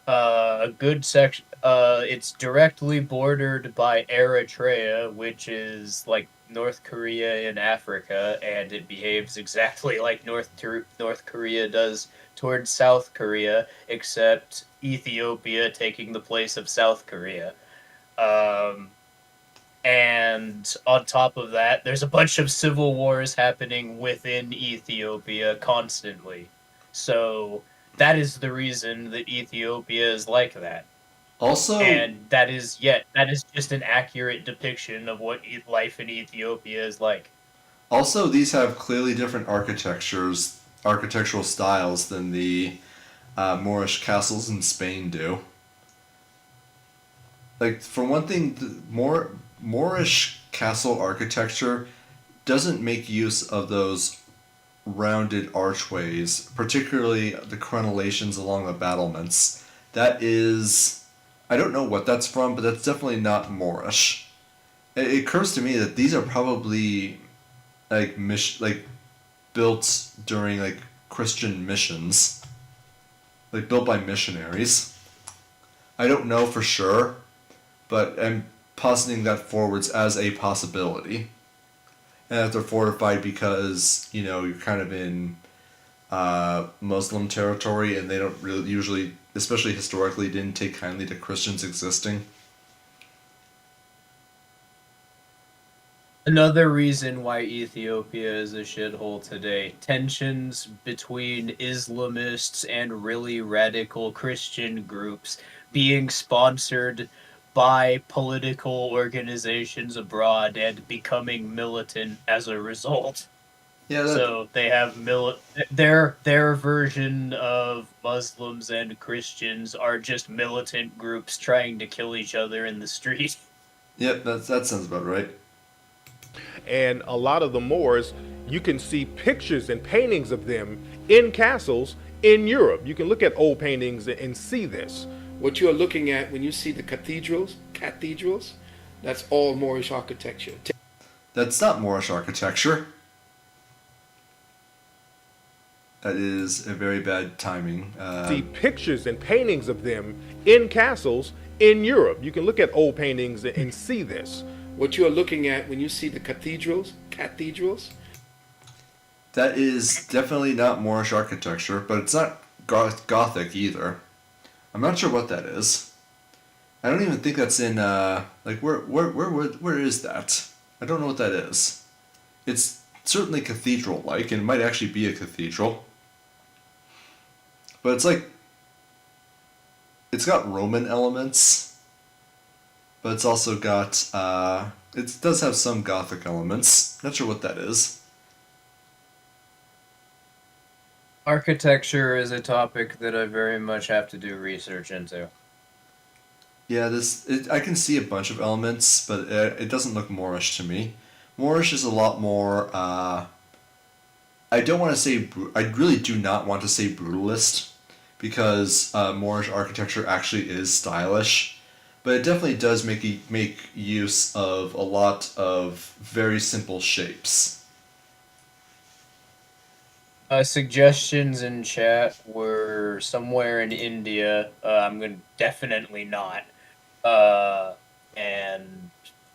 A good section. It's directly bordered by Eritrea, which is like North Korea in Africa, and it behaves exactly like North Korea does towards South Korea, except Ethiopia taking the place of South Korea. Um, and on top of that, there's a bunch of civil wars happening within Ethiopia constantly. So that is the reason that Ethiopia is like that. Also, And that is just an accurate depiction of what life in Ethiopia is like. also, these have clearly different architectural styles than the Moorish castles in Spain do. Like, for one thing, Moorish castle architecture doesn't make use of those rounded archways, particularly the crenellations along the battlements. That is, I don't know what that's from, but that's definitely not Moorish. It occurs to me that these are probably like built during like Christian missions, like built by missionaries. I don't know for sure, but I'm positing that forwards as a possibility. And that they're fortified because, you're kind of in Muslim territory, and they don't really usually, especially historically, didn't take kindly to Christians existing. Another reason why Ethiopia is a shithole today: tensions between Islamists and really radical Christian groups being sponsored by political organizations abroad and becoming militant as a result. Yeah, So they have their version of Muslims and Christians are just militant groups trying to kill each other in the street. Yep, that sounds about right. And a lot of the Moors, you can see pictures and paintings of them in castles in Europe. You can look at old paintings and see this. What you're looking at when you see the cathedrals, that's all Moorish architecture. That's not Moorish architecture. That is a very bad timing. See pictures and paintings of them in castles in Europe. You can look at old paintings and see this. What you're looking at when you see the cathedrals, that is definitely not Moorish architecture, but it's not Gothic either. I'm not sure what that is. I don't even think that's in where is that? I don't know what that is. It's certainly cathedral-like, and it might actually be a cathedral. But it's got Roman elements, but it's also got, it does have some Gothic elements. Not sure what that is. Architecture is a topic that I very much have to do research into. Yeah, I can see a bunch of elements, but it doesn't look Moorish to me. Moorish is a lot more, I don't want to say, I really do not want to say brutalist, because Moorish architecture actually is stylish, but it definitely does make use of a lot of very simple shapes. Suggestions in chat were somewhere in India. I'm gonna definitely not. But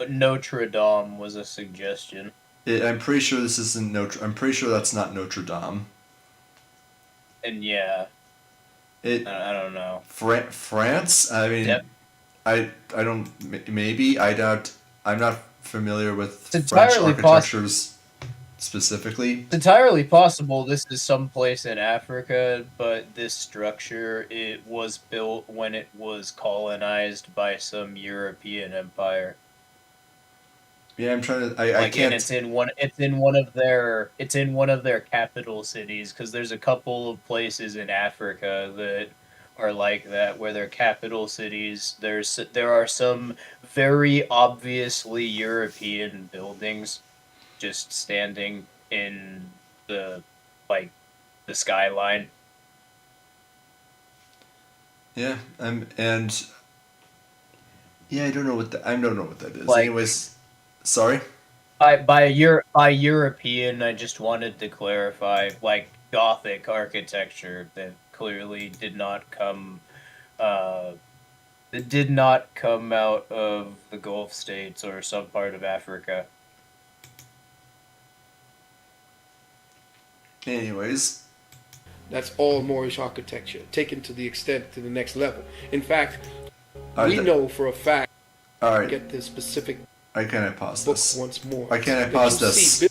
Notre Dame was a suggestion. I'm pretty sure this isn't I'm pretty sure that's not Notre Dame. And yeah, I don't know. France? I mean, Yep. I don't. Maybe I doubt. I'm not familiar with It's French entirely architectures specifically. It's entirely possible this is someplace in Africa, but this structure, it was built when it was colonized by some European empire. Yeah, I'm trying to. I can't. And it's in one of their capital cities, because there's a couple of places in Africa that are like that, where they're capital cities. There are some very obviously European buildings just standing in the the skyline. Yeah, and Yeah, I don't know what that is. Like- Anyways, sorry. By European, I just wanted to clarify, like Gothic architecture that clearly did not come, it did not come out of the Gulf states or some part of Africa. Anyways, That's all Moorish architecture, taken to the extent to the next level. In fact, Alright, we know for a fact. All right. Get this specific. Can I pause book this? once more. Can I that pause you this? see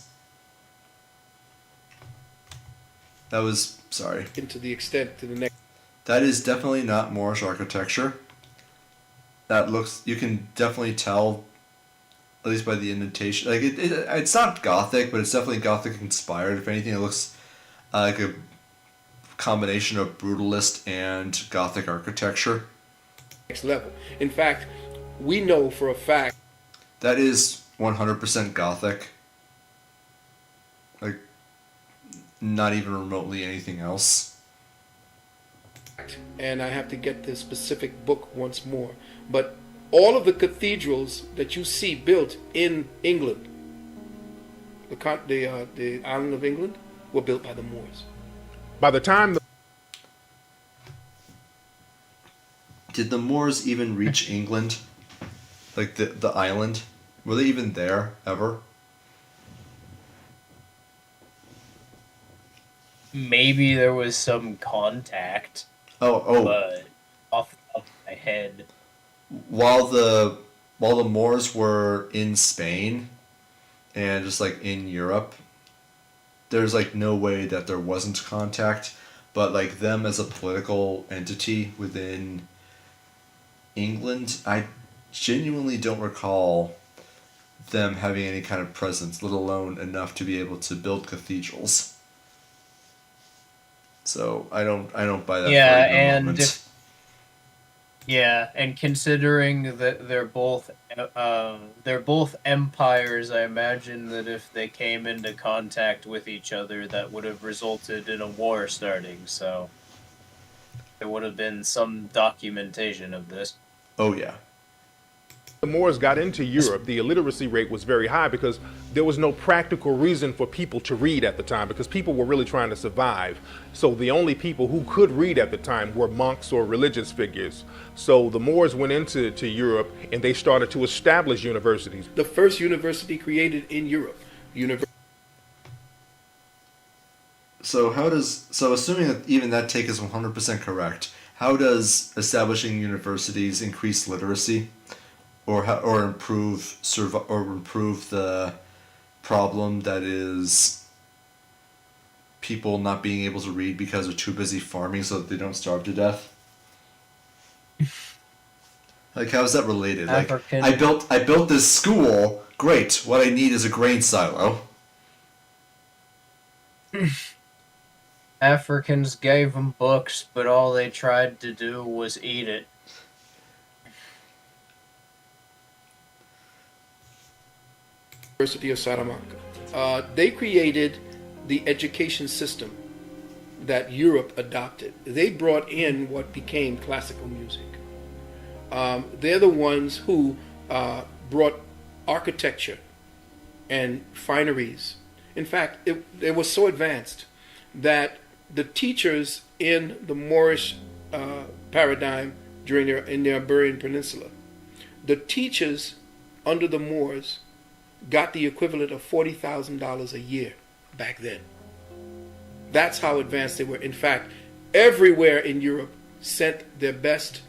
That was sorry. into the extent to the next. That is definitely not Moorish architecture. That looks, you can definitely tell, at least by the indentation. Like it's not Gothic, but it's definitely Gothic inspired. If anything, it looks like a combination of brutalist and Gothic architecture. Next level. In fact, we know for a fact. That is 100% Gothic. Like, not even remotely anything else. And I have to get this specific book once more. But all of the cathedrals that you see built in England, the island of England, were built by the Moors. By the time Did the Moors even reach England? Like the island? Were they even there ever? Maybe there was some contact. Oh. But off the top of my head. While the Moors were in Spain and just like in Europe, there's like no way that there wasn't contact, but like them as a political entity within England, I genuinely don't recall them having any kind of presence, let alone enough to be able to build cathedrals. So I don't buy that. Yeah, for even a moment. And considering that they're both empires, I imagine that if they came into contact with each other, that would have resulted in a war starting. So there would have been some documentation of this. Oh yeah. the Moors got into Europe, the illiteracy rate was very high because there was no practical reason for people to read at the time because people were really trying to survive. So the only people who could read at the time were monks or religious figures. So the Moors went into Europe and they started to establish universities. The first university created in Europe. So assuming that even that take is 100% correct, how does establishing universities increase literacy, or improve the problem that is people not being able to read because they're too busy farming so that they don't starve to death? Like, how is that related? African. Like, I built this school. Great. What I need is a grain silo. Africans gave them books, but all they tried to do was eat it. University of Salamanca. They created the education system that Europe adopted. They brought in what became classical music. They're the ones who brought architecture and fineries. In fact, it was so advanced that the teachers in the Moorish paradigm in the Iberian Peninsula, the teachers under the Moors got the equivalent of $40,000 a year back then. That's how advanced they were. In fact, everywhere in Europe sent their best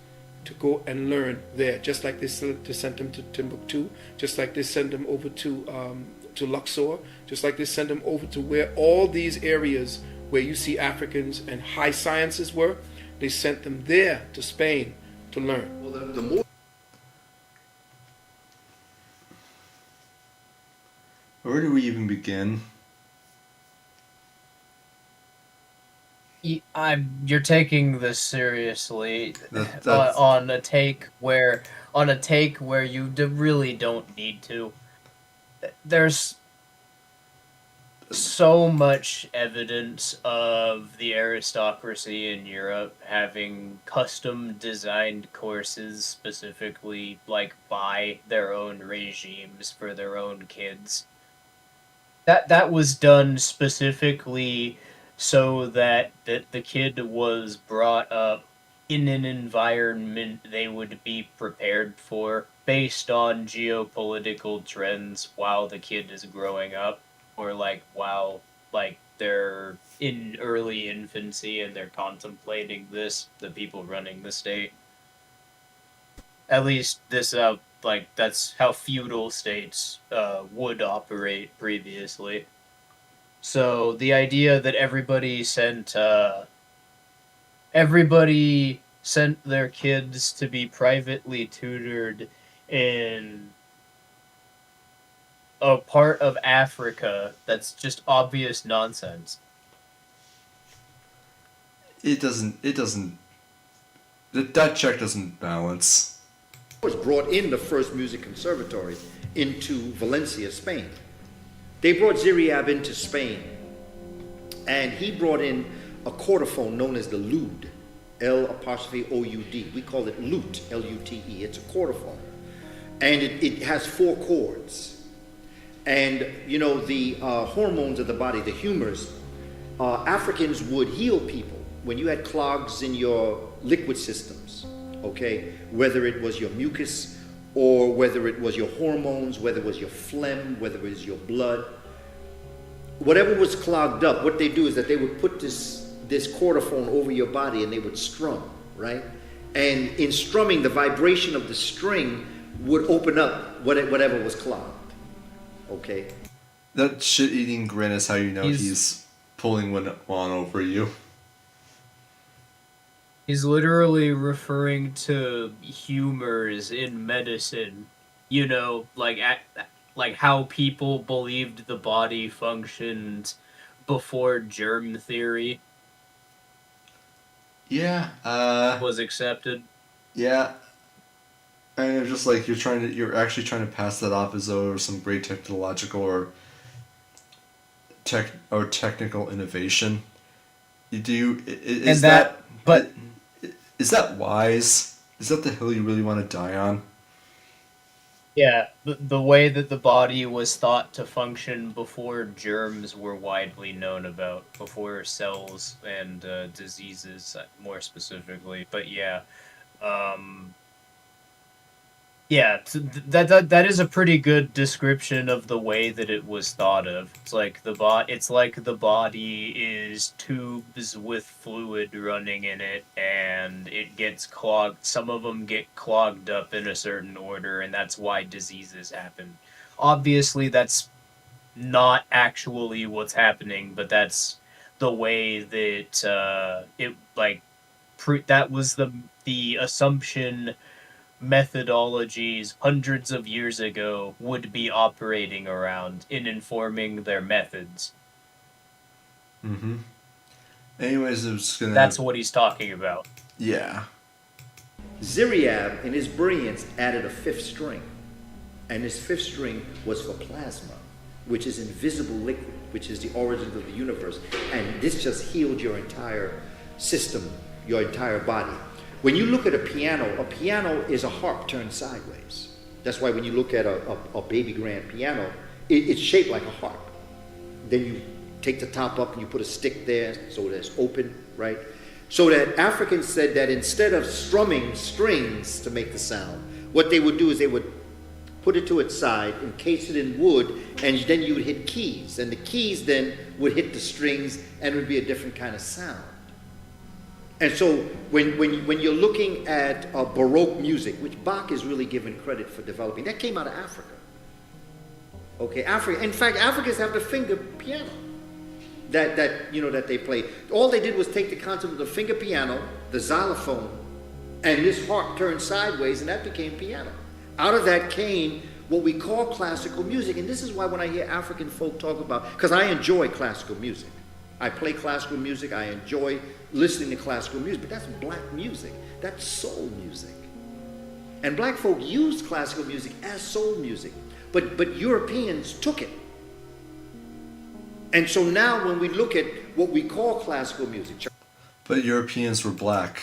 to go and learn there, just like they sent them to Timbuktu, just like they sent them over to Luxor, just like they sent them over to where all these areas where you see Africans and high sciences were, they sent them there to Spain to learn. Well, the more Where do we even begin? You're taking this seriously That's- on a take where you really don't need to. There's so much evidence of the aristocracy in Europe having custom designed courses specifically like by their own regimes for their own kids. That was done specifically so that the kid was brought up in an environment they would be prepared for based on geopolitical trends while the kid is growing up, or like while like they're in early infancy and they're contemplating this, the people running the state. At least this like that's how feudal states would operate previously. So the idea that everybody sent their kids to be privately tutored in a part of Africa, that's just obvious nonsense. That check doesn't balance. Was brought in the first music conservatory into Valencia, Spain. They brought Ziriab into Spain, and he brought in a chordophone known as the lute, L'-O-U-D. We call it lute, L-U-T-E. It's a chordophone, and it has 4 chords. And you know the hormones of the body, the humors. Africans would heal people when you had clogs in your liquid systems. Okay, whether it was your mucus or whether it was your hormones, whether it was your phlegm, whether it was your blood, whatever was clogged up, what they do is that they would put this chordophone over your body and they would strum, right? And in strumming, the vibration of the string would open up whatever was clogged. Okay. That shit-eating grin is how you know he's pulling one over you. He's literally referring to humors in medicine, you know, like how people believed the body functioned before germ theory. Yeah, was accepted. Yeah, and it's just like you're actually trying to pass that off as though some great technological or technical innovation. Is that wise? Is that the hill you really want to die on? Yeah, the way that the body was thought to function before germs were widely known about, before cells and diseases more specifically. But yeah, that is a pretty good description of the way that it was thought of. It's like the body is tubes with fluid running in it, and it gets clogged. Some of them get clogged up in a certain order, and that's why diseases happen. Obviously, that's not actually what's happening, but that's the way that that was the assumption methodologies hundreds of years ago would be operating around in informing their methods. Mm-hmm. Anyways, I'm just gonna... That's what he's talking about. Yeah. Ziriab, in his brilliance, added a 5th string. And this 5th string was for plasma, which is invisible liquid, which is the origins of the universe. And this just healed your entire system, your entire body. When you look at a piano is a harp turned sideways. That's why when you look at a baby grand piano, it's shaped like a harp. Then you take the top up and you put a stick there so that it's open, right? So that Africans said that instead of strumming strings to make the sound, what they would do is they would put it to its side, encase it in wood, and then you would hit keys. And the keys then would hit the strings and it would be a different kind of sound. And so when you're looking at Baroque music, which Bach is really given credit for developing, that came out of Africa. Okay, Africa. In fact, Africans have the finger piano that they play. All they did was take the concept of the finger piano, the xylophone, and this harp turned sideways, and that became piano. Out of that came what we call classical music, and this is why when I hear African folk talk about, because I enjoy classical music. I play classical music, I enjoy listening to classical music, but that's black music, that's soul music. And black folk used classical music as soul music, but Europeans took it And so now when we look at what we call classical music. But Europeans were black.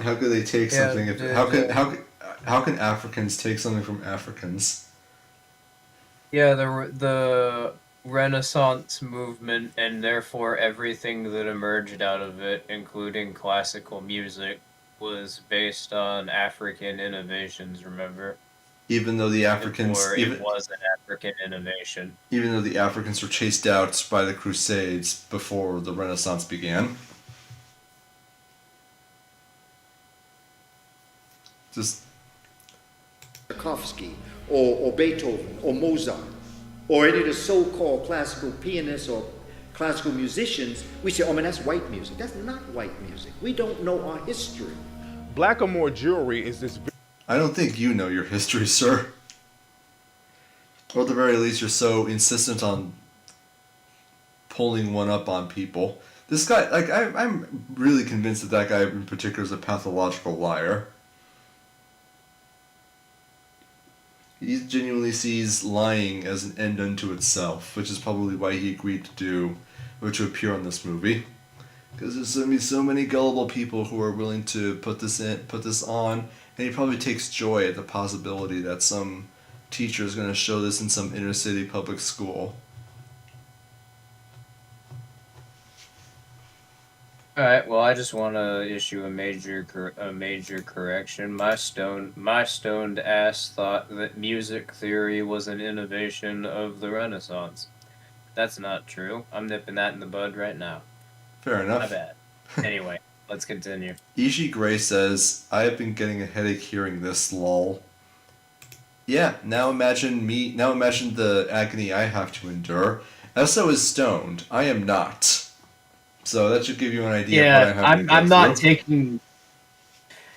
How could they take something? How can Africans take something from Africans? Yeah, the Renaissance movement, and therefore everything that emerged out of it, including classical music, was based on African innovations. Remember? Even though the Africans, it was an African innovation. Even though the Africans were chased out by the Crusades before the Renaissance began. Just Tchaikovsky or Beethoven or Mozart or any of the so-called classical pianists or classical musicians, we say, oh man, that's white music. That's not white music. We don't know our history. Blackamoor jewelry is this. I don't think you know your history, sir. Or at the very least, you're so insistent on pulling one up on people. This guy, like, I'm really convinced that guy in particular is a pathological liar. He genuinely sees lying as an end unto itself, which is probably why he agreed to appear on this movie. Because there's going to be so many gullible people who are willing to put this on, and he probably takes joy at the possibility that some teacher is going to show this in some inner city public school. All right. Well, I just want to issue a major correction. My stoned ass thought that music theory was an innovation of the Renaissance. That's not true. I'm nipping that in the bud right now. Fair enough. My bad. Anyway, let's continue. Ishi Gray says, I have been getting a headache hearing this, lol. Yeah, now imagine the agony I have to endure. Esso is stoned. I am not. So that should give you an idea of what I have to go I'm not through. taking...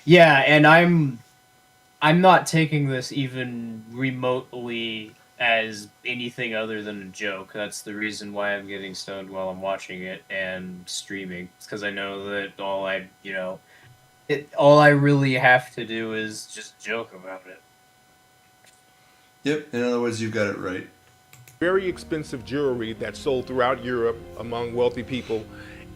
Yeah, and I'm not taking this even remotely as anything other than a joke. That's the reason why I'm getting stoned while I'm watching it and streaming. It's because I know that all I really have to do is just joke about it. Yep, in other words, you got it right. Very expensive jewelry that's sold throughout Europe among wealthy people,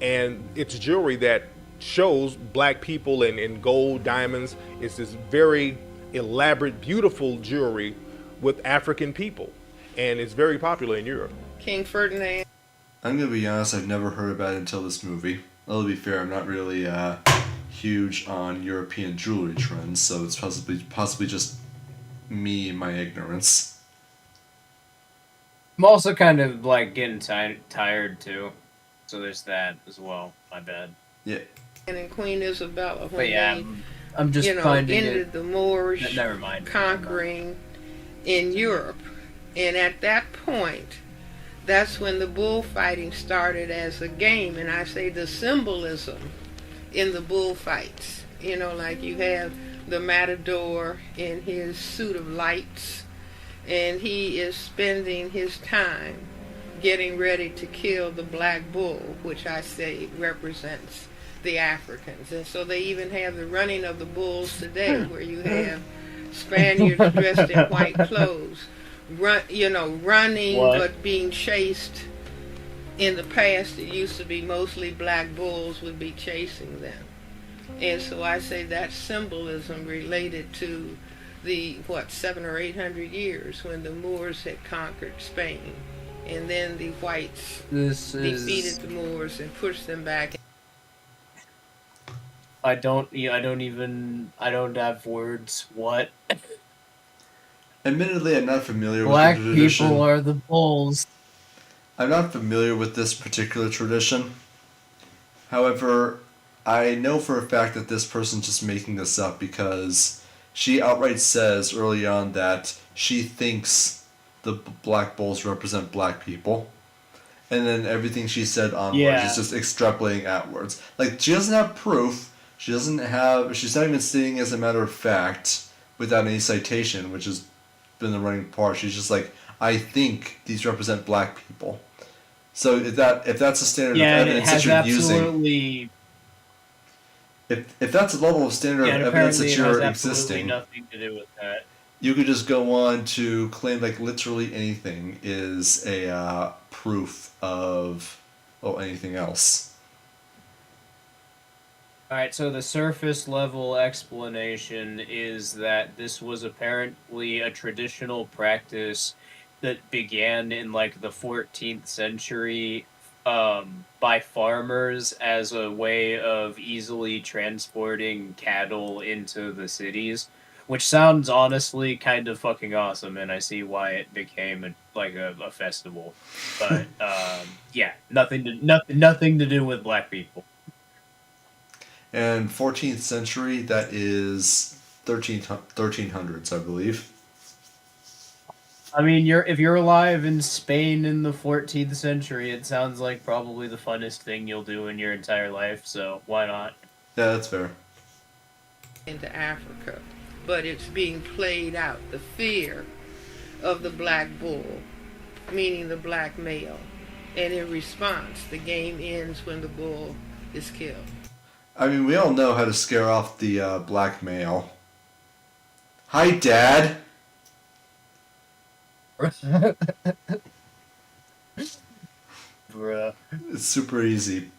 and it's jewelry that shows black people in gold, diamonds. It's this very elaborate, beautiful jewelry with African people, and it's very popular in Europe. King Ferdinand. I'm going to be honest, I've never heard about it until this movie. I'll be fair, I'm not really huge on European jewelry trends, so it's possibly just me and my ignorance. I'm also kind of like getting tired too, so there's that as well. My bad. Yeah. And Queen Isabella, when But yeah, they, I'm just finding ended the Moorish Never mind. conquering in Europe, and at that point, that's when the bullfighting started as a game. And I say the symbolism in the bullfights. Like you have the matador in his suit of lights, and he is spending his time getting ready to kill the black bull, which I say represents the Africans. And so they even have the running of the bulls today, where you have Spaniards dressed in white clothes, running but being chased. In the past, it used to be mostly black bulls would be chasing them. And so I say that symbolism related to the, 700 or 800 years when the Moors had conquered Spain. And then the whites defeated the Moors and pushed them back. I don't have words. What? Admittedly, I'm not familiar Black with the tradition. people are the bulls. I'm not familiar with this particular tradition. However, I know for a fact that this person's just making this up because she outright says early on that she thinks the black bulls represent black people. And then everything she said onwards is just extrapolating outwards. Like, she doesn't have proof. She's not even stating as a matter of fact without any citation, which has been the running part. She's just like, I think these represent black people. So if that's a standard of evidence that you're using, if that's a level of standard of evidence that you're existing, nothing to do with that. you could just go on to claim like literally anything is a proof of anything else. Alright, so the surface level explanation is that this was apparently a traditional practice that began in like the 14th century by farmers as a way of easily transporting cattle into the cities, which sounds honestly kind of fucking awesome, and I see why it became a festival. But yeah, nothing to do with black people. And 14th century, that is 1300s, I believe. I mean, if you're alive in Spain in the 14th century, it sounds like probably the funnest thing you'll do in your entire life, so why not? Yeah, that's fair. Into Africa, but it's being played out. The fear of the black bull, meaning the black male. And in response, the game ends when the bull is killed. I mean, we all know how to scare off the black male. Hi, Dad! Bruh. It's super easy.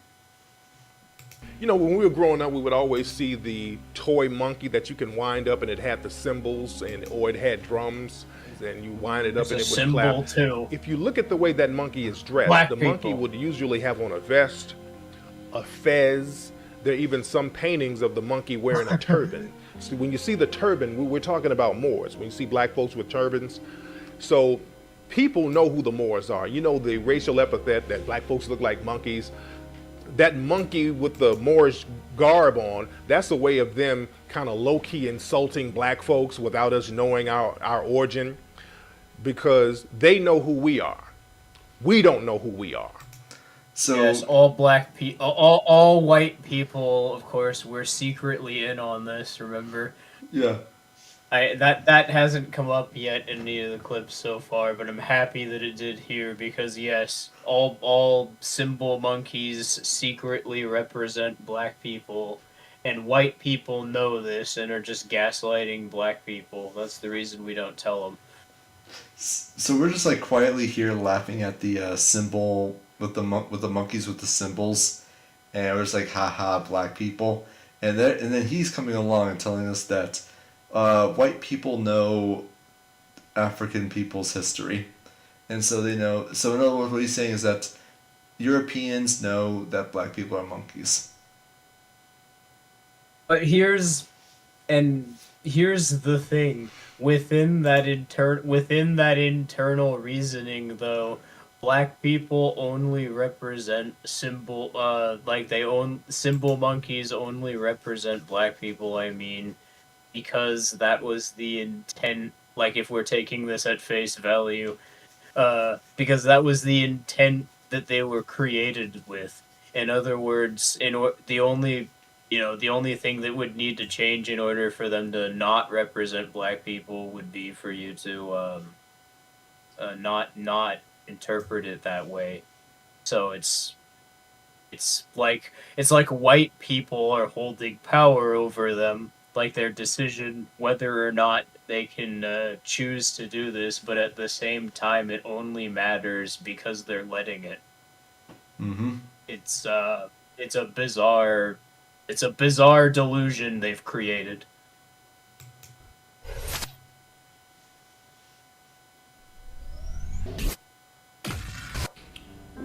You know, when we were growing up, we would always see the toy monkey that you can wind up and it had the cymbals or it had drums. And you wind it up and it would clap. Too. If you look at the way that monkey is dressed, the monkey would usually have on a vest, a fez. There are even some paintings of the monkey wearing a turban. So when you see the turban, we're talking about Moors. When you see black folks with turbans, so people know who the Moors are. You know the racial epithet that black folks look like monkeys. That monkey with the Moorish garb on, that's a way of them kind of low-key insulting black folks without us knowing our origin, because they know who we are. We don't know who we are. So yes, all black people, all white people, of course, were secretly in on this. Remember? Yeah. That hasn't come up yet in any of the clips so far, but I'm happy that it did here because yes, all symbol monkeys secretly represent black people, and white people know this and are just gaslighting black people. That's the reason we don't tell them. So we're just like quietly here laughing at the symbol with the monkeys with the symbols, and we're just like, haha, black people, and then he's coming along and telling us that white people know African people's history, and so they know. So in other words, what he's saying is that Europeans know that black people are monkeys. But here's the thing. Within that internal reasoning, though, black people only represent symbol monkeys only represent black people, I mean, because that was the intent, like if we're taking this at face value, because that was the intent that they were created with. In other words, the only thing that would need to change in order for them to not represent black people would be for you to not interpret it that way. So it's like white people are holding power over them, like their decision whether or not they can choose to do this, but at the same time it only matters because they're letting it. Mm-hmm. It's a bizarre delusion they've created.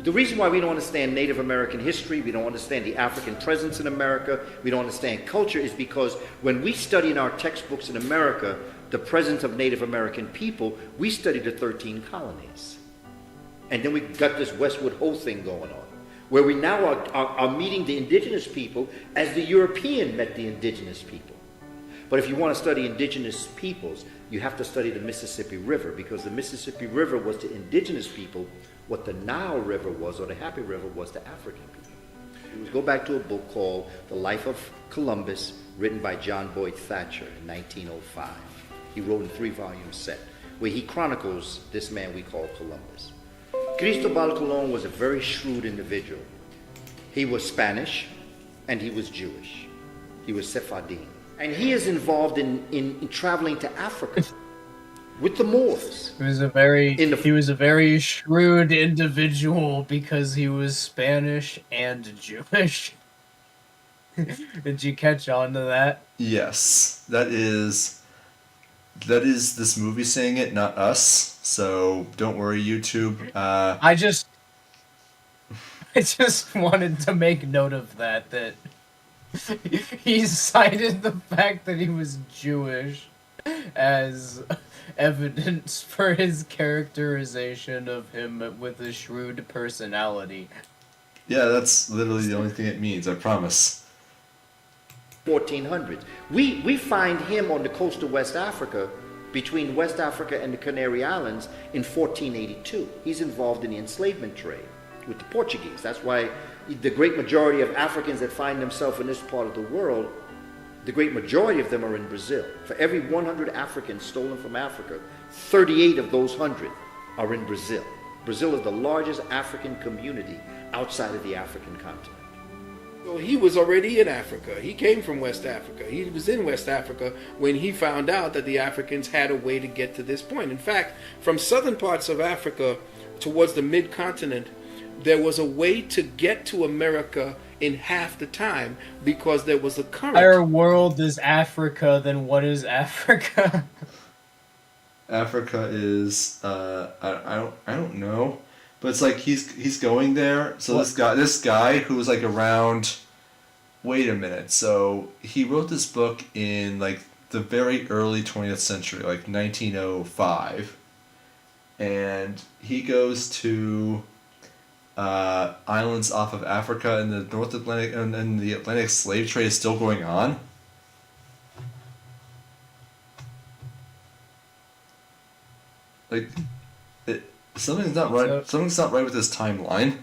The reason why we don't understand Native American history, we don't understand the African presence in America, we don't understand culture, is because when we study in our textbooks in America the presence of Native American people, we study the 13 colonies. And then we got this Westward Ho thing going on, where we now are meeting the indigenous people as the European met the indigenous people. But if you want to study indigenous peoples, you have to study the Mississippi River, because the Mississippi River was to indigenous people what the Nile River was, or the Happy River was to African people. You go back to a book called The Life of Columbus, written by John Boyd Thatcher in 1905. He wrote in 3-volume set, where he chronicles this man we call Columbus. Cristobal Colon was a very shrewd individual. He was Spanish and he was Jewish. He was Sephardim. And he is involved in traveling to Africa. with the Moors. He was a very shrewd individual because he was Spanish and Jewish. Did you catch on to that? Yes, that is this movie saying it, not us. So don't worry, YouTube. I just wanted to make note of that he cited the fact that he was Jewish as evidence for his characterization of him with a shrewd personality. Yeah, that's literally the only thing it means, I promise. 1400s. We find him on the coast of West Africa, between West Africa and the Canary Islands in 1482. He's involved in the enslavement trade with the Portuguese. That's why the great majority of Africans that find themselves in this part of the world, the great majority of them are in Brazil. For every 100 Africans stolen from Africa, 38 of those 100 are in Brazil. Brazil is the largest African community outside of the African continent. So he was already in Africa. He came from West Africa. He was in West Africa when he found out that the Africans had a way to get to this point. In fact, from southern parts of Africa towards the mid-continent, there was a way to get to America in half the time because there was a current. Our world is Africa, then what is Africa? Africa is I don't know, but it's like he's going there. So this guy who was like around. Wait a minute. So he wrote this book in like the very early 20th century, like 1905, and he goes to islands off of Africa in the North Atlantic, and the Atlantic slave trade is still going on. Like, something's not right. Something's not right with this timeline.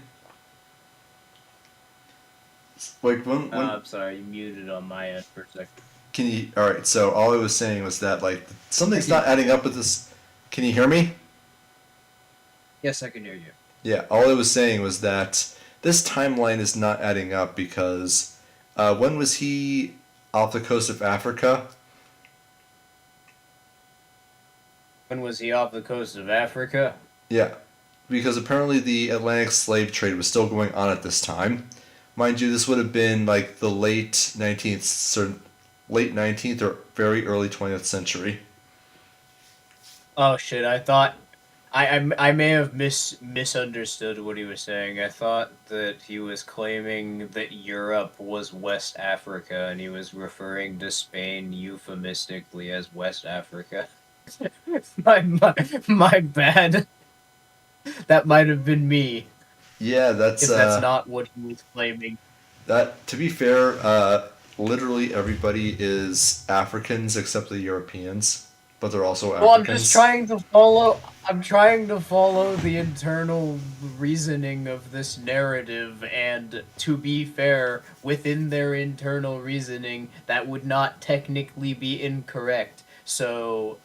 Like I'm sorry, you muted on my end for a second. Can you? All right. So all I was saying was that like something's not adding up with this. Can you hear me? Yes, I can hear you. Yeah. All I was saying was that this timeline is not adding up because when was he off the coast of Africa? When was he off the coast of Africa? Yeah, because apparently the Atlantic slave trade was still going on at this time. Mind you, this would have been like the late 19th or very early 20th century. Oh shit! I thought I may have misunderstood what he was saying. I thought that he was claiming that Europe was West Africa, and he was referring to Spain euphemistically as West Africa. my bad. That might have been me. Yeah, that's if that's not what he was claiming. That, to be fair, literally everybody is Africans except the Europeans, but they're also Africans. Well, I'm just trying to follow. I'm trying to follow the internal reasoning of this narrative, and to be fair, within their internal reasoning, that would not technically be incorrect. So,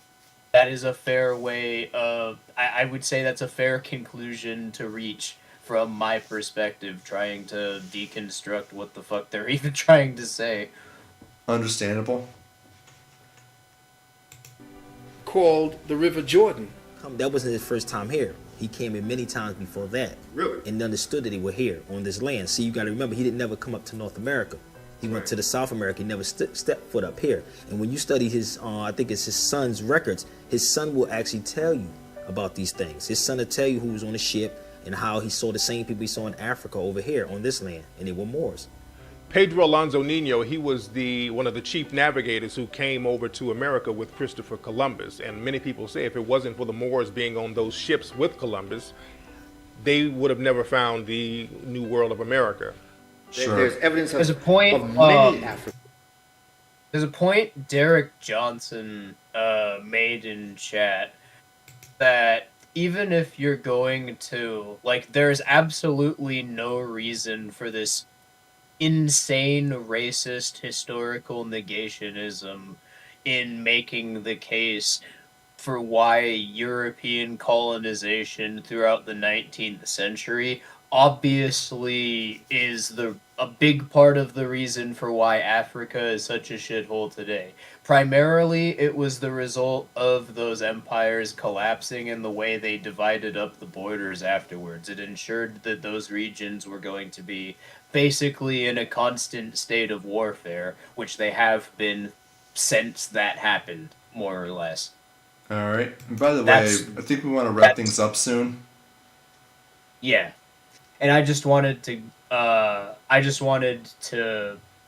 that is a fair way of. I would say that's a fair conclusion to reach. From my perspective, trying to deconstruct what the fuck they're even trying to say. Understandable. Called the River Jordan. That wasn't his first time here. He came in many times before that. Really? And understood that he were here on this land. See, you got to remember, he didn't never come up to North America. He went to the South America. He never stepped foot up here. And when you study his, I think it's his son's records, his son will actually tell you about these things. His son will tell you who was on the ship, and how he saw the same people he saw in Africa over here on this land, and they were Moors. Pedro Alonso Nino, he was one of the chief navigators who came over to America with Christopher Columbus. And many people say if it wasn't for the Moors being on those ships with Columbus, they would have never found the New World of America. Sure. There's evidence There's a point, of many Africans. There's a point Derek Johnson made in chat that even if you're going to, like, there's absolutely no reason for this insane racist historical negationism in making the case for why European colonization throughout the 19th century obviously is a big part of the reason for why Africa is such a shithole today. Primarily, it was the result of those empires collapsing and the way they divided up the borders afterwards. It ensured that those regions were going to be basically in a constant state of warfare, which they have been since that happened, more or less. All right. And by the That's- way, I think we want to wrap things up soon. Yeah. And I just wanted to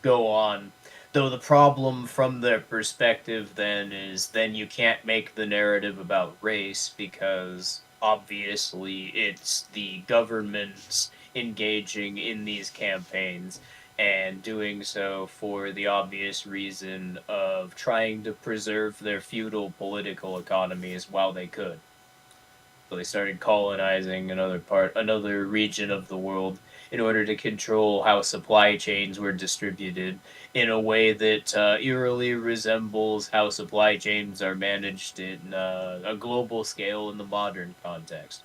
go on. Though the problem from their perspective then is then you can't make the narrative about race because obviously it's the governments engaging in these campaigns and doing so for the obvious reason of trying to preserve their feudal political economies while they could. So they started colonizing another region of the world in order to control how supply chains were distributed in a way that eerily resembles how supply chains are managed in a global scale in the modern context.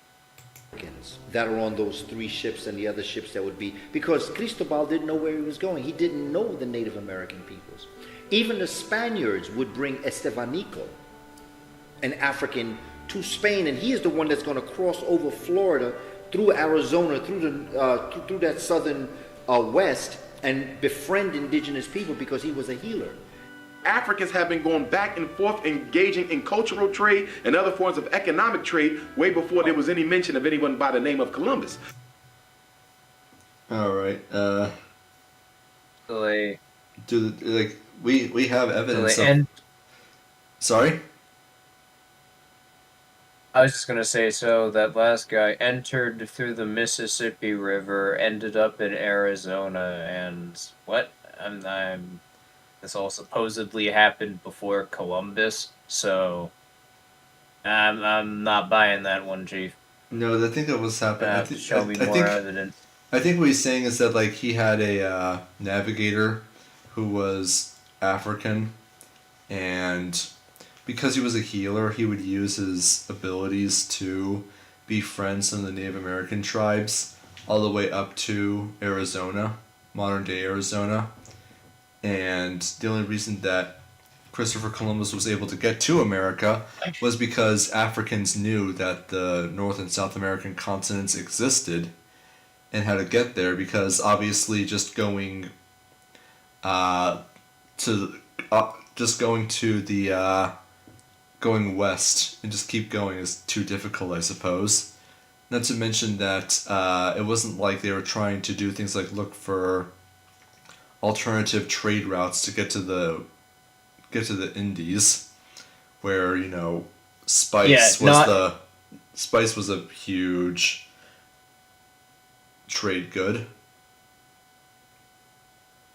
That are on those 3 ships and the other ships that would be, because Cristobal didn't know where he was going. He didn't know the Native American peoples. Even the Spaniards would bring Estevanico, an African, to Spain, and he is the one that's going to cross over Florida through Arizona, through that southern west, and befriend indigenous people because he was a healer. Africans have been going back and forth, engaging in cultural trade and other forms of economic trade way before there was any mention of anyone by the name of Columbus. All right. We have evidence So of... Sorry? I was just gonna say, so that last guy entered through the Mississippi River, ended up in Arizona, and what? This all supposedly happened before Columbus, so I'm not buying that one, Chief. No, I think that was happening. Show me more evidence. I think what he's saying is that like he had a navigator who was African, and because he was a healer, he would use his abilities to befriend some of the Native American tribes all the way up to Arizona, modern day Arizona. And the only reason that Christopher Columbus was able to get to America was because Africans knew that the North and South American continents existed and how to get there, because obviously just going going west and just keep going is too difficult, I suppose. Not to mention that it wasn't like they were trying to do things like look for alternative trade routes to get to the Indies, where spice was a huge trade good.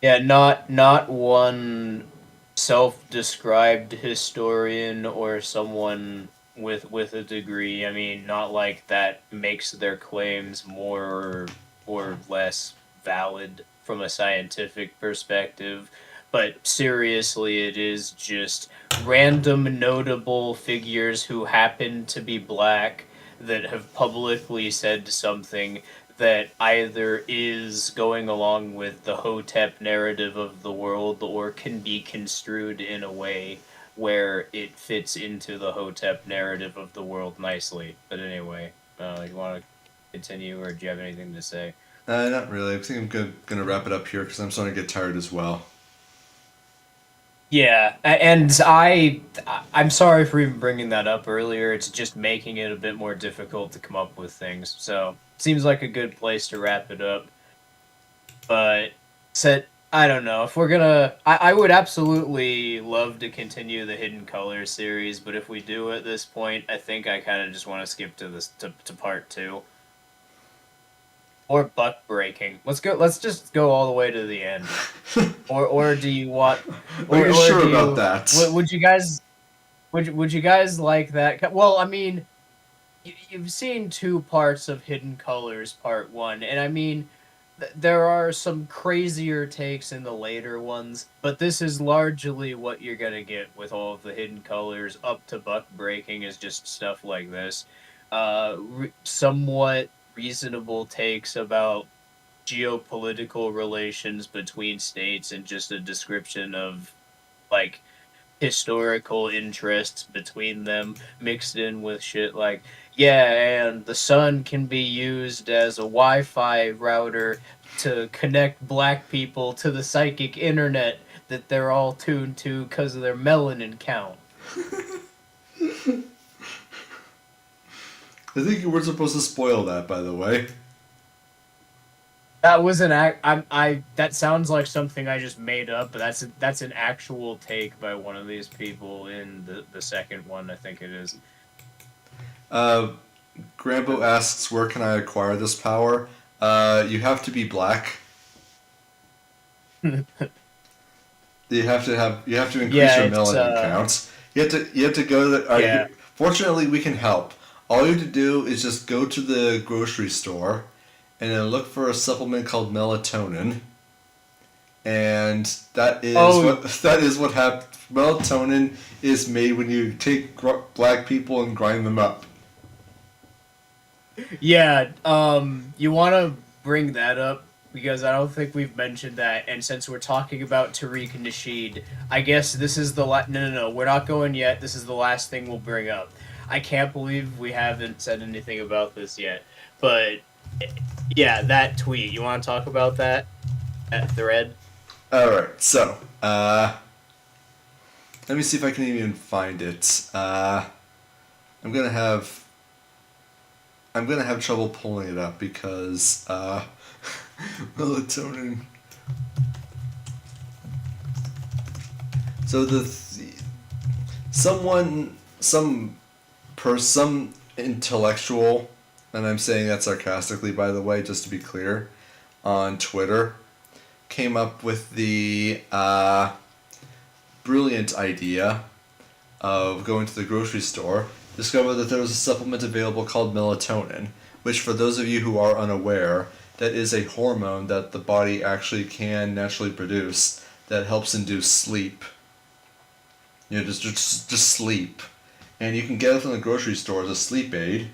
Yeah, not one self-described historian or someone with a degree. I mean, not like that makes their claims more or less valid from a scientific perspective. But seriously, it is just random notable figures who happen to be black that have publicly said something that either is going along with the Hotep narrative of the world or can be construed in a way where it fits into the Hotep narrative of the world nicely. But anyway, you want to continue, or do you have anything to say? Not really. I think I'm gonna wrap it up here because I'm starting to get tired as well. Yeah, and I'm sorry for even bringing that up earlier. It's just making it a bit more difficult to come up with things. So, seems like a good place to wrap it up. But, I don't know. If we're gonna... I would absolutely love to continue the Hidden Colors series, but if we do at this point, I think I kind of just want to skip to part 2. Or buck breaking. Let's just go all the way to the end. or do you want? Are you sure about that? Would you guys? Would you guys like that? Well, I mean, you've seen 2 parts of Hidden Colors Part 1, and I mean, there are some crazier takes in the later ones, but this is largely what you're gonna get with all of the Hidden Colors up to buck breaking is just stuff like this. Somewhat reasonable takes about geopolitical relations between states and just a description of like historical interests between them mixed in with shit like, yeah, and the sun can be used as a Wi-Fi router to connect black people to the psychic internet that they're all tuned to because of their melanin count. I think you were supposed to spoil that, by the way. That was an that sounds like something I just made up, but that's an actual take by one of these people in the second one, I think it is. Grambo asks, where can I acquire this power? You have to be black. You have to increase your melanin count. You have to go to the. Fortunately, we can help. All you have to do is just go to the grocery store, and then look for a supplement called melatonin. And that is what happens. Melatonin is made when you take black people and grind them up. Yeah, you want to bring that up because I don't think we've mentioned that. And since we're talking about Tariq Nasheed, I guess this is the no, we're not going yet. This is the last thing we'll bring up. I can't believe we haven't said anything about this yet. But yeah, that tweet. You want to talk about that thread? All right. So, let me see if I can even find it. I'm gonna have trouble pulling it up because melatonin. So some intellectual, and I'm saying that sarcastically, by the way, just to be clear, on Twitter, came up with the brilliant idea of going to the grocery store, discovered that there was a supplement available called melatonin, which, for those of you who are unaware, that is a hormone that the body actually can naturally produce that helps induce sleep. Just sleep. And you can get it from the grocery store as a sleep aid.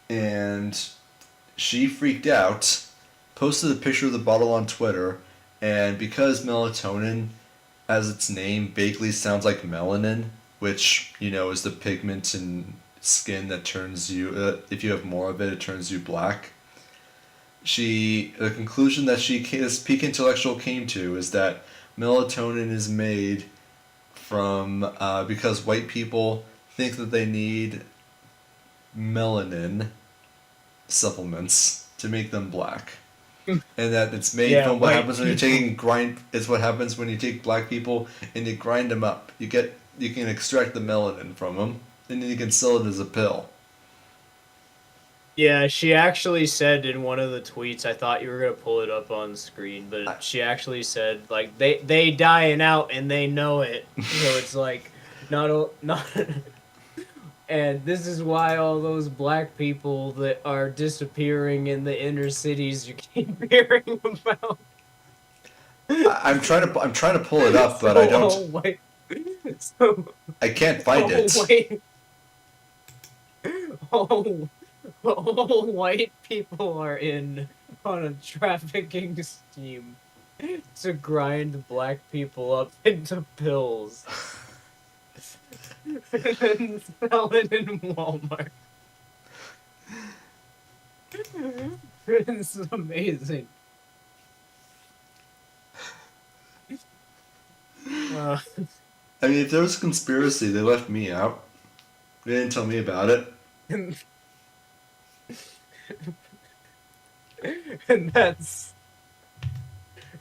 And she freaked out, posted a picture of the bottle on Twitter, and because melatonin, as its name, vaguely sounds like melanin, which, is the pigment in skin that turns you, if you have more of it, it turns you black. The conclusion that this peak intellectual came to is that melatonin is made from, because white people think that they need melanin supplements to make them black. And that it's made from what happens when you're taking it's what happens when you take black people and you grind them up. You can extract the melanin from them, and then you can sell it as a pill. Yeah, she actually said in one of the tweets, I thought you were going to pull it up on screen, but she actually said, like, they dying out and they know it. So it's like, not and this is why all those black people that are disappearing in the inner cities you keep hearing about. I'm trying to pull it up, but I don't. I can't find it. All white people are on a trafficking scheme to grind black people up into pills and then sell it in Walmart. It's amazing. I mean, if there was a conspiracy, they left me out. They didn't tell me about it. And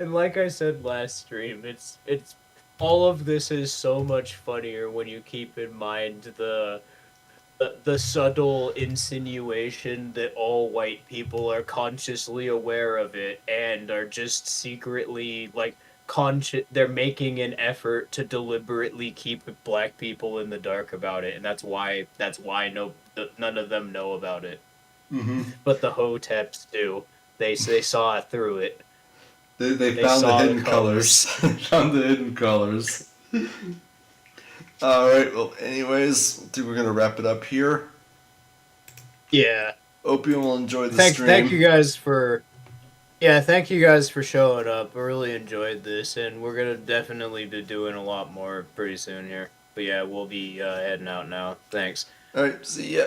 like I said last stream, it's all of this is so much funnier when you keep in mind the subtle insinuation that all white people are consciously aware of it and are just secretly they're making an effort to deliberately keep black people in the dark about it, and that's why none of them know about it. Mm-hmm. But the Hoteps do. They saw through it. They found the hidden colors. Found the hidden colors. All right. Well, anyways, I think we're gonna wrap it up here. Yeah. Opium will enjoy the stream. Thank you guys for. Yeah, thank you guys for showing up. I really enjoyed this, and we're gonna definitely be doing a lot more pretty soon here. But yeah, we'll be heading out now. Thanks. All right, see ya.